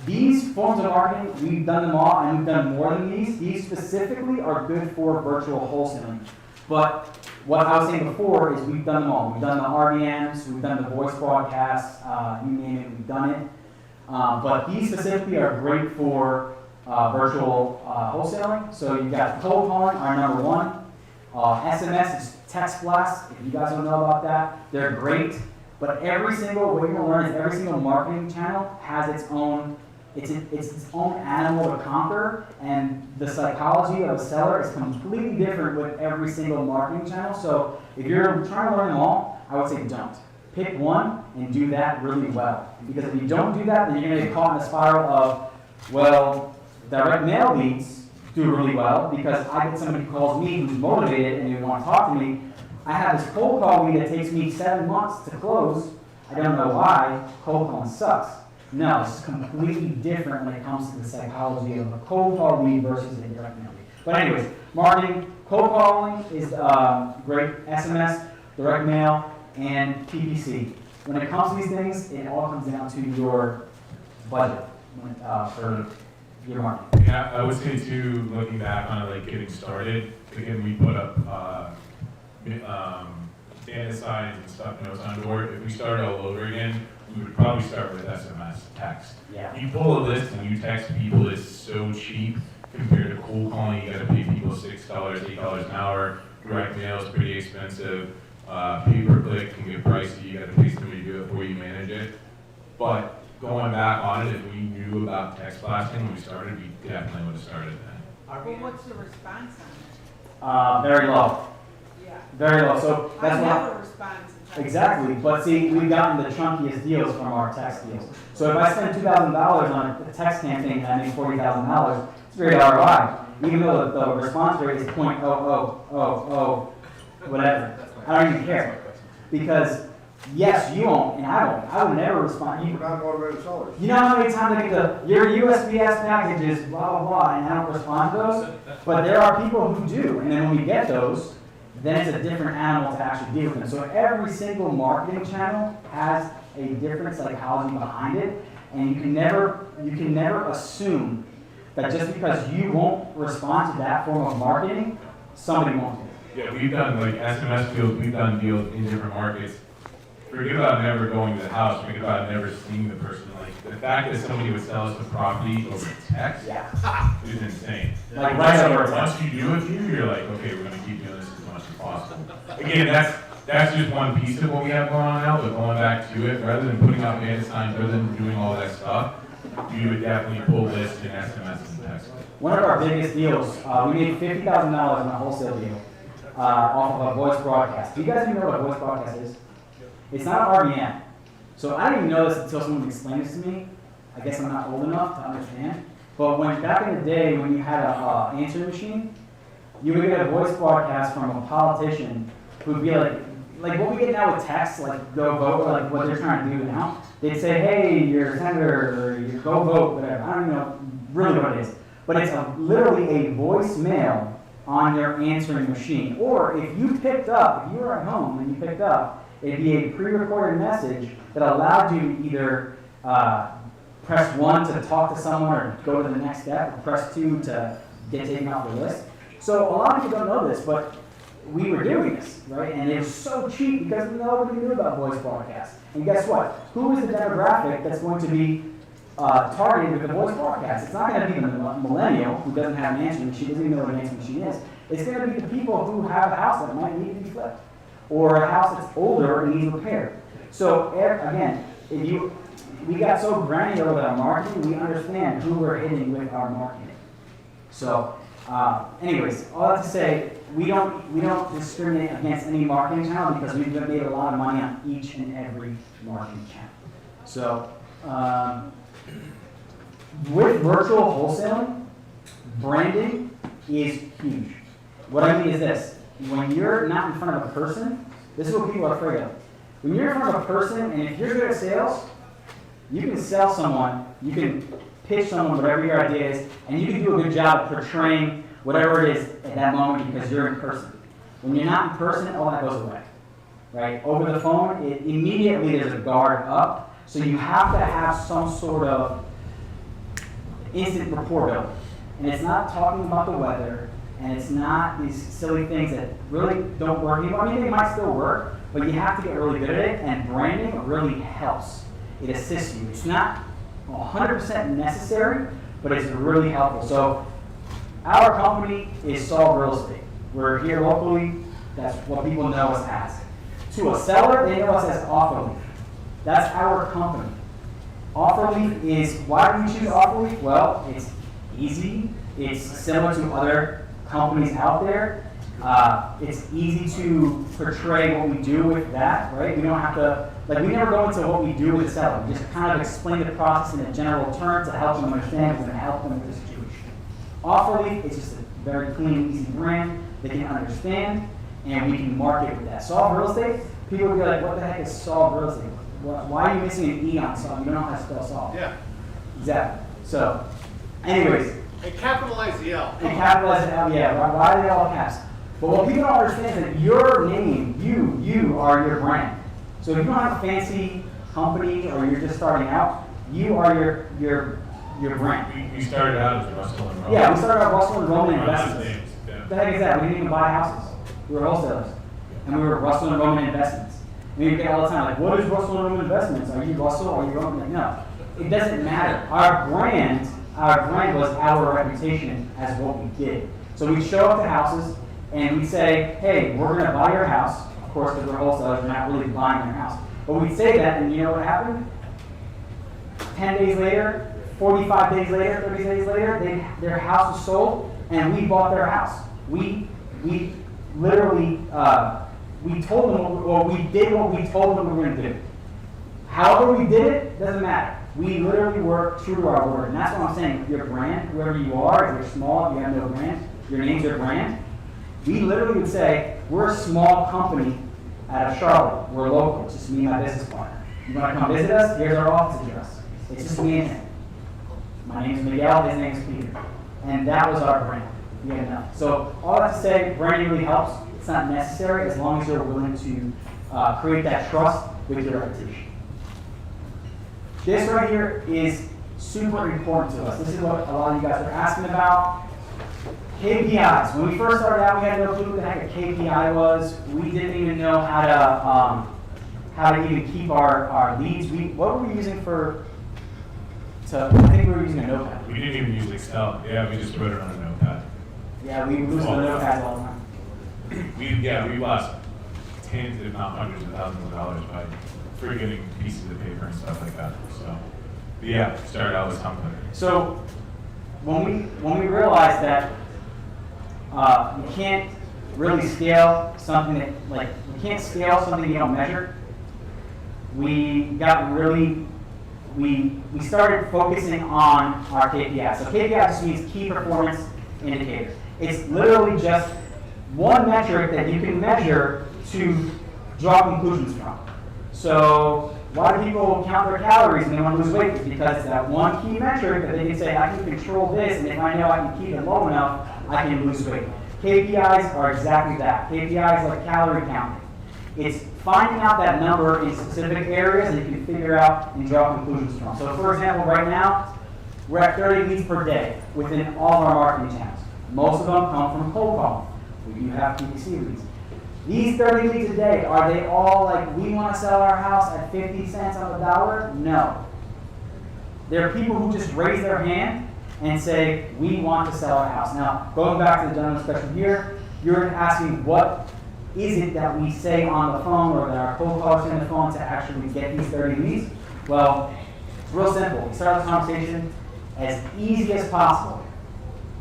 these forms of marketing, we've done them all, and we've done more than these. These specifically are good for virtual wholesaling. But what I was saying before is we've done them all. We've done the RVMs, we've done the voice broadcasts, you name it, we've done it. But these specifically are great for virtual wholesaling. So you've got cold calling, our number one. SMS is text blasts. If you guys don't know about that, they're great. But what you're going to learn is every single marketing channel has its own animal to conquer, and the psychology of a seller is completely different with every single marketing channel. So if you're trying to learn them all, I would say don't. Pick one and do that really well. Because if you don't do that, then you're going to get caught in the spiral of, well, direct mail leads do really well because I get somebody who calls me who's motivated and who wants to talk to me. I have this cold call lead that takes me 7 months to close. I don't know why. Cold calling sucks. No, it's completely different when it comes to the psychology of a cold call lead versus a direct mail lead. But anyways, marketing, cold calling is great. SMS, direct mail, and PPC. When it comes to these things, it all comes down to your budget for your marketing. Yeah, I would say too, looking back on it, like getting started, again, we put up data signs and stuff, notes on board. If we started all over again, we would probably start with SMS text. Yeah. You pull a list and you text people, it's so cheap compared to cold calling. You got to pay people $6, $8 an hour. Direct mail is pretty expensive. Pay per click can get pricey. You got to pay somebody to do it before you manage it. But going back on it, if we knew about text blasting when we started, we definitely would have started then. Well, what's the response on it? Very low. Yeah. Very low. So that's I why. never respond to text. Exactly, but see, we've gotten the chunkiest deals from our text deals. So if I spend $2,000 on a text campaign and I make $40,000, it's great ROI. Even though the response rate is .0000 whatever. I don't even care. Because yes, you won't, and I won't. I would never respond. We're not motivated sellers. You know how many times I get your USPS packages, blah, blah, blah, and I don't respond to those? But there are people who do, and then when we get those, then it's a different animal to actually deal with them. So every single marketing channel has a different psychology behind it, and you can never assume that just because you won't respond to that form of marketing, somebody won't do it. Yeah, we've done like SMS deals, we've done deals in different markets. Forget about never going to the house, forget about never seeing the person. Like the fact that somebody would sell us a property over text is insane. Like once you do it here, you're like, okay, we're gonna keep doing this as much as possible. Again, that's just one piece of what we have going on now, but going back to it, rather than putting out data signs, rather than doing all that stuff, you would definitely pull lists and SMS and text. One of our biggest deals, we made $50,000 in a wholesale deal off of a voice broadcast. Do you guys even know what a voice broadcast is? It's not an RVM. So I didn't even know this until someone explained this to me. I guess I'm not old enough to understand. But back in the day when you had an answering machine, you would get a voice broadcast from a politician who would be like what we get now with text, like go vote, or like what they're trying to do now. They'd say, hey, you're a senator, or you go vote, whatever. I don't even know really what it is. But it's literally a voicemail on your answering machine. Or if you picked up, if you were at home and you picked up, it'd be a pre-recorded message that allowed you to either press 1 to talk to someone or go to the next step, or press 2 to get taken off the list. So a lot of people don't know this, but we were doing this, right? And it was so cheap because nobody knew about voice broadcasts. And guess what? Who is the demographic that's going to be targeted with the voice broadcast? It's not going to be the millennial who doesn't have an answering machine, doesn't even know what an answering machine is. It's going to be the people who have a house that might need to be flipped, or a house that's older and needs repair. So again, we got so granular with our marketing, we understand who we're hitting with our marketing. So, anyways, all that to say, we don't discriminate against any marketing channel because we've made a lot of money on each and every marketing channel. So, with virtual wholesaling, branding is huge. What I mean is this: when you're not in front of a person, this is what people are afraid of. When you're in front of a person, and if you're good at sales, you can sell someone, you can pitch someone whatever your idea is, and you can do a good job of portraying whatever it is at that moment because you're in person. When you're not in person, all that goes away, right? Over the phone, immediately there's a guard up, so you have to have some sort of instant rapport built. And it's not talking about the weather, and it's not these silly things that really don't work anymore. I mean, they might still work, but you have to get really good at it, and branding really helps. It assists you. It's not 100% necessary, but it's really helpful. So our company is Solve Real Estate. We're here locally. That's what people know us as. To a seller, they know us as Offerleaf. That's our company. Offerleaf is, why do we choose Offerleaf? Well, it's easy. It's similar to other companies out there. It's easy to portray what we do with that, right? We don't have to, we never go into what we do with the seller. We just kind of explain the process in a general term to help them understand and help them with the situation. Offerleaf is just a very clean, easy brand they can understand, and we can market with that. Solve Real Estate, people will be like, what the heck is Solve Real Estate? Why are you missing an E on Solve? You don't know how to spell Solve. Yeah. Exactly. So, anyways, And capitalize the L. And capitalize the L, yeah, why are they all caps? But what people don't understand is that your name, you are your brand. So if you don't have a fancy company or you're just starting out, you are your brand. We started out as Russell and Roman. Yeah, we started out Russell and Roman Our last Investments. names, yeah. The heck is that? We didn't even buy houses. We were wholesalers. And we were Russell and Roman Investments. And we get all the time, like, what is Russell and Roman Investments? Are you Russell? Are you Roman? Like, no. It doesn't matter. Our brand was our reputation as what we did. So we show up to houses and we say, hey, we're going to buy your house. Of course, because we're wholesalers, we're not really buying your house. But we say that, and you know what happened? 10 days later, 45 days later, 30 days later, their house was sold, and we bought their house. We literally, we told them, or we did what we told them we were going to do. However we did it, doesn't matter. We literally were true to our word. And that's what I'm saying. Your brand, whoever you are, if you're small, if you have no brand, your name's your brand. We literally would say, we're a small company out of Charlotte. We're local. It's just me and my business partner. You want to come visit us? Here's our office address. It's just me and him. My name's Miguel, his name's Peter. And that was our brand. We had enough. So all that to say, branding really helps. It's not necessary as long as you're willing to create that trust with your reputation. This right here is super important to us. This is what a lot of you guys are asking about. KPIs. When we first started out, we had no clue what the heck a KPI was. We didn't even know how to even keep our leads. What were we using I think we were using a notepad. We didn't even use Excel. Yeah, we just wrote it on a notepad. Yeah, we lose the notepads all the time. We lost tens, if not hundreds of thousands of dollars by forgetting pieces of paper and stuff like that. So, but yeah, started out with something. So when we realized that you can't really scale something that, like, you can't scale something you don't measure, we started focusing on our KPIs. So KPI just means key performance indicator. It's literally just one metric that you can measure to draw conclusions from. So why do people count their calories when they want to lose weight? It's because it's that one key metric that they can say, I can control this, and if I know I can keep it low enough, I can lose weight. KPIs are exactly that. KPIs like calorie counting. It's finding out that number in specific areas that you can figure out and draw conclusions from. So for example, right now, we're at 30 leads per day within all of our marketing channels. Most of them come from cold calling. We do have PPC leads. These 30 leads a day, are they all like, we want to sell our house at 50 cents on the dollar? No. There are people who just raise their hand and say, we want to sell our house. Now, going back to the gentleman's question here, you're asking what is it that we say on the phone or that our cold callers say on the phone to actually get these 30 leads? Well, it's real simple. We start the conversation as easy as possible.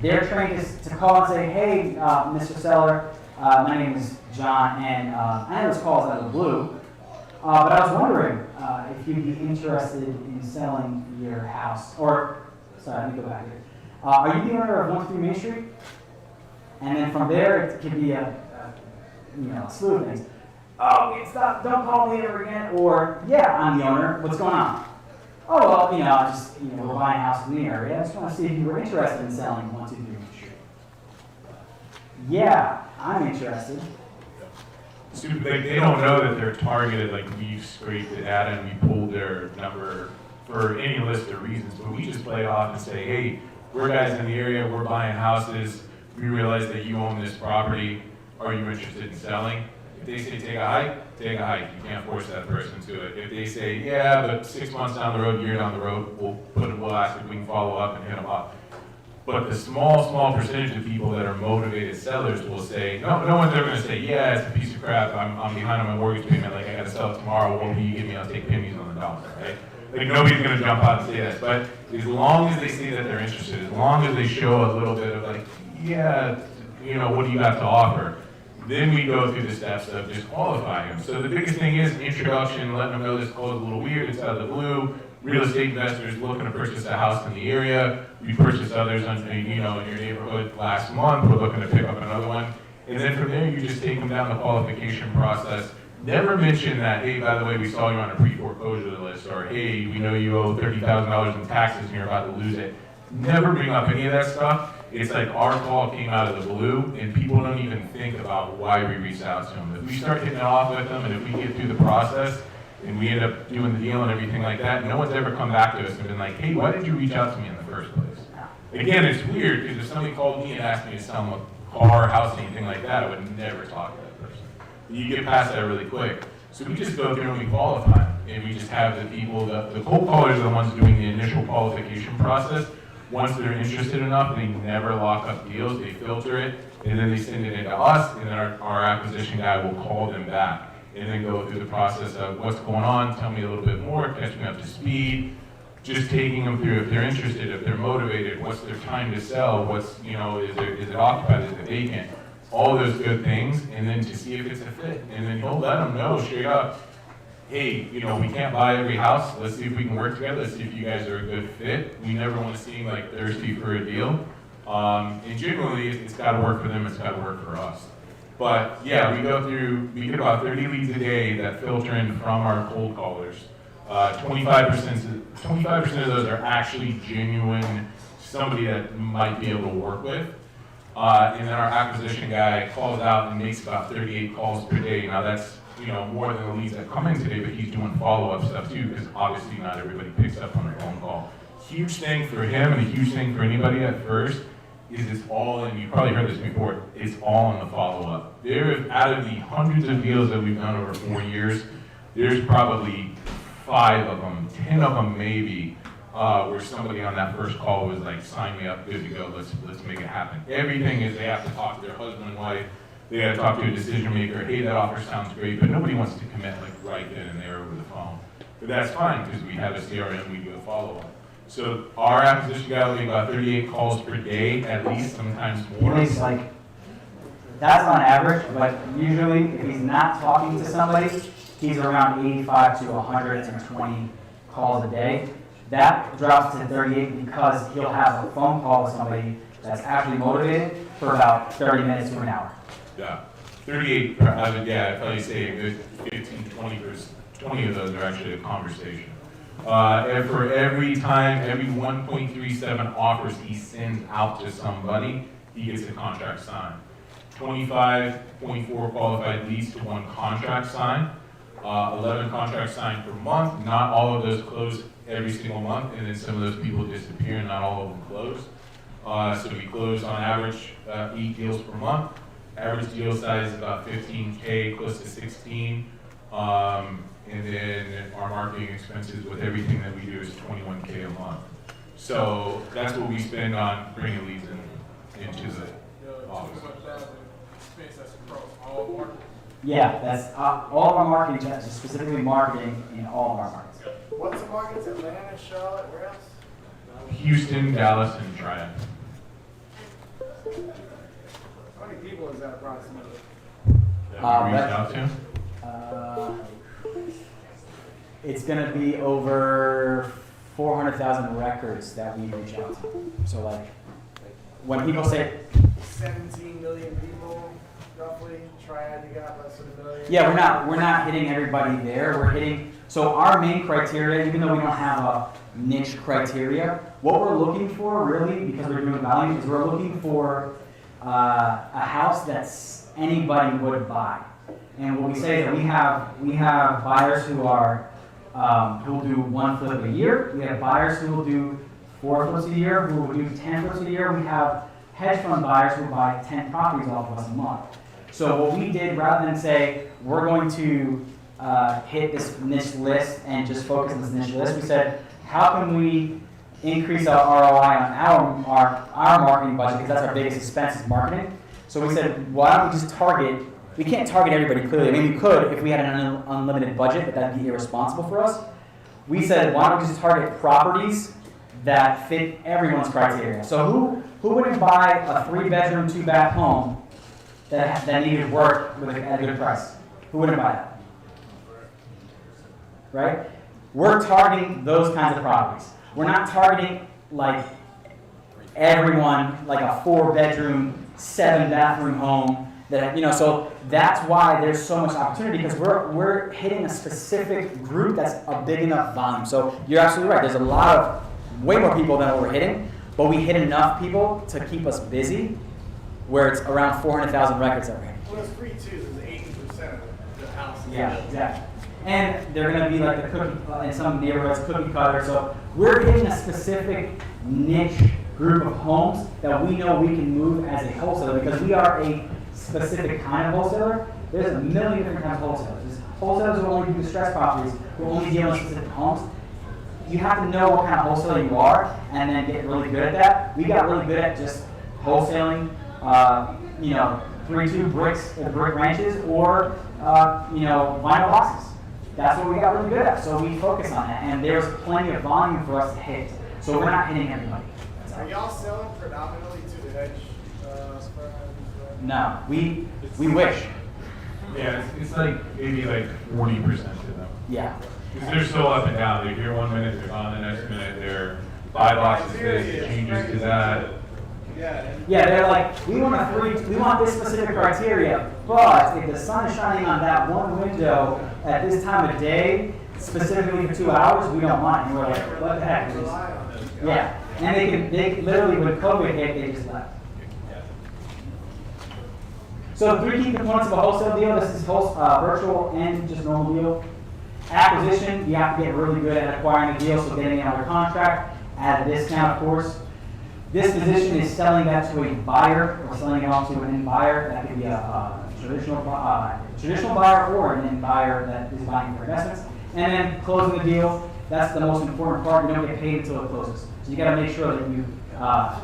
They're trained to call and say, hey, Mr. Seller, my name is John, and I know this call is out of the blue, but I was wondering if you'd be interested in selling your house. Or, sorry, let me go back here. Are you the owner of 123 Main Street? And then from there, it could be a slew of things. Oh, stop, don't call me ever again. Or, yeah, I'm the owner. What's going on? Oh, well, we're buying a house in the area. I just want to see if you were interested in selling 123 Main Street. Yeah, I'm interested. So, they don't know that they're targeted, like we've scraped the data and we pulled their number for any list of reasons, but we just play it off and say, hey, we're guys in the area, we're buying houses, we realize that you own this property, are you interested in selling? If they say take a hike, take a hike. You can't force that person to it. If they say, yeah, but 6 months down the road, a year down the road, we'll ask if we can follow up and hit them up. But the small percentage of people that are motivated sellers will say, no one's ever gonna say, yeah, it's a piece of crap, I'm behind on my mortgage payment, like I gotta sell it tomorrow, what will you give me, I'll take pennies on the dollar, right? Like nobody's gonna jump out and say that, but as long as they say that they're interested, as long as they show a little bit of like, yeah, what do you got to offer? Then we go through the steps of just qualifying them. So the biggest thing is introduction, letting them know this call is a little weird, it's out of the blue. Real estate investors looking to purchase a house in the area. We purchased others in your neighborhood last month. We're looking to pick up another one. And then from there, you just take them down the qualification process. Never mention that, hey, by the way, we saw you on a pre-foreclosure list, or hey, we know you owe $30,000 in taxes and you're about to lose it. never bring up any of that stuff. It's like our call came out of the blue, and people don't even think about why we reached out to them. If we start hitting it off with them, and if we get through the process, and we end up doing the deal and everything like that, no one's ever come back to us and been like, hey, why did you reach out to me in the first place? Again, it's weird, because if somebody called me and asked me to sell them a car, house, anything like that, I would never talk to that person. You get past that really quick. So we just go through and we qualify them, and we just have the people, the cold callers are the ones doing the initial qualification process. Once they're interested enough, they never lock up deals, they filter it, and then they send it into us, and then our acquisition guy will call them back, and then go through the process of what's going on, tell me a little bit more, catch me up to speed, just taking them through if they're interested, if they're motivated, what's their time to sell, what's, is it occupied, is it vacant, all those good things, and then to see if it's a fit, and then he'll let them know straight up, hey, we can't buy every house, let's see if we can work together, let's see if you guys are a good fit. We never want to seem like thirsty for a deal. And generally, it's got to work for them, it's got to work for us. But yeah, we get about 30 leads a day that filter in from our cold callers. 25% of those are actually genuine, somebody that might be able to work with. And then our acquisition guy calls out and makes about 38 calls per day. Now that's more than the leads that come in today, but he's doing follow-up stuff too, because obviously not everybody picks up on a phone call. Huge thing for him and a huge thing for anybody at first is it's all in, you probably heard this before, it's all in the follow-up. Out of the hundreds of deals that we've done over 4 years, there's probably 5 of them, 10 of them maybe, where somebody on that first call was like, sign me up, good to go, let's make it happen. Everything is they have to talk to their husband and wife, they got to talk to a decision maker, hey, that offer sounds great, but nobody wants to commit like right then and there over the phone. But that's fine, because we have a CRM, we do a follow-up. So our acquisition guy will make about 38 calls per day, at least, sometimes more. He makes that's on average, but usually if he's not talking to somebody, he's around 85 to 120 calls a day. That drops to 38 because he'll have a phone call with somebody that's actually motivated for about 30 minutes to an hour. Yeah, 38, I'd probably say a good 15, 20 of those are actually a conversation. And for every 1.37 offers he sends out to somebody, he gets a contract signed. 25.4 qualified leads to 1 contract signed. 11 contracts signed per month. Not all of those close every single month, and then some of those people disappear and not all of them close. So we close on average 8 deals per month. Average deal size is about 15K, close to 16. And then our marketing expenses with everything that we do is 21K a month. So that's what we spend on bringing leads into the office. Yeah, that's all of our marketing, that's specifically marketing in all of our markets. What's the markets? Atlanta, Charlotte, where else? Houston, Dallas, and Triad. How many people is that approximately? That we reached out to? It's going to be over 400,000 records that we reach out to. So when people say 17 million people, roughly. Triad, you got less than 1 million. Yeah, we're not hitting everybody there. We're hitting. So our main criteria, even though we don't have a niche criteria, what we're looking for really, because we're doing volume, is we're looking for a house that's anybody would buy. And what we say is that we have buyers who will do 1 flip a year. We have buyers who will do 4 flips a year, who will do 10 flips a year. We have hedge fund buyers who buy 10 properties off of us a month. So what we did, rather than say we're going to hit this niche list and just focus on this niche list, we said, how can we increase our ROI on our marketing budget, because that's our biggest expense is marketing. So we said, why don't we just target, we can't target everybody clearly. I mean, we could if we had an unlimited budget, but that'd be irresponsible for us. We said, why don't we just target properties that fit everyone's criteria? So who wouldn't buy a 3-bedroom, 2-bath home that needed work at a good price? Who wouldn't buy that? Right? We're targeting those kinds of properties. We're not targeting everyone like a 4-bedroom, 7-bathroom home that so that's why there's so much opportunity, because we're hitting a specific group that's a big enough volume. So you're absolutely right. There's way more people than what we're hitting, but we hit enough people to keep us busy, where it's around 400,000 records that we're hitting. Well, it's free too, it's 80% of the house. Yeah, exactly. And they're going to be like the cookie, in some neighborhoods, cookie cutter. So we're hitting a specific niche group of homes that we know we can move as a wholesaler because we are a specific kind of wholesaler. There's a million different kinds of wholesalers. There's wholesalers who only do distressed properties, who only deal in specific homes. You have to know what kind of wholesaler you are and then get really good at that. We got really good at just wholesaling, 3-2 bricks, brick ranches, or vinyl boxes. That's what we got really good at. So we focus on that, and there's plenty of volume for us to hit. So we're not hitting everybody. Are y'all selling predominantly to the hedge fund? No, we wish. Yeah, it's like maybe like 40% to them. Yeah. Because they're so up and down. They're here 1 minute, they're gone the next minute. They're 5 boxes this, it changes to that. Yeah, they're like, we want this specific criteria, but if the sun is shining on that one window at this time of day, specifically for 2 hours, we don't want it. And we're like, what the heck? Yeah, and they literally, when COVID hit, they just left. So the 3 key components of a wholesale deal, this is virtual and just normal deal. Acquisition, you have to get really good at acquiring a deal, so getting it under contract, at a discount, of course. Disposition is selling that to a buyer or selling it off to an end buyer. That could be a traditional buyer or an end buyer that is buying for investments. And then closing the deal, that's the most important part. You don't get paid until it closes. So you got to make sure that you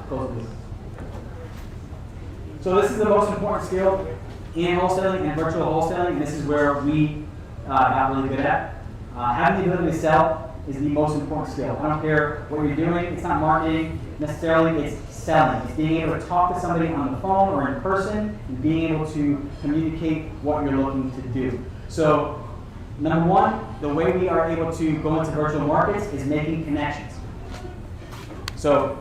close the deal. So this is the most important skill in wholesaling and virtual wholesaling, and this is where we got really good at. Having the ability to sell is the most important skill. I don't care what you're doing. It's not marketing necessarily. It's selling. It's being able to talk to somebody on the phone or in person and being able to communicate what you're looking to do. So number one, the way we are able to go into virtual markets is making connections. So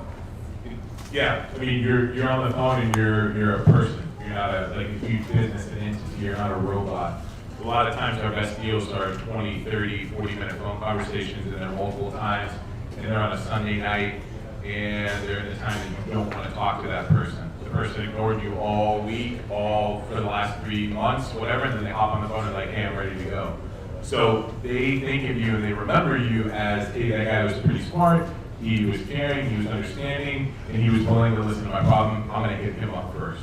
yeah, I mean, you're on the phone and you're a person. You're not a huge business, an entity. You're not a robot. A lot of times our best deals are 20, 30, 40-minute phone conversations, and they're multiple times, and they're on a Sunday night, and they're in the time that you don't want to talk to that person. The person ignored you all week, all for the last 3 months, whatever, and then they hop on the phone and like, hey, I'm ready to go. So they think of you and they remember you as, hey, that guy was pretty smart, he was caring, he was understanding, and he was willing to listen to my problem. I'm going to hit him up first.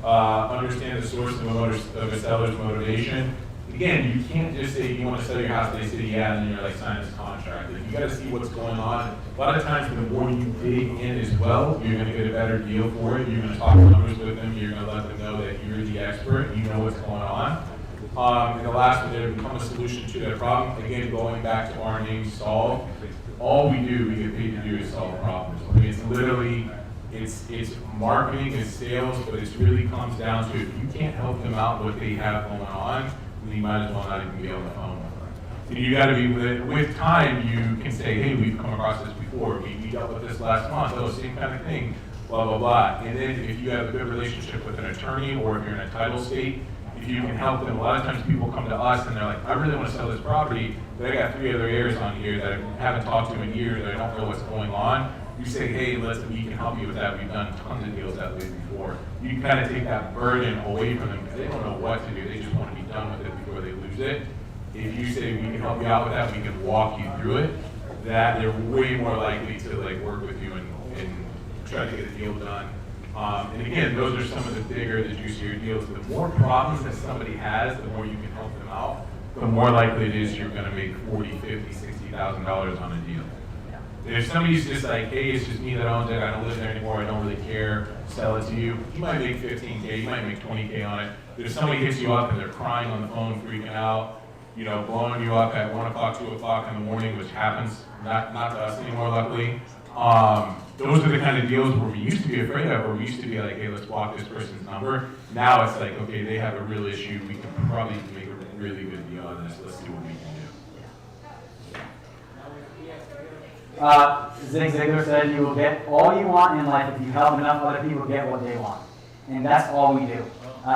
Understand the source of a seller's motivation. Again, you can't just say you want to sell your house, they say yeah, and then you're like sign this contract. Like, you got to see what's going on. A lot of times, the more you dig in as well, you're going to get a better deal for it. You're going to talk numbers with them. You're going to let them know that you're the expert. You know what's going on. And the last one, there become a solution to that problem. Again, going back to our name, Solve. All we do, we get paid to do is solve problems. I mean, it's literally, it's marketing, it's sales, but it really comes down to if you can't help them out what they have going on, then you might as well not even be on the phone with them. So you got to be with time. You can say, hey, we've come across this before. We dealt with this last month. Oh, same kind of thing. Blah blah blah. And then if you have a good relationship with an attorney, or if you're in a title state, if you can help them. A lot of times people come to us and they're like, I really want to sell this property, but I got 3 other heirs on here that I haven't talked to in years. That I don't know what's going on. You say, hey, we can help you with that. We've done tons of deals that way before. You kind of take that burden away from them because they don't know what to do. They just want to be done with it before they lose it. If you say we can help you out with that, we can walk you through it, that they're way more likely to work with you and try to get a deal done. And again, those are some of the bigger, the juicier deals. The more problems that somebody has, the more you can help them out, the more likely it is you're going to make $40,000, $50,000, $60,000 on a deal. If somebody's just like, hey, it's just me that owns it, I don't live there anymore, I don't really care, sell it to you, you might make $15K, you might make $20K on it. But if somebody hits you up and they're crying on the phone, freaking out, blowing you up at 1 o'clock, 2 o'clock in the morning, which happens, not to us anymore, luckily. Those are the kind of deals where we used to be afraid of, where we used to be like, hey, let's block this person's number. Now it's like, okay, they have a real issue, we can probably make a really good deal on this, let's see what we can do. Zig Ziglar said you will get all you want in life if you help enough other people get what they want. And that's all we do.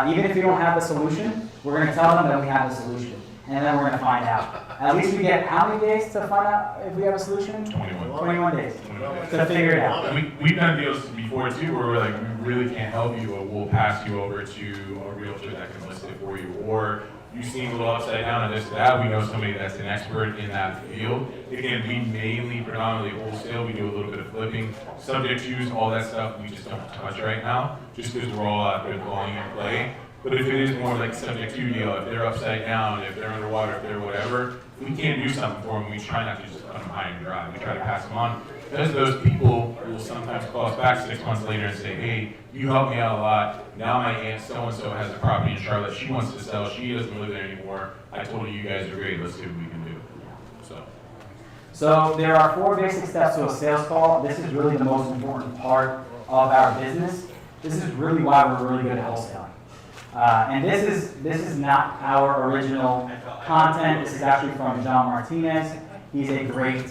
Even if you don't have the solution, we're going to tell them that we have the solution. and then we're gonna find out. At least we get how many days to find out if we have a solution? 21. 21 days to figure it out. We've done deals before too where we're like, we really can't help you, or we'll pass you over to a realtor that can list it for you. Or you seem a little upside down on this or that, we know somebody that's an expert in that field. Again, we mainly, predominantly wholesale, we do a little bit of flipping. Subject use, all that stuff, we just don't touch right now, just because we're all out there volume play. But if it is more like subject to deal, if they're upside down, if they're underwater, if they're whatever, if we can't do something for them, we try not to just put them high and dry. We try to pass them on. Because those people will sometimes call us back 6 months later and say, hey, you helped me out a lot. Now my aunt so-and-so has a property in Charlotte. She wants to sell. She doesn't live there anymore. I told her you guys are great. Let's see what we can do. So there are 4 basic steps to a sales call. This is really the most important part of our business. This is really why we're really good at wholesaling. And this is not our original content. This is actually from John Martinez. He's a great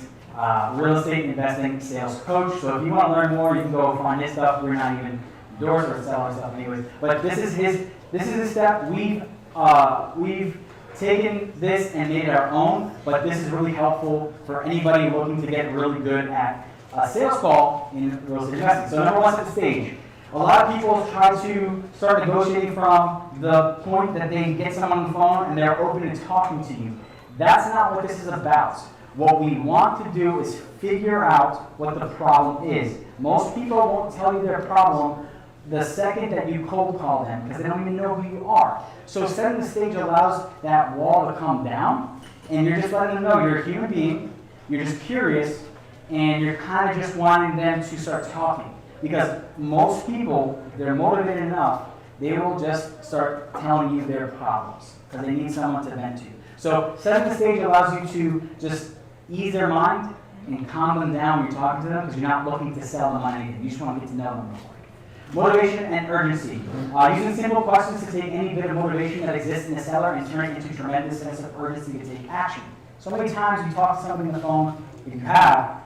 real estate investing sales coach. So if you want to learn more, you can go find his stuff. We're not even endorsed or selling stuff anyways. But this is his step. We've taken this and made it our own, but this is really helpful for anybody looking to get really good at a sales call in real estate investing. So number 1, set the stage. A lot of people try to start negotiating from the point that they get someone on the phone and they're open to talking to you. That's not what this is about. What we want to do is figure out what the problem is. Most people won't tell you their problem the second that you cold call them because they don't even know who you are. So setting the stage allows that wall to come down, and you're just letting them know you're a human being, you're just curious, and you're kind of just wanting them to start talking. Because most people, they're motivated enough, they will just start telling you their problems because they need someone to vent to. So setting the stage allows you to just ease their mind and calm them down when you're talking to them because you're not looking to sell them on anything. You just want to get to know them real quick. Motivation and urgency. Using simple questions to take any bit of motivation that exists in the seller and turn it into a tremendous sense of urgency to take action. So many times you talk to somebody on the phone, if you have,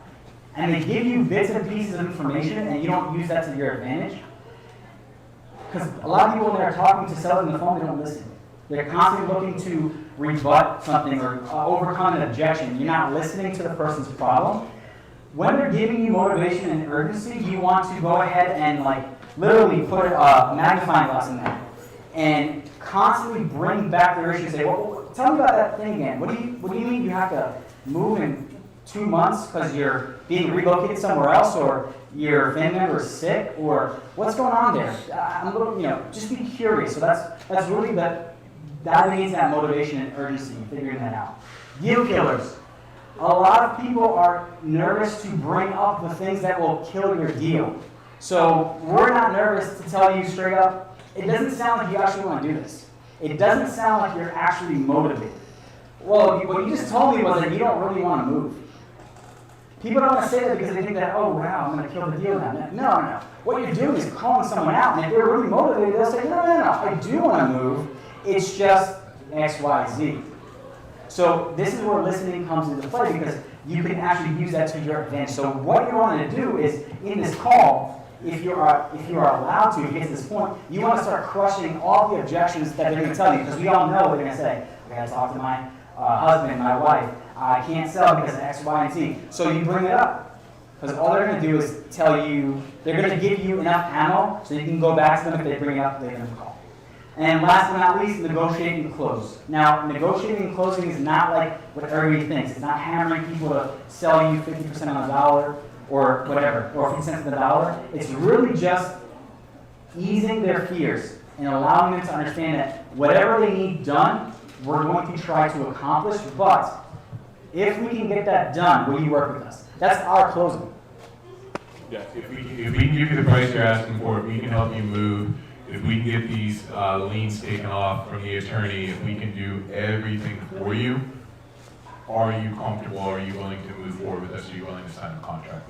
and they give you bits and pieces of information and you don't use that to your advantage. Because a lot of people when they're talking to sellers on the phone, they don't listen. They're constantly looking to rebut something or overcome an objection. You're not listening to the person's problem. When they're giving you motivation and urgency, you want to go ahead and literally put a magnifying glass in there and constantly bring back their issue and say, well, tell me about that thing again. What do you mean you have to move in 2 months because you're being relocated somewhere else, or your family member is sick, or what's going on there? I'm a little, just be curious. So that's really diving into that motivation and urgency and figuring that out. Deal killers. A lot of people are nervous to bring up the things that will kill your deal. So we're not nervous to tell you straight up, it doesn't sound like you actually want to do this. It doesn't sound like you're actually motivated. Well, what you just told me was that you don't really want to move. People don't want to say that because they think that, oh wow, I'm going to kill the deal now. No. What you're doing is calling someone out, and if they're really motivated, they'll say, no, I do want to move. It's just X, Y, Z. So this is where listening comes into play because you can actually use that to your advantage. So what you want to do is, in this call, if you are allowed to get to this point, you want to start crushing all the objections that they're going to tell you because we all know they're going to say, I got to talk to my husband, my wife. I can't sell because of X, Y, and Z. So you bring it up. Because all they're going to do is tell you, they're going to give you enough ammo so you can go back to them if they bring it up later in the call. And last but not least, negotiate and close. Now, negotiating and closing is not like what everybody thinks. It's not hammering people to sell you 50% on the dollar or whatever, or 50 cents on the dollar. It's really just easing their fears and allowing them to understand that whatever they need done, we're going to try to accomplish, but if we can get that done, will you work with us? That's our closing. Yeah, if we can give you the price you're asking for, if we can help you move, if we can get these liens taken off from the attorney, if we can do everything for you, are you comfortable? Are you willing to move forward with us? Are you willing to sign a contract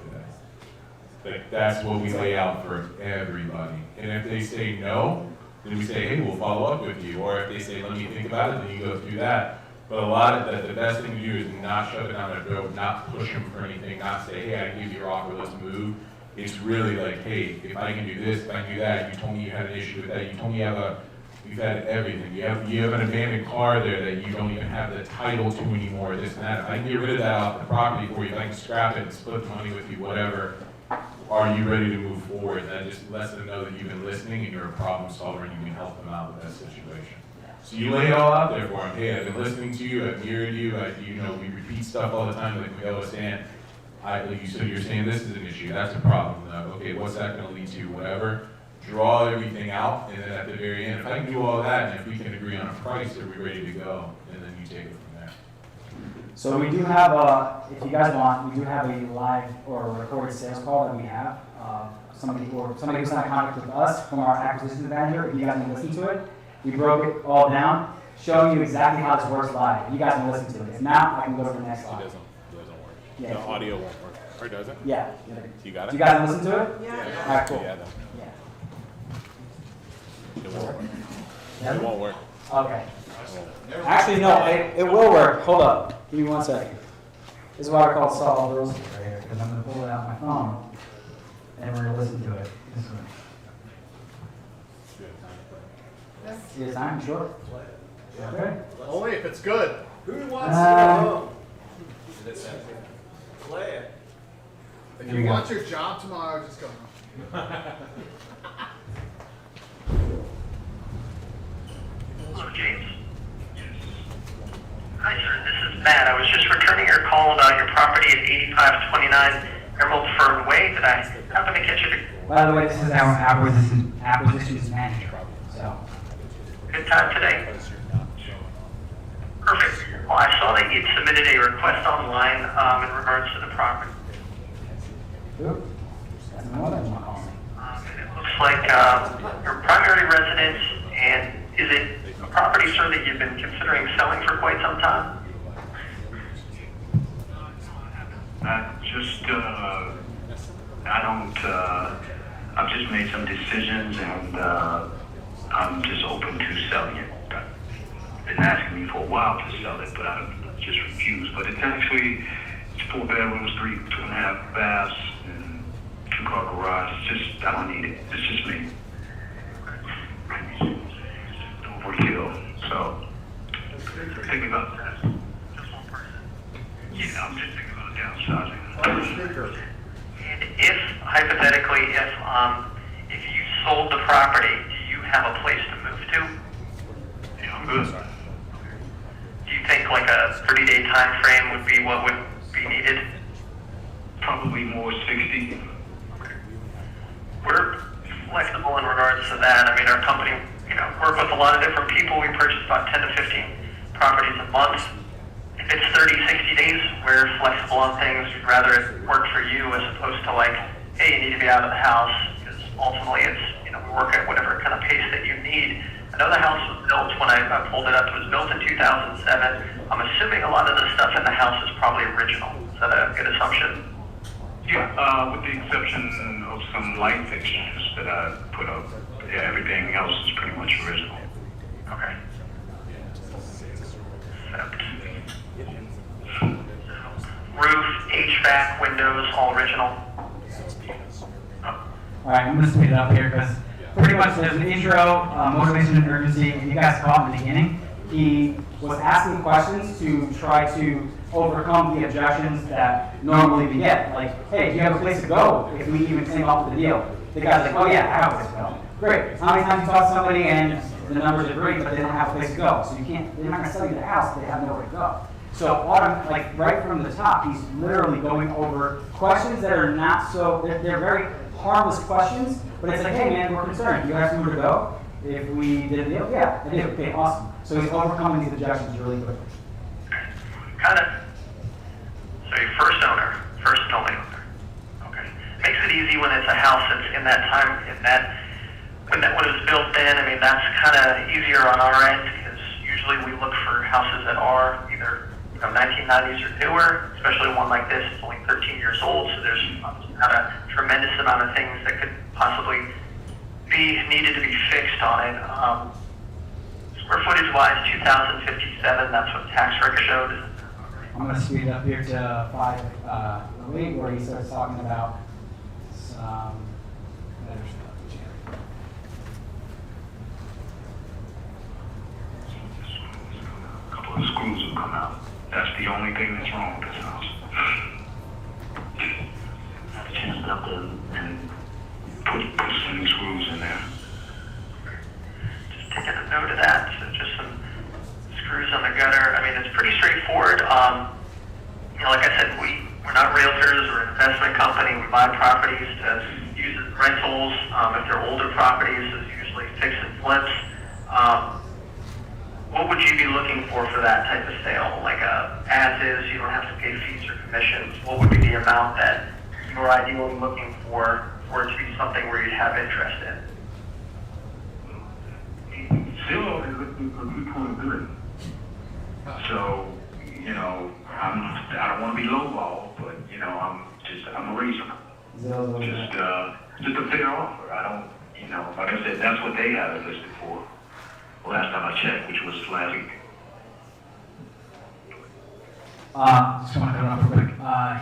today? That's what we lay out for everybody. And if they say no, then we say, hey, we'll follow up with you. Or if they say, let me think about it, then you go through that. But a lot of that, the best thing to do is not shove it down their throat, not push them for anything, not say, hey, I give you your offer, let's move. It's really like, hey, if I can do this, if I can do that, you told me you had an issue with that, you told me you have a We've had everything. You have an abandoned car there that you don't even have the title to anymore, this and that. If I can get rid of that off the property for you, if I can scrap it and split the money with you, whatever, are you ready to move forward? That just lets them know that you've been listening and you're a problem solver and you can help them out with that situation. So you lay it all out there for them. Hey, I've been listening to you, I've mirrored you, we repeat stuff all the time like we always stand. So you're saying this is an issue, that's a problem. Okay, what's that gonna lead to, whatever. Draw everything out, and then at the very end, if I can do all that, and if we can agree on a price, are we ready to go? And then you take it from there. So we do have if you guys want, we do have a live or recorded sales call that we have. Somebody who's not in contact with us from our acquisition manager, if you guys can listen to it. We broke it all down, showing you exactly how this works live. You guys can listen to it. If not, I can go to the next slide. It doesn't work. Yeah. The audio won't work. Or does it? Yeah. You got it? Do you guys listen to it? Yeah. All right, cool. Yeah, Yeah. it won't work. Yeah? It won't work. Okay. Actually, no, it will work. Hold up. Give me 1 second. This is why I call it solve rules right here, because I'm going to pull it out my phone, and we're going to listen to it. This one. Is time? Sure. Okay. Only if it's good. Who wants to go home? Play it. If Here you we go. want your job tomorrow, just go home. Hello, James. Hi, sir. This is Matt. I was just returning your call about your property at 8529 Emerald Fern Way. Did I happen to catch you? By the way, this is our acquisitions manager. So. Good time today? Perfect. Well, I saw that you'd submitted a request online in regards to the property. Oop. That's another one calling me. It looks like your primary residence, and is it a property, sir, that you've been considering selling for quite some time? I've just made some decisions and I'm just open to selling it. They've been asking me for a while to sell it, but I just refused. But it's 4 bedrooms, 2.5 baths, and 2-car garage. I don't need it. It's just me. Overkill. So, thinking about that. Yeah, I'm just thinking about downsizing. And if, hypothetically, if you sold the property, do you have a place to move to? Yeah, I'm good. Do you think like a 30-day time frame would be what would be needed? Probably more 60. We're flexible in regards to that. I mean, our company, work with a lot of different people. We purchase about 10 to 15 properties a month. If it's 30, 60 days, we're flexible on things. We'd rather it work for you as opposed to like, hey, you need to be out of the house. Because ultimately it's, we work at whatever kind of pace that you need. I know the house was built when I pulled it up. It was built in 2007. I'm assuming a lot of the stuff in the house is probably original. Is that a good assumption? Yeah, with the exception of some light fixtures that I put up. Yeah, everything else is pretty much original. Okay. Roof, HVAC, windows, all original. All right, I'm going to speed it up here because pretty much there's an intro, motivation and urgency. You guys saw it in the beginning. He was asking questions to try to overcome the objections that normally we get. Like, hey, do you have a place to go if we even came up with the deal? The guy's like, oh yeah, I have a place to go. Great. How many times you talk to somebody and the numbers are great, but they don't have a place to go. So they're not going to sell you the house if they have nowhere to go. So right from the top, he's literally going over questions that are not so, they're very harmless questions, but it's like, hey man, we're concerned. You have somewhere to go? If we did a deal? Yeah, I did. Okay, awesome. So he's overcoming these objections really quickly. Got it. So you're first owner, first and only owner. Okay. Makes it easy when it's a house that's in that time, when it was built then. I mean, that's kind of easier on our end because usually we look for houses that are either 1990s or newer, especially one like this. It's only 13 years old, so there's not a tremendous amount of things that could possibly be needed to be fixed on it. Square footage wise, 2,057, that's what tax record showed. I'm going to speed up here to 5:08 where he starts talking about some better stuff. before the screws will come out. That's the only thing that's wrong with this house. Have a chance to get up there and put some new screws in there. Just taking a note of that. So just some screws on the gutter. I mean, it's pretty straightforward. You know, like I said, we're not realtors or an investment company. We buy properties to use as rentals. If they're older properties, it's usually fix and flips. What would you be looking for that type of sale? Like as is, you don't have to pay fees or commissions. What would be the amount that you're ideally looking for it to be something where you'd have interest in? Zillow is looking for 2.3. So, you know, I don't want to be lowball, but you know, I'm reasonable. Just a fair offer. I don't, you know, like I said, that's what they have it listed for. Last time I checked, which was last week. Just want to cut off real quick.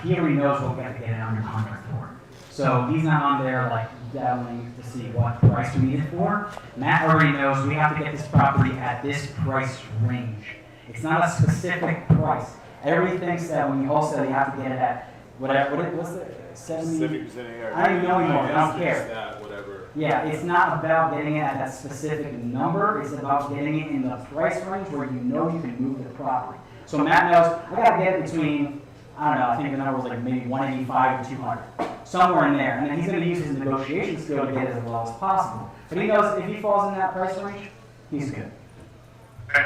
He already knows what we have to get it under contract for. So he's not on there like dabbling to see what price we need it for. Matt already knows we have to get this property at this price range. It's not a specific price. Everybody thinks that when you wholesale, you have to get it at whatever. What's the 70? 70% AR. I don't even know anymore. I don't care. That, whatever. Yeah, it's not about getting it at that specific number. It's about getting it in the price range where you know you can move the property. So Matt knows I gotta get between, I don't know, I think the number was like maybe 185 and 200, somewhere in there. And then he's gonna use his negotiation skill to get it as low as possible. But he knows if he falls in that price range, he's good. Okay.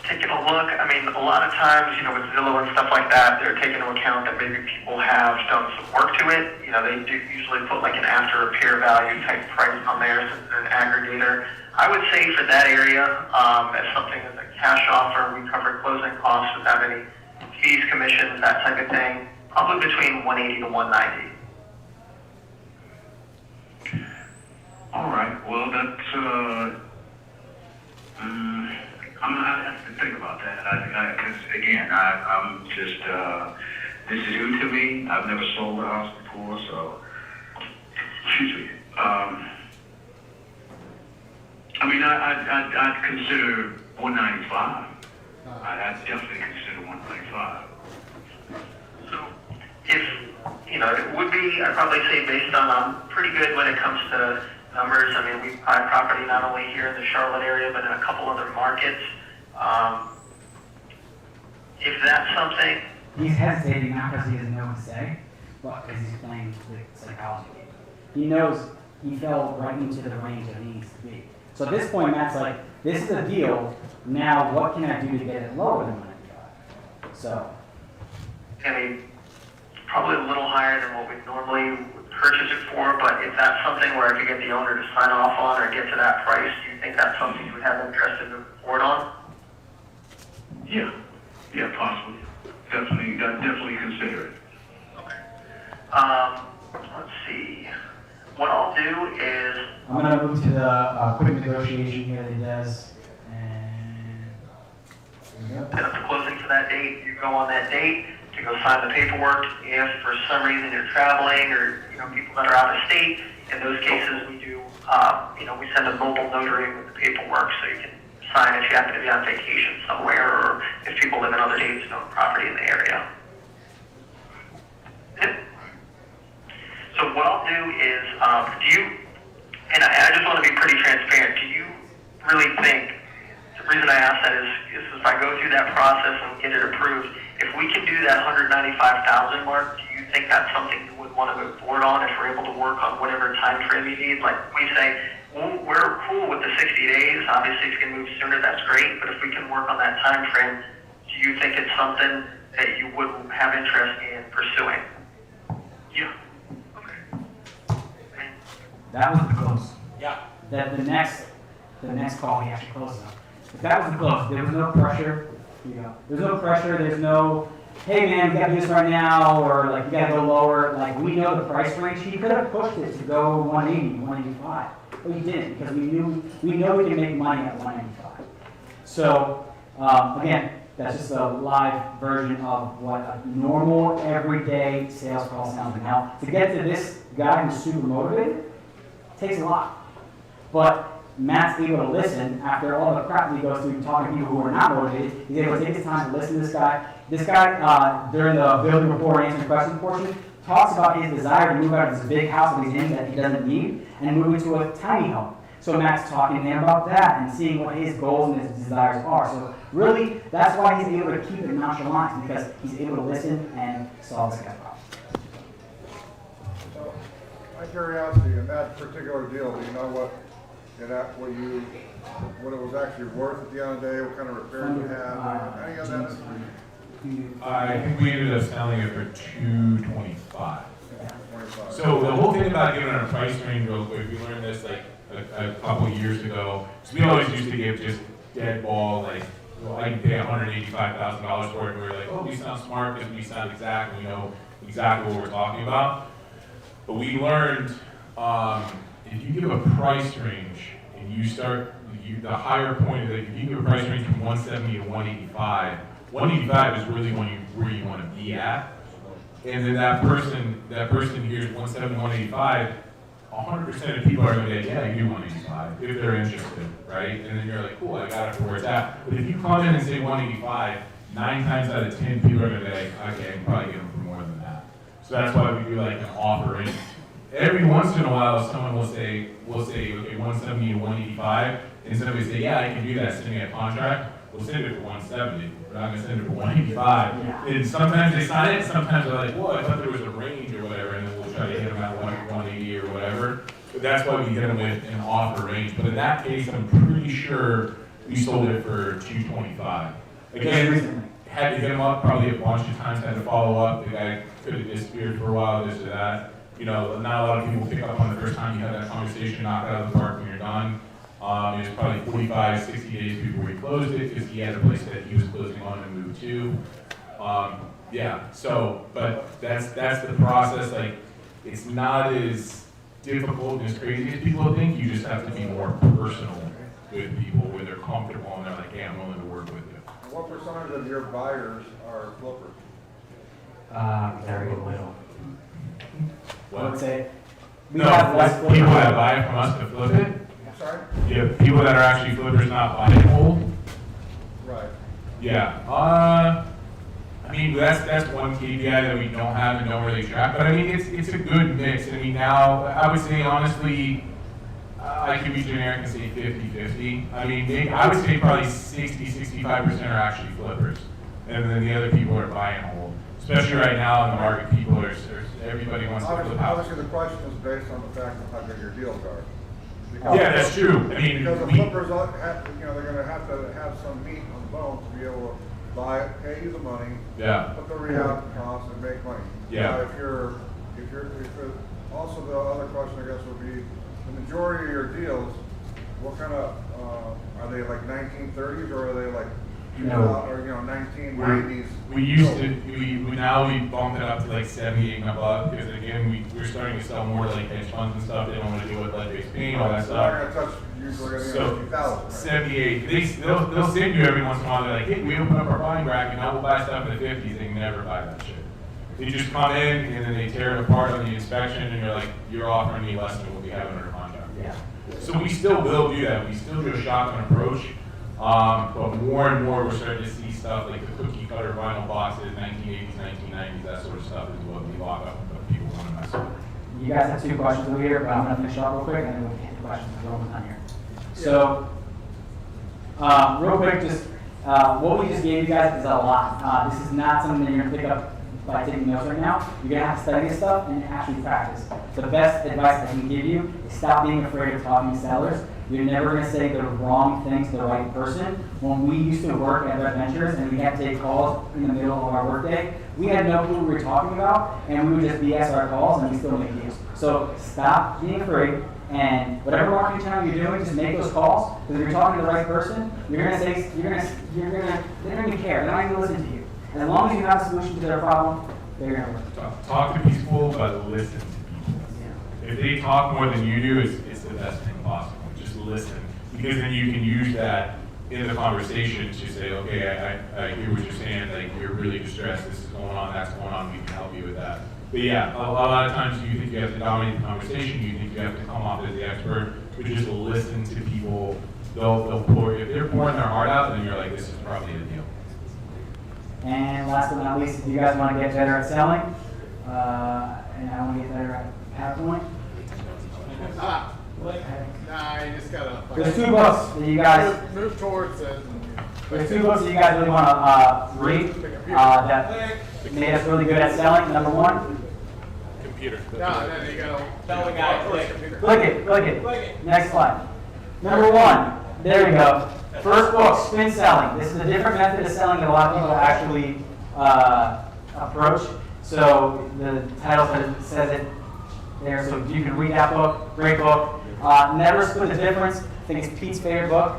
Taking a look, I mean, a lot of times, you know, with Zillow and stuff like that, they're taking into account that maybe people have done some work to it. You know, they do usually put like an after repair value type price on there since they're an aggregator. I would say for that area, as something as a cash offer, we cover closing costs without any fees, commissions, that type of thing, probably between 180 to 190. All right. Well, that's I'm gonna have to think about that. Because again, I'm just this is new to me. I've never sold a house before, so excuse me. I mean, I'd consider 195. I'd definitely consider 195. So, if you know, it would be, I'd probably say based on I'm pretty good when it comes to numbers. I mean, we buy property not only here in the Charlotte area, but in a couple other markets. If that's something... He's hesitating not because he doesn't know what to say, but because he's playing the psychology game. He knows he fell right into the range that he needs to be. So at this point, Matt's like, this is a deal. Now, what can I do to get it lower than 195? So... I mean, probably a little higher than what we normally would purchase it for, but if that's something where I could get the owner to sign off on or get to that price, do you think that's something you would have interest in moving forward on? Yeah, possibly. Definitely consider it. Okay. Let's see. What I'll do is... I'm going to move to the quick negotiation here that he does. And... Set up the closing for that date. You go on that date to go sign the paperwork. If for some reason you're traveling or, you know, people that are out of state, in those cases we do, you know, we send a mobile notary with the paperwork so you can sign if you happen to be on vacation somewhere or if people live in other states and own property in the area. Yep. So what I'll do is, do you, and I just want to be pretty transparent, do you really think, the reason I ask that is if I go through that process and get it approved, if we can do that $195,000 mark, do you think that's something you would want to move forward on if we're able to work on whatever time frame you need? Like we say, well, we're cool with the 60 days. Obviously, if you can move sooner, that's great. But if we can work on that time frame, do you think it's something that you would have interest in pursuing? Yeah. Okay. That was the close. Yeah. The next call he actually closes on. If that was the close, there was no pressure. You know, there's no pressure. There's no, hey man, we got to do this right now, or like you got to go lower. Like we know the price range. He could have pushed it to go 180, 185, but he didn't because we know we can make money at 185. So again, that's just a live version of what a normal everyday sales call sounds like. Now to get to this guy who's super motivated takes a lot, but Matt's able to listen after all the crap that he goes through talking to people who are not motivated. He's able to take his time to listen to this guy. This guy, during the building report answering questions portion, talks about his desire to move out of this big house that he's in that he doesn't need and move into a tiny home. So Matt's talking to him about that and seeing what his goals and his desires are. So really, that's why he's able to keep it nonchalant, because he's able to listen and solve this guy's problem. So, my curiosity, in that particular deal, do you know what it was actually worth at the end of the day, what kind of repairs you had, any of that? I think we ended up selling it for $225. So the whole thing about giving a price range real quick, we learned this like a couple years ago. So we always used to give just dead ball, like, well, I can pay $185,000 for it, and we were like, oh, we sound smart because we sound exact, and we know exactly what we're talking about. But we learned if you give a price range and you start, the higher point is that if you give a price range from 170 to 185, 185 is really where you want to be at. And then that person hears 170, 185, 100% of people are going to be, yeah, you do 185 if they're interested, right? And then you're like, cool, I got it for where it's at. But if you come in and say 185, 9 times out of 10 people are going to be like, okay, I can probably get them for more than that. So that's why we do like an offering. Every once in a while, someone will say, okay, 170 to 185, and somebody will say, yeah, I can do that, send me a contract. We'll send it for 170. We're not going to send it for 185. Yeah. And sometimes they sign it, sometimes they're like, well, I thought there was a range or whatever, and then we'll try to hit them at 180 or whatever. But that's why we hit them with an offer range. But in that case, I'm pretty sure we sold it for 225. Again, had to hit him up probably a bunch of times, had to follow up. The guy could have disappeared for a while, this or that. You know, not a lot of people pick up on the first time you have that conversation, knock it out of the park when you're done. It was probably 45, 60 days before he closed it because he had a place that he was closing on and moved to. Yeah, so, but that's the process. Like, it's not as difficult and as crazy as people think. You just have to be more personal with people where they're comfortable and they're like, hey, I'm willing to work with you. What percentage of your buyers are flippers? Very little. What? I would say we no, have less people that buy it from us to flip it. Sorry? You have people that are actually flippers, not buy and hold. Right. Yeah. I mean, that's one KPI that we don't have and don't really track. But I mean, it's a good mix. I mean, now I would say honestly, I could be generic and say 50-50. I mean, I would say probably 60-65% are actually flippers, and then the other people are buy and hold. Especially right now in the market, people are everybody wants to flip houses. Obviously, the question is based on the fact of how good your deals are. Yeah, that's true. I mean, because the flippers have, they're going to have some meat on the bone to be able to buy it, pay you the money, put the rehab costs, and make money. Yeah. Also the other question I guess would be, the majority of your deals, what kind of are they like 1930s or are they like 1990s? We used to, now we bumped it up to like 78 and above because again we're starting to sell more to like hedge funds and stuff. They don't want to deal with lead-based paint, all that stuff. So 78. They'll send you every once in a while. They're like, hey, we open up our buying bracket, now we'll buy stuff in the 50s. They never buy that shit. They just come in and then they tear it apart on the inspection, and you're like, you're offering me less than what we have in our contract. Yeah. So we still will do that. We still do a shotgun approach. But more and more we're starting to see stuff like the cookie cutter vinyl boxes, 1980s, 1990s, that sort of stuff is what we lock up and what people want to mess with. You guys have 2 questions over here, but I'm going to finish up real quick and then we'll hit the questions as well on here. So, real quick, just what we just gave you guys is a lot. This is not something that you're going to pick up by taking notes right now. You're going to have to study this stuff and actually practice. The best advice I can give you is stop being afraid of talking to sellers. You're never going to say the wrong thing to the right person. When we used to work at Red Ventures and we had to take calls in the middle of our workday, we had no clue what we were talking about, and we would just BS our calls and we still make deals. So stop being afraid, and whatever marketing channel you're doing, just make those calls. Because if you're talking to the right person, they're going to care. They're not going to listen to you. And as long as you have a solution to their problem, they're going to listen. Talk to people, but listen to people. Yeah. If they talk more than you do, it's the best thing possible. Listen, because then you can use that in the conversation to say, okay, I hear what you're saying, like you're really distressed, this is going on, that's going on, we can help you with that. But yeah, a lot of times you think you have to dominate the conversation, you think you have to come off as the expert, but just listen to people. They'll pour, if they're pouring their heart out, then you're like, this is probably the deal. And last but not least, if you guys want to get better at selling, and I want to get better at PowerPoint. Nah, you just gotta. There's 2 books that you guys move towards it. There's 2 books that you guys really want to read that made us really good at selling. Number 1. Computer. No, you gotta. Tell the guy, Click it. Next slide. Number 1. There we go. First book, Spin Selling. This is a different method of selling that a lot of people actually approach. So the title says it there, so you can read that book. Great book. Never Split the Difference. I think it's Pete's favorite book.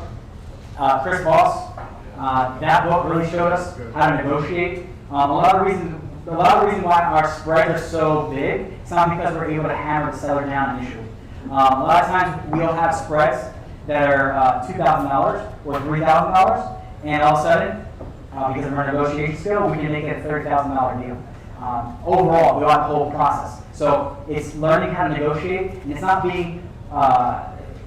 Chris Voss. That book really showed us how to negotiate. A lot of the reason why our spreads are so big, it's not because we're able to hammer the seller down initially. A lot of times we'll have spreads that are $2,000 or $3,000, and all of a sudden, because of our negotiation skill, we can make it a $30,000 deal. Overall, throughout the whole process. So it's learning how to negotiate, and it's not being,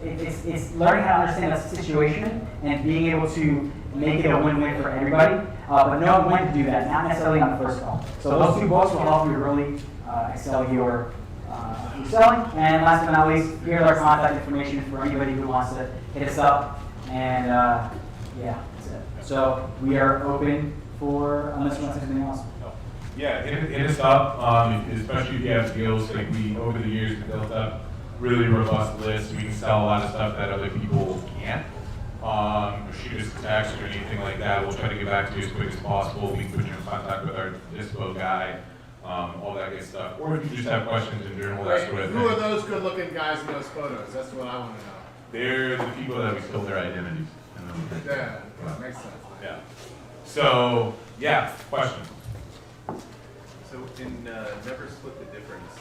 it's learning how to understand the situation and being able to make it a win-win for everybody, but knowing when to do that, not necessarily on the first call. So those 2 books will help you really excel your selling. And last but not least, here's our contact information for anybody who wants to hit us up. And yeah, that's it. So we are open for, unless you want to say something else. Yeah, hit us up, especially if you have skills. Like we, over the years, we built up really robust lists. We can sell a lot of stuff that other people can't. Shoot us a text or anything like that. We'll try to get back to you as quick as possible. We can put you in contact with our dispo guy, all that good stuff. Or if you just have questions in general, that sort of thing. Who are those good-looking guys in those photos? That's what I want to know. They're the people that we stole their identities. Yeah, makes sense. Yeah. So, yeah, question. So in Never Split the Difference,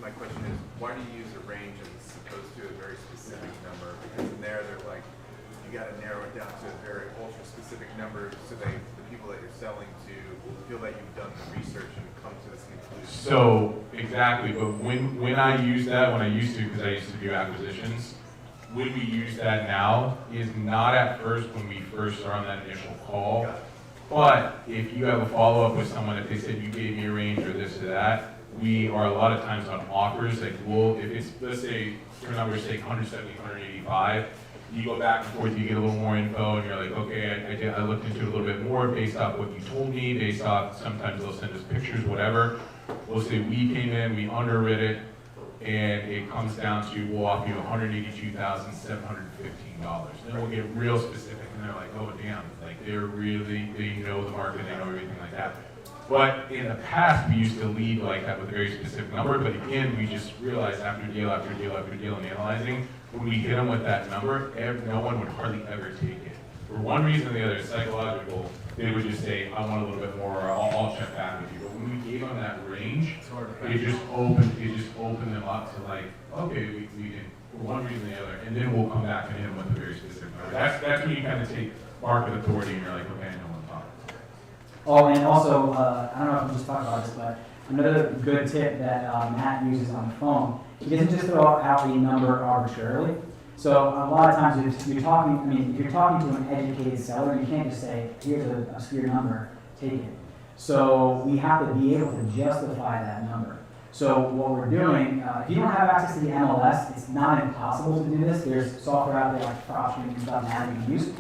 my question is, why do you use a range as opposed to a very specific number? Because in there, they're like, you got to narrow it down to a very ultra-specific number so the people that you're selling to feel that you've done the research and come to this conclusion. So, exactly, but when I use that, when I used to, because I used to do acquisitions, when we use that now is not at first when we first are on that initial call. But if you have a follow-up with someone, if they said you gave me a range or this or that, we are a lot of times on offers, like if it's, let's say, your number is say 170, 185, you go back and forth, you get a little more info, and you're like, okay, I looked into it a little bit more based off what you told me, based off, sometimes they'll send us pictures, whatever. We'll say we came in, we underwrit it, and it comes down to, we'll offer you $182,715. Then we'll get real specific, and they're like, oh damn, like they know the market, they know everything like that. But in the past, we used to lead like that with a very specific number, but again, we just realized after deal after deal after deal and analyzing, when we hit them with that number, no one would hardly ever take it. For one reason or the other, psychological, they would just say, I want a little bit more, or I'll check back with you. But when we gave them that range, it just opened them up to like, okay, we did, for one reason or the other, and then we'll come back and hit them with a very specific number. That's when you kind of take market authority and you're like, okay, I know what I'm talking about. Oh, and also, I don't know if we just talked about this, but another good tip that Matt uses on the phone, he doesn't just throw out a number arbitrarily. So a lot of times if you're talking to an educated seller, you can't just say, here's an obscure number, take it. So we have to be able to justify that number. So what we're doing, if you don't have access to the MLS, it's not impossible to do this. There's software out there like PropStream and stuff now you can use.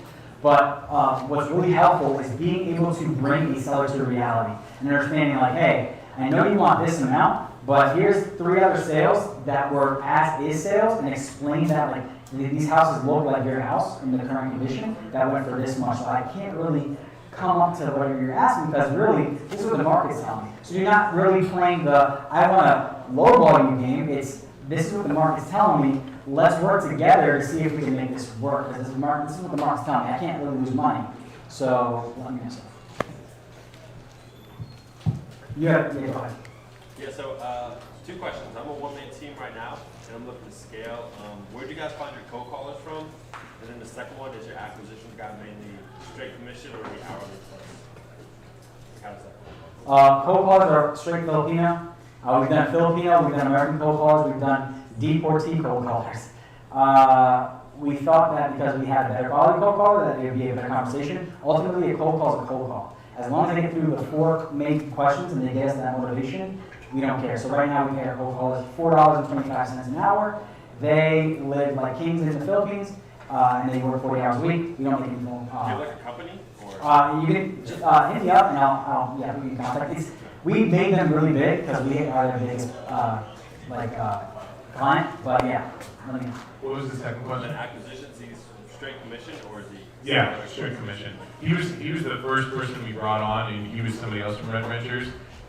But what's really helpful is being able to bring a seller to reality and understanding like, hey, I know you want this amount, but here's 3 other sales that were as-is sales, and explain that like these houses look like your house in the current condition that went for this much. So I can't really come up to what you're asking because really this is what the market's telling me. So you're not really playing the I want to lowball you game. It's this is what the market's telling me. Let's work together to see if we can make this work. Because this is what the market's telling me. I can't really lose money. So let me answer. Yeah, go ahead. Yeah, so 2 questions. I'm a one-man team right now, and I'm looking to scale. Where do you guys find your cold callers from? And then the second one, is your acquisition guy mainly straight commission or the hourly plus? How does that work? Cold callers are straight Filipino. We've done Filipino, we've done American cold callers, we've done deportee cold callers. We thought that because we had a better quality cold call, that it would be a better conversation. Ultimately, a cold call is a cold call. As long as they get through the 4 main questions and they get us that motivation, we don't care. So right now we pay our cold callers $4.25 an hour. They live like kings in the Philippines, and they work 40 hours a week. We don't make any phone. You're like a company? Or? You can just, hit me up and I'll yeah, we can contact. We made them really big because we are their biggest client. But yeah, let me. What was the second question? Acquisitions, he's straight commission, or is he? Yeah, straight commission. He was the first person we brought on, and he was somebody else from Red Ventures,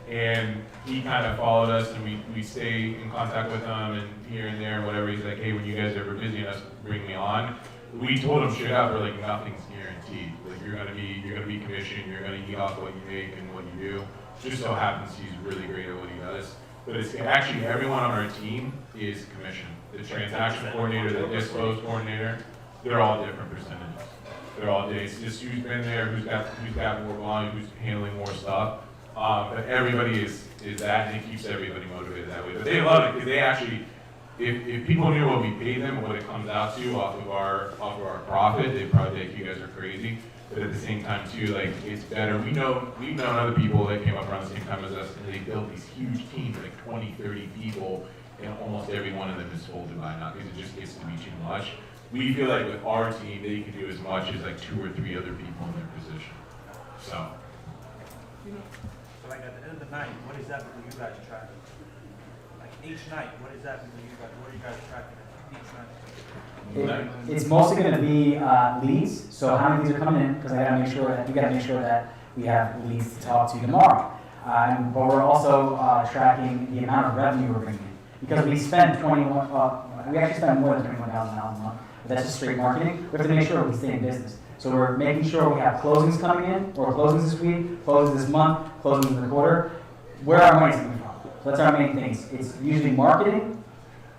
and he kind of followed us, and we stay in contact with him, and here and there, and whatever. He's like, hey, when you guys are ever busy enough, bring me on. We told him straight out, we're like, nothing's guaranteed. Like you're gonna be commissioned, you're gonna eat off what you make and what you do. Just so happens he's really great at what he does. But it's actually everyone on our team is commissioned. The transaction coordinator, the dispose coordinator, they're all different percentages. They're all days. Just who's been there, who's got more volume, who's handling more stuff. But everybody is that, and it keeps everybody motivated that way. But they love it because they actually, if people knew what we pay them and what it comes out to off of our profit, they'd probably think you guys are crazy. But at the same time too, like it's better. We've known other people that came up around the same time as us, and they built these huge teams, like 20, 30 people, and almost every one of them is folded by now because it just gets to be too much. We feel like with our team, they can do as much as like 2 or 3 other people in their position. So. So like at the end of the night, what is that for you guys tracking? Like each night, what is that for you guys? What are you guys tracking each night? It's mostly going to be leads. So how many leads are coming in? Because we got to make sure that we have leads to talk to tomorrow. But we're also tracking the amount of revenue we're bringing in. Because we spend we actually spend more than $21,000 a month. But that's just straight marketing. We have to make sure we stay in business. So we're making sure we have closings coming in, or closings this week, closings this month, closings in the quarter. Where our money's coming from. So that's our main things. It's usually marketing,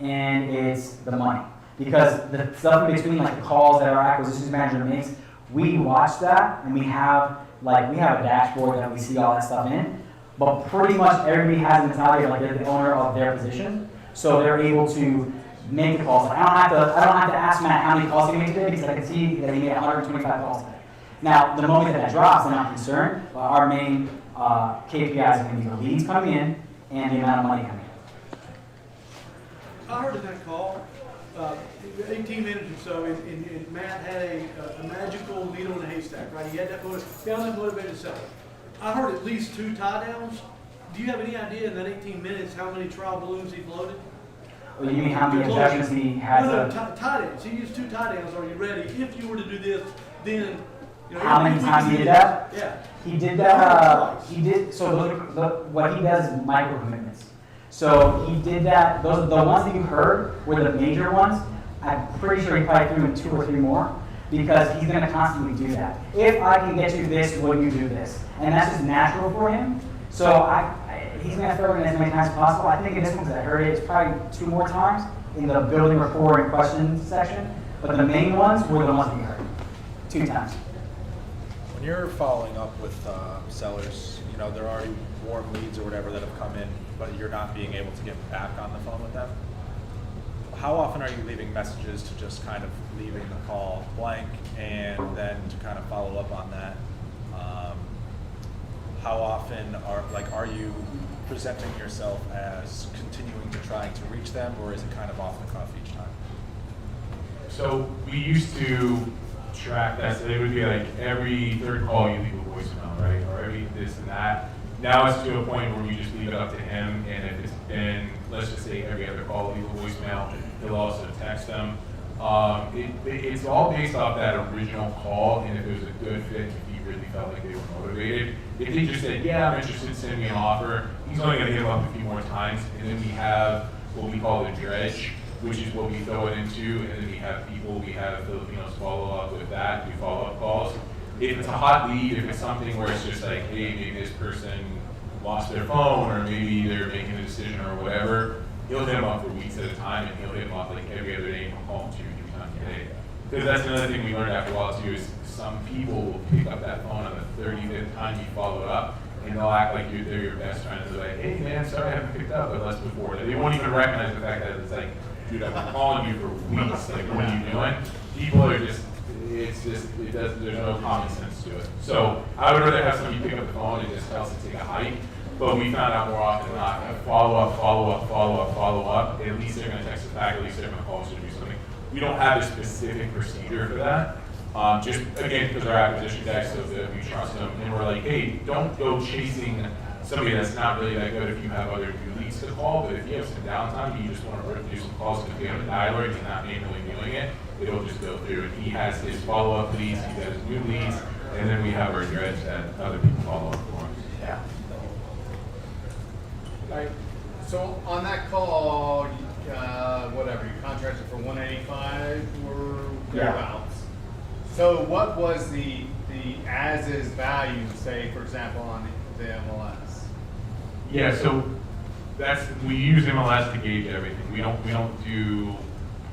and it's the money. Because the stuff in between, like the calls that our acquisitions manager makes, we watch that, and we have a dashboard that we see all that stuff in. But pretty much everybody has a mentality of like they're the owner of their position, so they're able to make the calls. Like, I don't have to ask Matt how many calls he made today because I can see that he made 125 calls today. Now, the moment that drops, I'm not concerned. But our main KPIs are going to be the leads coming in and the amount of money coming in. I heard in that call, 18 minutes or so, and Matt had a magical needle in a haystack, right? He had that found that motivated seller. I heard at least 2 tie downs. Do you have any idea in that 18 minutes how many trial balloons he floated? Well, you mean how many objections he has? No, tie downs. He used 2 tie downs. Are you ready? If you were to do this, then. How many times he did that? Yeah. He did that. So what he does is micro commitments. So he did that. The ones that you heard were the major ones. I'm pretty sure he probably threw in 2 or 3 more because he's going to constantly do that. If I can get you this, will you do this? And that's just natural for him. So he's going to throw it in as many times as possible. I think in this one, because I heard it, it's probably 2 more times in the building rapport and questions section. But the main ones were the ones that you heard. 2 times. When you're following up with sellers, there are already warm leads or whatever that have come in, but you're not being able to get back on the phone with them. How often are you leaving messages to just kind of leaving the call blank and then to kind of follow up on that? How often are you presenting yourself as continuing to trying to reach them, or is it kind of off the cuff each time? So we used to track that, so they would be like every 3rd call you leave a voicemail, right? Or every this and that. Now it's to a point where we just leave it up to him, and if it's been, let's just say every other call, leave a voicemail, he'll also text them. It's all based off that original call, and if it was a good fit, if he really felt like they were motivated. If they just said, yeah, I'm interested, send me an offer, he's only going to hit them up a few more times, and then we have what we call the dredge, which is what we throw it into, and then we have Filipinos follow up with that, do follow-up calls. If it's a hot lead, if it's something where it's just like, hey, maybe this person lost their phone, or maybe they're making a decision or whatever, he'll hit them up for weeks at a time, and he'll hit them up like every other day, and he'll call them 2 or 3 times a day. Because that's another thing we learned after a while too, is some people will pick up that phone on the 35th time you follow it up, and they'll act like they're your best friend. They're like, hey man, sorry I haven't picked up, but let's move forward. They won't even recognize the fact that it's like dude, I've been calling you for weeks, like, what are you doing? People are just, there's no common sense to it. So I would rather have somebody pick up the phone and just tell us to take a hike, but we found out more often than not, follow up, at least they're gonna text us back, at least they're gonna call us to do something. We don't have a specific procedure for that. Just again, because our acquisition guys, so that we trust them, and we're like, hey, don't go chasing somebody that's not really that good if you have other new leads to call, but if you have some downtime, and you just want to do some calls because we have a dialer and he's not manually doing it, it'll just go through. And he has his follow-up leads, he has his new leads, and then we have our dreads that other people follow up for us. Yeah. Right. So on that call, whatever, you contracted for 185 or thereabouts. So what was the as-is value, say, for example, on the MLS? Yeah, so we use MLS to gauge everything. We don't do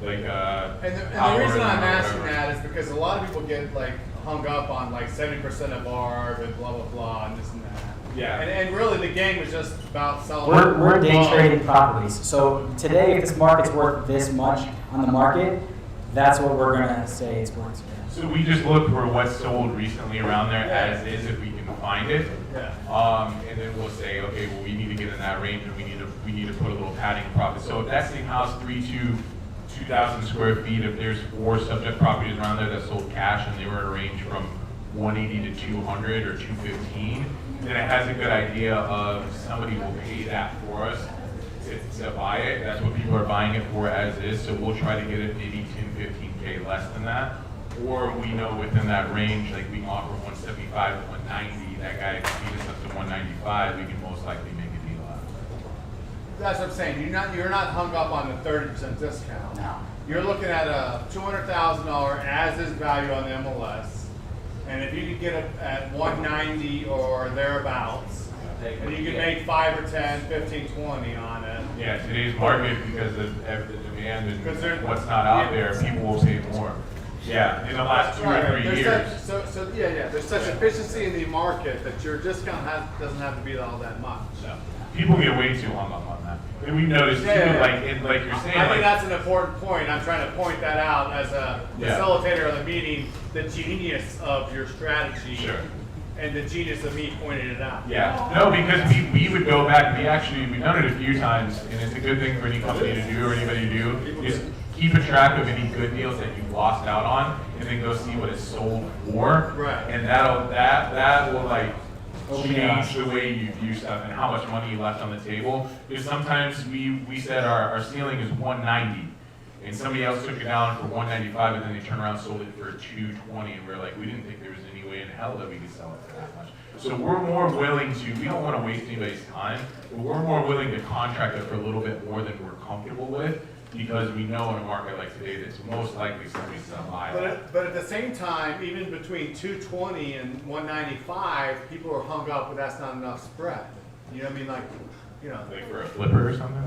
like And the reason I'm asking that is because a lot of people get like hung up on like 70% of ARB and blah blah blah and this and that. Yeah. And really the game was just about selling. We're day trading properties. So today, if this market's worth this much on the market, that's what we're gonna say it's worth. So we just look for what's sold recently around there as is, if we can find it. Yeah. And then we'll say, okay, well, we need to get in that range, and we need to put a little padding profit. So if that same house, 2,000 square feet, if there's 4 subject properties around there that sold cash and they were in a range from 180 to 200 or 215, then it has a good idea of somebody will pay that for us to buy it. That's what people are buying it for as is. So we'll try to get it maybe 10, 15K less than that. Or we know within that range, like we can offer 175 to 190, that guy beat us up to 195, we can most likely make a deal out of it. That's what I'm saying. You're not hung up on the 30% discount. No. You're looking at a $200,000 as-is value on the MLS, and if you could get it at 190 or thereabouts, and you can make 5 or 10, 15, 20 on it. Yeah, today's market, because of the demand and what's not out there, people will save more. Yeah, in the last 2 or 3 years. There's such efficiency in the market that your discount doesn't have to be all that much. No. People get way too hung up on that. And we noticed too, like you're saying. I think that's an important point. I'm trying to point that out as a facilitator of the meeting, the genius of your strategy. Sure. And the genius of me pointing it out. Yeah, no, because we would go back, we've done it a few times, and it's a good thing for any company to do or anybody to do, is keep a track of any good deals that you've lost out on, and then go see what it's sold for. Right. And that will like change the way you view stuff and how much money you left on the table. Because sometimes we said our ceiling is 190, and somebody else took it down for 195, and then they turned around and sold it for 220, and we're like, we didn't think there was any way in hell that we could sell it for that much. So we're more willing to, we don't want to waste anybody's time, but we're more willing to contract it for a little bit more than we're comfortable with, because we know in a market like today that's most likely somebody's going to buy it. But at the same time, even between 220 and 195, people are hung up, but that's not enough spread. You know what I mean? Like for a flipper or something?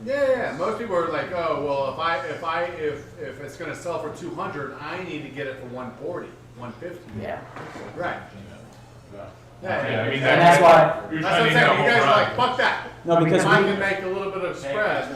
Yeah. Most people are like, oh, well, if it's going to sell for 200, I need to get it for 140, 150. Yeah. Right. Yeah, I mean, that's why. That's what I'm saying. You guys are like, fuck that. No, because I can make a little bit of spread.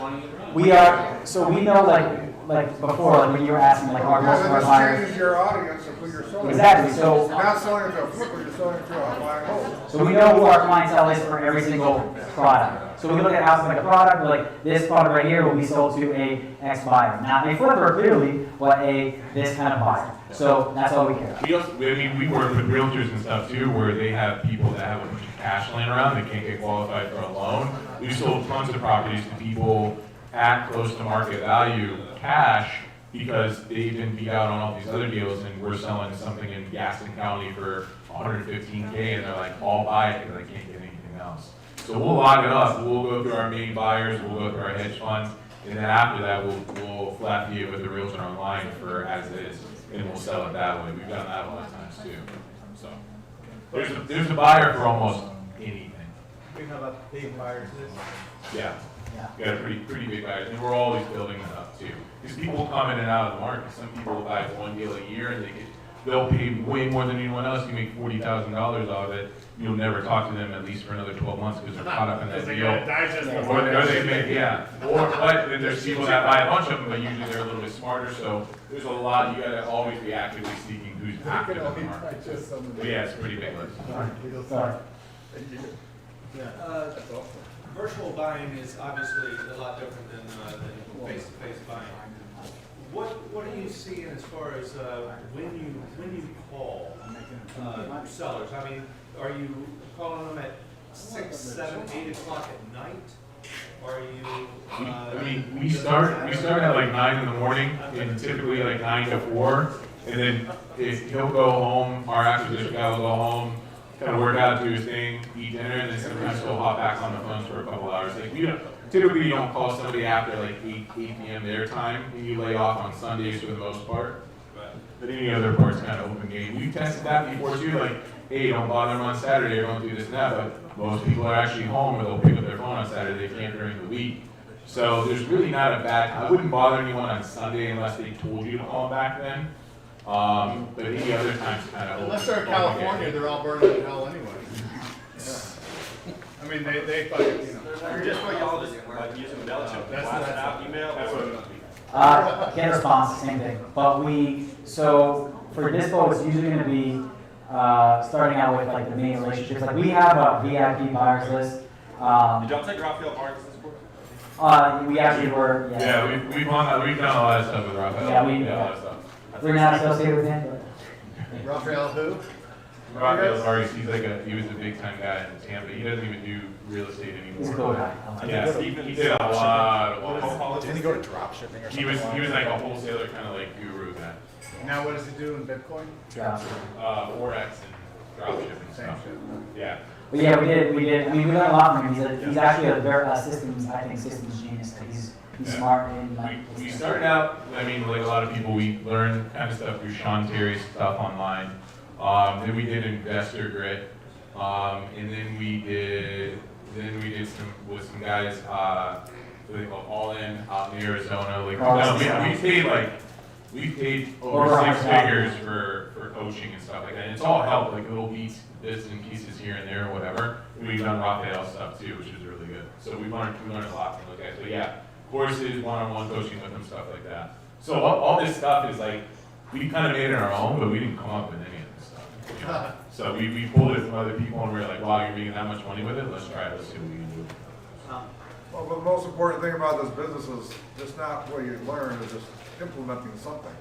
We are, so we know like before, like when you were asking, like our most of our This buyers. changes your audience of who you're selling. Exactly, so- You're not selling it to a flipper, you're selling it to a buy and hold. So we know who our clientele is for every single product. So we look at a house like a product, we're like, this product right here will be sold to a X buyer. Not a flipper clearly, but a this kind of buyer. So that's all we care about. We work with realtors and stuff too, where they have people that have a bunch of cash laying around, they can't get qualified for a loan. We've sold tons of properties to people at close to market value cash, because they've been beat out on all these other deals, and we're selling something in Gaston County for 115K, and they're like, I'll buy it because I can't get anything else. So we'll lock it up, we'll go through our main buyers, we'll go through our hedge funds, and then after that, we'll flat fee it with the realtor online for as is, and we'll sell it that way. We've done that a lot of times too. So there's a buyer for almost anything. We know about the big buyers list. Yeah. We got a pretty big buyers, and we're always building that up too. Because people come in and out of the market. Some people buy one deal a year, and they get they'll pay way more than anyone else. You make $40,000 off it. You'll never talk to them at least for another 12 months because they're caught up in that Because they deal. gotta digest the Or they may, yeah. Or, but then there's people that buy a bunch of them, but usually they're a little bit smarter. So there's a lot, you gotta always be actively seeking who's active in the market. But yeah, it's a pretty big list. Sorry. Virtual buying is obviously a lot different than face-to-face buying. What are you seeing as far as when you call sellers? I mean, are you calling them at 6, 7, 8 o'clock at night? Are you? I mean, we start at like 9 in the morning, and typically like 9 to 4, and then if he'll go home, our acquisition guy will go home, kind of work out, do his thing, eat dinner, and then sometimes he'll hop back on the phone for a couple hours. Like typically you don't call somebody after like 8 p.m. their time, and you lay off on Sundays for the most part. But any other part's kind of open game. We've tested that before too, like, hey, don't bother them on Saturday, or don't do this and that, but most people are actually home, or they'll pick up their phone on Saturday, they can't during the week. So there's really not a bad, I wouldn't bother anyone on Sunday unless they told you to call them back then. But any other time's kind of Unless they're in California, they're all burning in hell anyway. I mean, they fucking, you know. You're just like y'all just like using MailChimp, blast it out, email. That's what it must be. Get response, same thing. But so for Dispo, it's usually going to be starting out with like the main relationships. Like we have a VIP buyers list. Did y'all take Raphael Vargas this quarter? We actually were. Yeah, we've done a lot of stuff with Raphael. Yeah, a lot of stuff. We're not associated with him. Raphael who? Raphael Vargas, he was a big time guy in Tampa. He doesn't even do real estate anymore. He's a cool guy. Yeah, he did a lot of. Didn't he go to drop shipping or something? He was like a wholesaler, kind of like guru then. Now what does he do in Bitcoin? Forex and drop shipping stuff. Yeah. But yeah, we did. I mean, we learned a lot from him. He's actually a very systems genius. Like he's smart and like. We started out. I mean, like a lot of people, we learned kind of stuff through Sean Terry's stuff online. Then we did Investor Grit, and then we did some with some guys. What they call All In out in Arizona. Like we paid over 6 figures for coaching and stuff like that. And it's all helped, like little bits and pieces here and there, or whatever. And we've done Raphael stuff too, which is really good. So we learned a lot from those guys. So yeah, courses, one-on-one coaching with them, stuff like that. So all this stuff is like we kind of made it our own, but we didn't come up with any of this stuff. You know? So we pulled it from other people, and we were like, wow, you're making that much money with it. Let's try it. Let's see what we can do. Well, the most important thing about this business is just not what you learn, is just implementing something.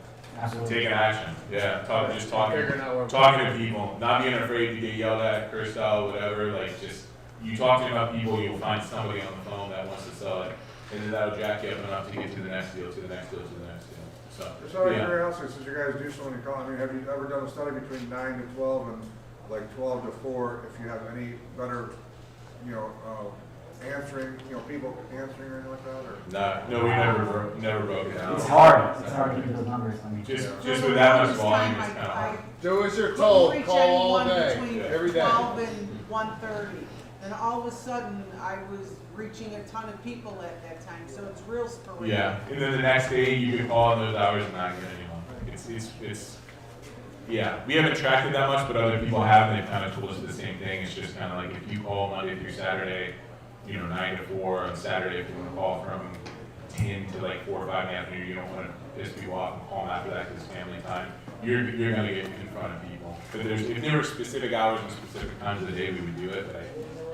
Taking action, yeah. Talking to people, not being afraid to get yelled at, cursed out, whatever. Like just you talking about people, you'll find somebody on the phone that wants to sell it, and then that'll jack you up enough to get to the next deal, to the next deal, to the next deal. So just out of curiosity, since you guys do so many calls, I mean, have you ever done a study between 9 to 12 and like 12 to 4? If you have any better, answering, people answering or anything like that, or? No, we never broke it down. It's hard to keep those numbers. I mean, just with that much volume, it's kind of hard. Do as you're told. Reach Call all anyone day, between every day. 12 and 1:30, and all of a sudden I was reaching a ton of people at that time. So it's real sporadic. Yeah, and then the next day you can call in those hours and not get anyone. It's yeah, we haven't tracked it that much, but other people have, and they've kind of told us the same thing. It's just kind of like if you call Monday through Saturday, 9 to 4 on Saturday, if you want to call from 10 to like 4 or 5 in the afternoon, you don't want to piss people off and call them after that because it's family time. You're going to get in front of people. But if there were specific hours and specific times of the day, we would do it, but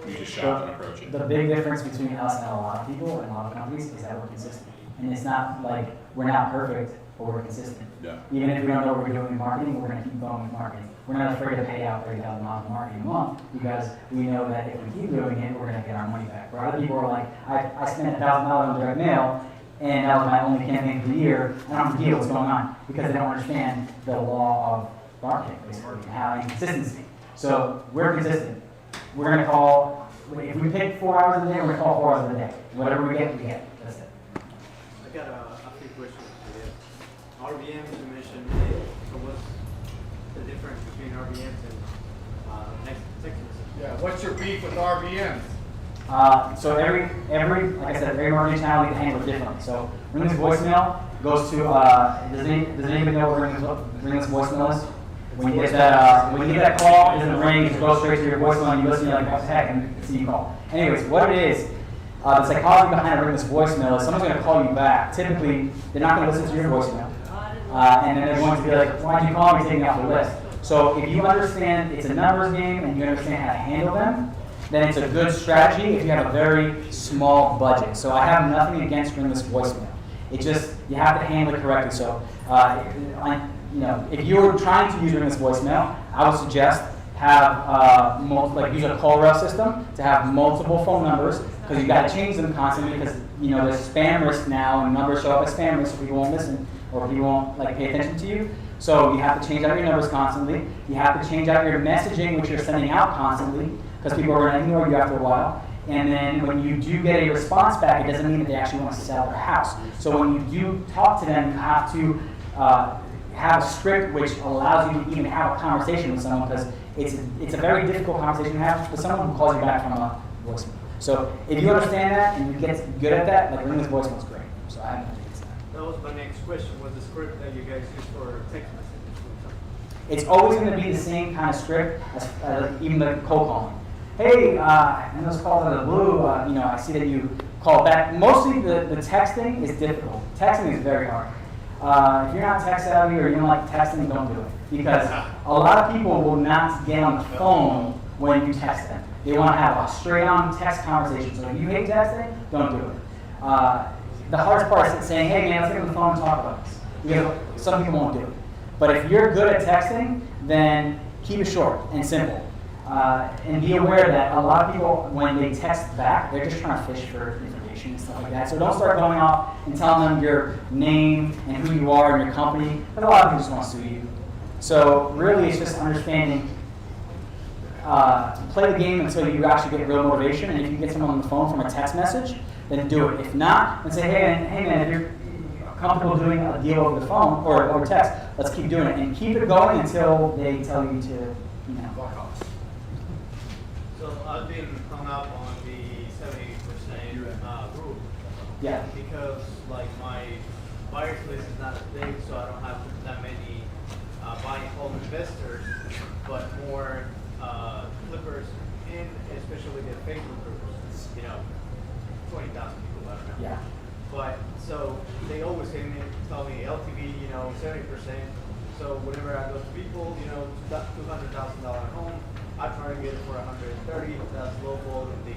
we just shop and approach it. The big difference between us and a lot of people and a lot of companies is that we're consistent. And it's not like we're not perfect, but we're consistent. Yeah. Even if we don't know what we're doing in marketing, we're going to keep going with marketing. We're not afraid to pay out $30,000 in marketing a month because we know that if we keep doing it, we're going to get our money back. Where other people are like, I spent $1,000 on direct mail, and that was my only campaign for the year. I don't have a deal what's going on because they don't understand the law of marketing, basically, and how inconsistency. So we're consistent. We're going to call, if we pick 4 hours a day, we're going to call 4 hours a day. Whatever we get, we get. That's it. I got a few questions for you. RVMs you mentioned, so what's the difference between RVMs and Texas? Yeah, what's your beef with RVMs? So every, like I said, every marketing channel we can handle it differently. So Ring's voicemail goes to, does anybody know what Ring's voicemail is? When you get that call, it doesn't ring, it goes straight to your voicemail, and you listen, you're like, what the heck, and see you call. Anyways, what it is, the psychology behind a ringless voicemail is someone's going to call you back. Typically, they're not going to listen to your voicemail. And then they're going to be like, why'd you call me, take me off the list? So if you understand it's a numbers game and you understand how to handle them, then it's a good strategy if you have a very small budget. So I have nothing against ringless voicemail. It just, you have to handle it correctly. So, if you're trying to use ringless voicemail, I would suggest have use a call rail system to have multiple phone numbers, because you got to change them constantly, because there's spam risk now, and numbers show up as spam risk, so people won't listen or people won't pay attention to you. So you have to change out your numbers constantly. You have to change out your messaging, which you're sending out constantly, because people are going to ignore you after a while. And then when you do get a response back, it doesn't mean that they actually want to sell their house. So when you do talk to them, you have to have a script which allows you to even have a conversation with someone, because it's a very difficult conversation to have with someone who calls you back from a voicemail. So if you understand that and you get good at that, ringless voicemail is great. So I have nothing against that. That was my next question, was the script that you guys use for text messages. It's always going to be the same kind of script as even the cold calling. Hey, and those calls out of the blue, I see that you called back. Mostly the texting is difficult. Texting is very hard. If you're not tech savvy or you don't like texting, don't do it. Because a lot of people will not get on the phone when you text them. They want to have a straight-on text conversation. So if you hate texting, don't do it. The hardest part is saying, hey man, let's get on the phone and talk about this. Because some people won't do it. But if you're good at texting, then keep it short and simple. And be aware that a lot of people, when they text back, they're just trying to fish for information and stuff like that. So don't start going off and telling them your name and who you are and your company, because a lot of people just want to sue you. So really, it's just understanding, play the game until you actually get real motivation. And if you get someone on the phone from a text message, then do it. If not, then say, hey man, if you're comfortable doing a deal over the phone or over text, let's keep doing it. And keep it going until they tell you to, fuck off. So I've been hung up on the 70% rule. Yeah. Because my buyer's list is not as big, so I don't have that many buying home investors, but more flippers, and especially the Facebook groups. 20,000 people, I don't know. Yeah. But so they always tell me LTV, 70%. So whenever I go to people, $200,000 home, I try to get it for 130. That's local, and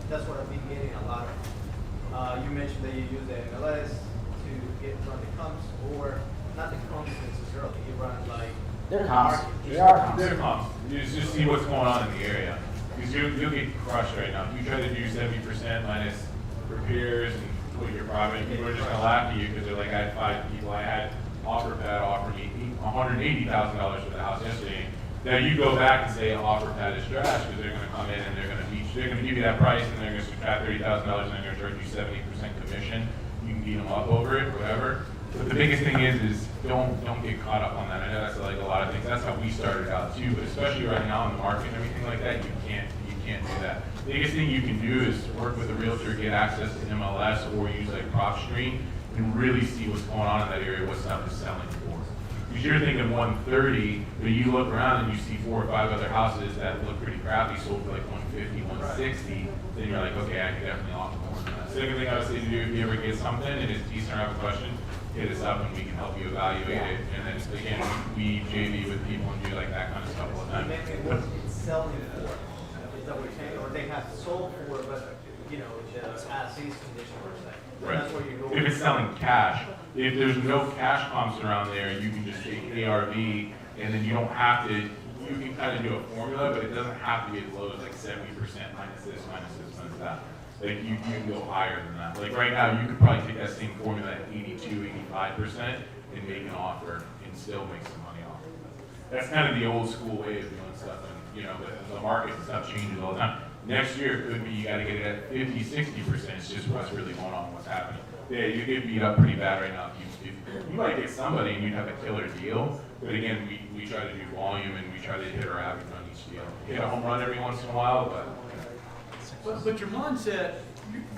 that's what I've been getting a lot of. You mentioned that you use the MLS to run the comps, or not the comps necessarily. You run they're comps. They're comps. You just see what's going on in the area. Because you'll get crushed right now. If you try to do 70% minus repairs and put your property, people are just going to laugh at you because they're like, I had 5 people. I had OfferPad offer me $180,000 for the house yesterday. Now you go back and say OfferPad is trash because they're going to come in and they're going to give you that price and they're going to subtract $30,000 and they're going to charge you 70% commission. You can beat them up over it, whatever. But the biggest thing is don't get caught up on that. I know that's a lot of things. That's how we started out too. But especially right now in the market and everything like that, you can't do that. The biggest thing you can do is work with a realtor, get access to MLS, or use PropStream and really see what's going on in that area, what stuff is selling for. Because you're thinking 130, but you look around and you see 4 or 5 other houses that look pretty crappy, sold for 150, 160. Then you're like, okay, I can definitely offer more than that. Second thing I would say to do, if you ever get something and it's decent or have a question, hit us up and we can help you evaluate it. And then again, we JV with people and do that kind of stuff all the time. It's selling for. Is that what you're saying? Or they have sold for, but it's as is condition per se. Right. That's where you go. If it's selling cash, if there's no cash comps around there, you can just take ARV and then you don't have to. You can kind of do a formula, but it doesn't have to be as low as 70% minus this, minus that. You can go higher than that. Right now, you could probably take that same formula at 82, 85% and make an offer and still make some money off of it. That's kind of the old school way of doing stuff. And, but the market and stuff changes all the time. Next year, it could be you got to get it at 50, 60%. It's just what's really going on, what's happening. Yeah, you get beat up pretty bad right now. You might get somebody and you'd have a killer deal. But again, we try to do volume and we try to hit our average on each deal. Hit a home run every once in a while, But your mindset,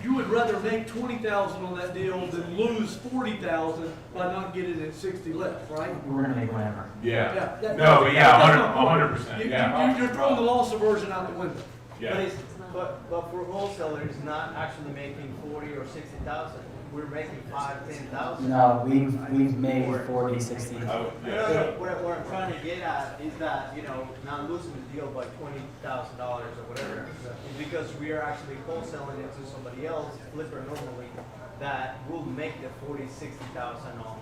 you would rather make 20,000 on that deal than lose 40,000 by not getting it 60 left, right? We're gonna make whatever. Yeah. that- No, but yeah, that's my point. 100%, You- yeah. You're throwing the loss aversion out the window. Yeah. But for wholesalers, not actually making 40 or 60,000. We're making 5, 10,000. No, we've made 40, 60. No, what I'm trying to get at is that, you know, not losing the deal by $20,000 or whatever, is because we are actually wholesaling it to somebody else, flipper normally, that will make the 40, 60,000 on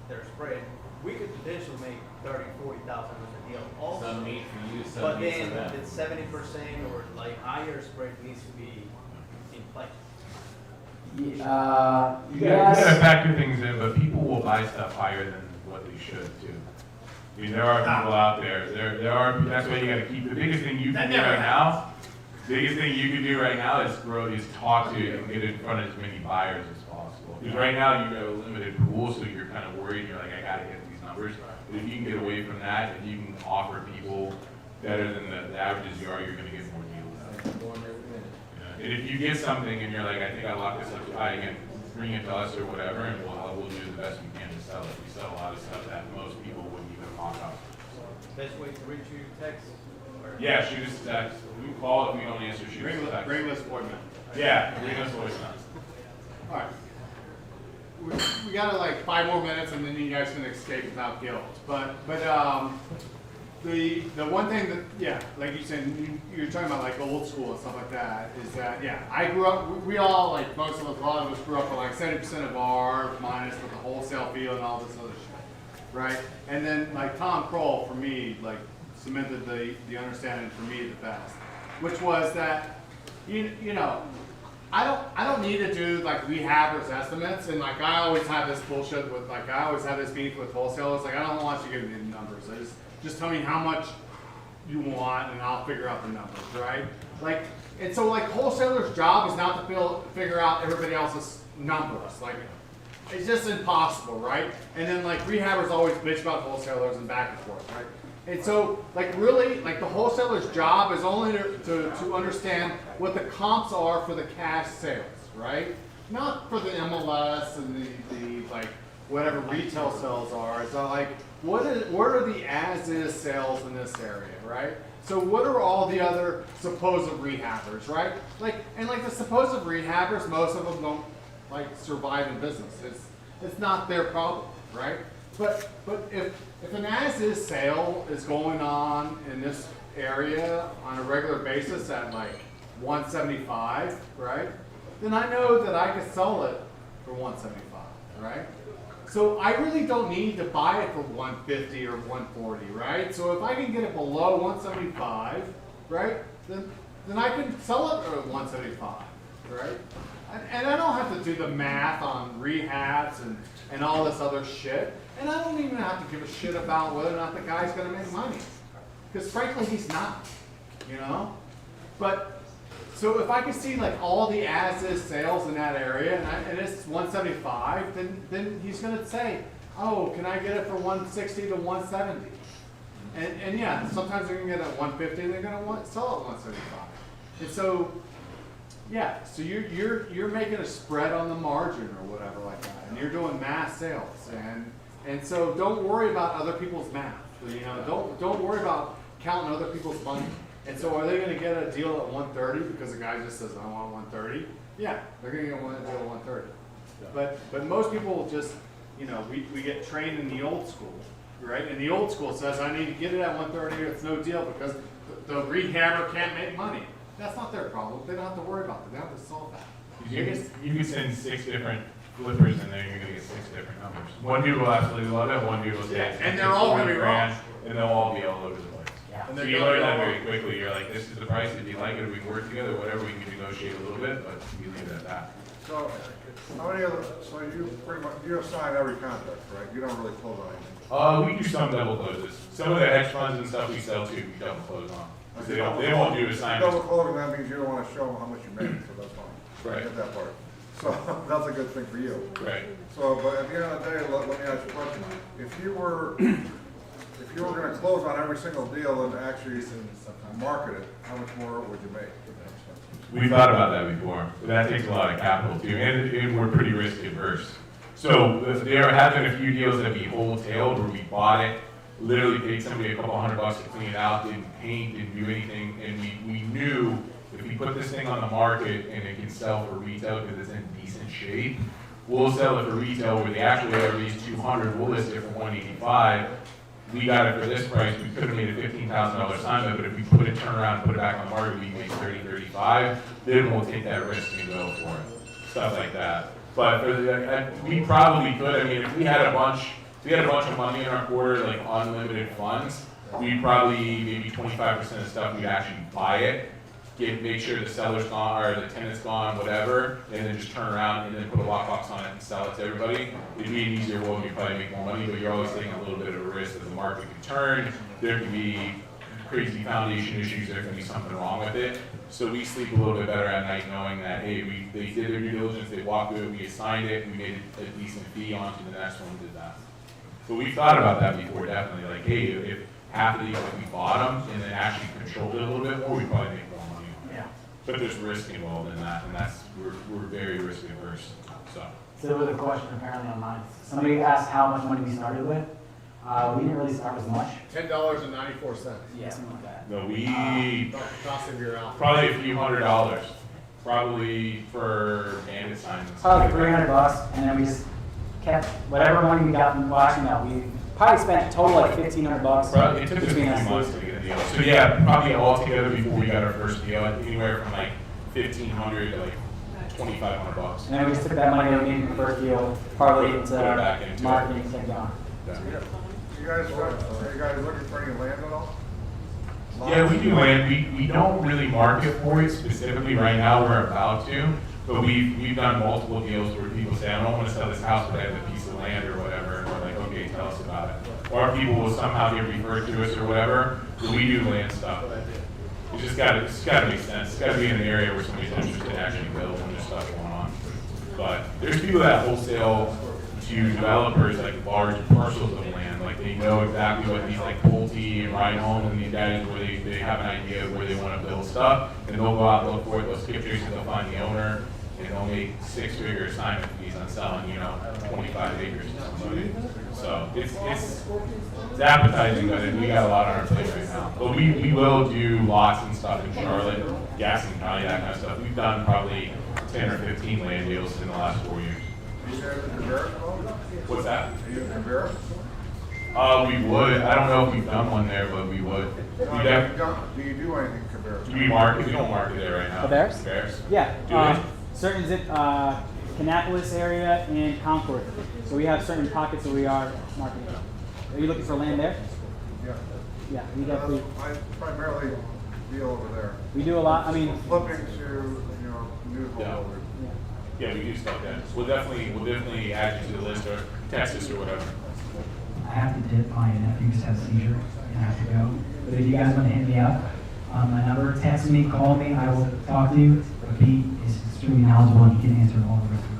their spread. We could potentially make 30, 40,000 on the deal also. Some meat for you, some But meat then for them. the 70% or like higher spread needs to be in place. You gotta factor things in, but people will buy stuff higher than what they should too. I mean, there are people out there, there are, that's why you gotta keep, the biggest thing you can do right now, biggest thing you can do right now is talk to and get in front of as many buyers as possible. Because right now you have a limited pool, so you're kind of worried, you're like, I gotta get these numbers. But if you can get away from that and you can offer people better than the averages you are, you're gonna get more deals out. And if you get something and you're like, I think I locked this up too high, again, bring it to us or whatever, and we'll do the best we can to sell it. We sell a lot of stuff that most people wouldn't even mock up. Best way to reach you, text? Or Yeah, shoot us a text. We can call if we don't answer, shoot us a text. Ringless voicemail. Yeah, ringless voicemail. All right. We got like 5 more minutes, and then you guys can escape without guilt. But the one thing that, yeah, like you said, you're talking about like old school and stuff like that, is that, yeah, I grew up, we all, like most of us, a lot of us grew up with like 70% of our minus with the wholesale fee and all this other shit, right? And then like Tom Kroll, for me, like cemented the understanding for me the best, which was that, you know, I don't need to do like rehabbers estimates, and like I always have this bullshit with, like I always have this beef with wholesalers, like I don't want you to give me the numbers, just tell me how much you want and I'll figure out the numbers, right? Like, and so like wholesalers' job is not to figure out everybody else's numbers, like it's just impossible, right? And then like rehabbers always bitch about wholesalers and back and forth, right? And so, like really, like the wholesaler's job is only to understand what the comps are for the cash sales, right? Not for the MLS and the like whatever retail sales are. It's like what are the as-is sales in this area, right? So what are all the other supposed rehabbers, right? Like and like the supposed rehabbers, most of them don't like survive in business. It's not their problem, right? But if an as-is sale is going on in this area on a regular basis at like 175, right? Then I know that I could sell it for 175, right? So I really don't need to buy it for 150 or 140, right? So if I can get it below 175, right? Then I can sell it at 175, right? And I don't have to do the math on rehabs and all this other shit. And I don't even have to give a shit about whether or not the guy's going to make money. Because frankly, he's not, you know? But, so if I can see like all the as-is sales in that area and it's 175, then he's going to say, oh, can I get it for 160 to 170? And yeah, sometimes they're going to get it at 150 and they're going to sell it at 175. And so, yeah, so you're making a spread on the margin or whatever like that, and you're doing mass sales, and so don't worry about other people's math. You know, don't worry about counting other people's money. And so, are they going to get a deal at 130 because the guy just says I want 130? Yeah, they're going to get one deal at 130. But most people will just, you know, we get trained in the old school, right? And the old school says I need to get it at 130 or it's no deal because the rehabber can't make money. That's not their problem. They don't have to worry about it. They don't have to solve that. You can send 6 different flippers in there, you're gonna get 6 different numbers. One dude will absolutely love it, one dude will say it's and they're all gonna be wrong. And they'll all be all over the place. Yeah. So you learn that very quickly. You're like, this is the price. If you like it, we can work together, whatever, we can negotiate a little bit, but you leave it at that. So, how many other, so you pretty much, you sign every contract, right? You don't really close on anything? We do some double closes. Some of the hedge funds and stuff we sell to, we double close on. Because they won't do assignments. Double closing, that means you don't want to show them how much you made, so that's fine. Right. I get that part. So, that's a good thing for you. Right. So, but at the end of the day, let me ask you a question. If you were gonna close on every single deal and actually market it, how much more would you make? We've thought about that before, but that takes a lot of capital too, and we're pretty risk averse. So there have been a few deals that we wholetailed where we bought it, literally paid somebody a couple $100 to clean it out, didn't paint, didn't do anything, and we knew if we put this thing on the market and it can sell for retail because it's in decent shape, we'll sell it for retail where the actual ARV is 200, we'll list it for 185. We got it for this price, we could have made a $15,000 sign, but if we turn around and put it back on the market, we make 30, 35, then we'll take that risk and go for it. Stuff like that. But for we probably could, I mean, if we had a bunch of money in our quarter, like unlimited funds, we'd probably, maybe 25% of stuff, we'd actually buy it, make sure the seller's gone, or the tenant's gone, whatever, and then just turn around and then put a lockbox on it and sell it to everybody. It'd be an easier world, you'd probably make more money, but you're always taking a little bit of a risk that the market could turn, there could be crazy foundation issues, there could be something wrong with it. So we sleep a little bit better at night knowing that, hey, they did their due diligence, they walked through it, we assigned it, we made a decent fee onto the next one, did that. But we've thought about that before, definitely, like, hey, if half of these, if we bought them and then actually controlled it a little bit more, we'd probably make more money. Yeah. But there's risk involved in that, and we're very risk averse, so. So there was a question apparently online. Somebody asked how much money we started with. We didn't really start with much. $10.94. Yeah, something like that. No, we, Cost of your outfit. probably a few $100s, probably for bandit signs. and stuff Probably like that. $300, and then we just kept whatever money we got from watching that. We probably spent a total like $1,500. Probably, it took us a few between us. months to get a deal. So yeah, probably all together before we got our first deal, anywhere from like $1,500 to like $2,500. And then we just took that money that we made from the first deal, parlayed Put it back into into marketing it. and kept going. You guys, are you guys looking for any land at all? Yeah, we do land. We don't really market for it specifically right now. We're about to, but we've done multiple deals where people say, I don't want to sell this house, but I have a piece of land or whatever. And we're like, okay, tell us about it. Or people will somehow get referred to us or whatever. But we do land stuff. It's just got to make sense. It's got to be in an area where somebody's interested in actually building when there's stuff going on. But there's people that wholesale to developers like large parcels of land. Like they know exactly what these like Pulte and Reinhold and these guys where they have an idea of where they want to build stuff, and they'll go out and look for it. They'll skip through and they'll find the owner, and they'll make 6-figure assignment fees on selling, 25 acres to somebody. So it's appetizing, but we got a lot on our plate right now. But we will do lots and stuff in Charlotte, Gaston County, that kind of stuff. We've done probably 10 or 15 land deals in the last 4 years. What's that? Are you in Rivera? We would. I don't know if we've done one there, but we would. Do you do anything in Rivera? Do we market? We don't market there right now. Cabarrus? Cabarrus? Yeah. Do Certain Kannapolis area and Concord. So we have certain pockets where we are marketing. Are you looking for land there? Yeah. Yeah, we definitely. I primarily deal over there. We do a lot. I mean, Flipping to, new home Yeah. over. Yeah, we do stuff there. We'll definitely add you to the list or Texas or whatever. I have to dip. My nephew just had a seizure and I have to go. But if you guys want to hit me up, my number, text me, call me, I will talk to you. But Pete is extremely knowledgeable and he can answer all the rest of it.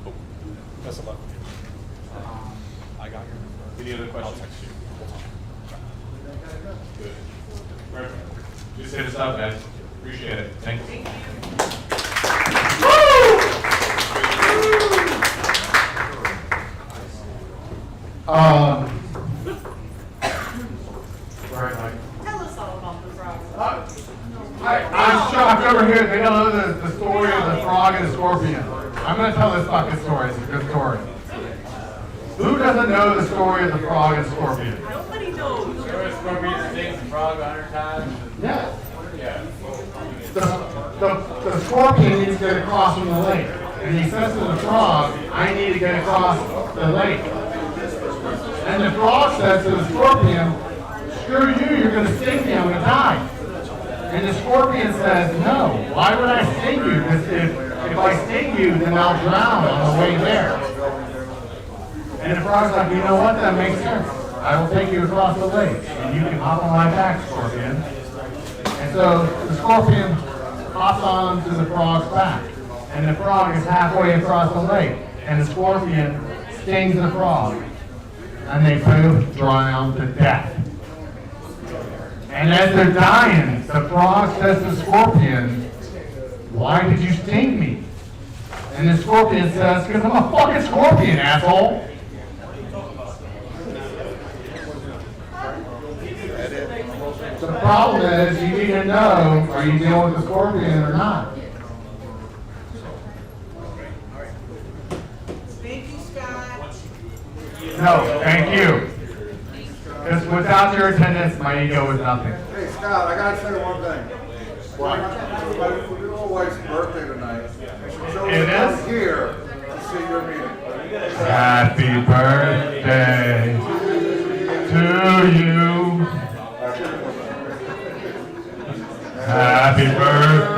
Cool. Best of luck. I got your number. Any other questions? I'll text you. Good. Perfect. Just hit us up, guys. Appreciate it. Thank you. Tell us all about the frog. I'm shocked over here. They don't know the story of the frog and the scorpion. I'm going to tell this fucking story. It's a good story. Who doesn't know the story of the frog and scorpion? Nobody knows. Scorpion stings the frog 100 times. Yeah. Yeah. The scorpion needs to get across from the lake. And he says to the frog, I need to get across the lake. And the frog says to the scorpion, screw you, you're going to sting me, I'm going to die. And the scorpion says, no, why would I sting you? Because if I sting you, then I'll drown on the way there. And the frog's like, you know what, that makes sense. I will take you across the lake, and you can hop on my back, scorpion. And so the scorpion hops on to the frog's back. And the frog is halfway across the lake. And the scorpion stings the frog. And they both drown to death. And as they're dying, the frog says to the scorpion, why did you sting me? And the scorpion says, because I'm a fucking scorpion, asshole. The problem is, you need to know, are you dealing with a scorpion or not? Thank you, Scott. No, thank you. Because without your attendance, my ego is nothing. Hey, Scott, I gotta say one thing. My little wife's birthday tonight. And she chose It to come is? here to see your meeting. Happy birthday to you. Happy birthday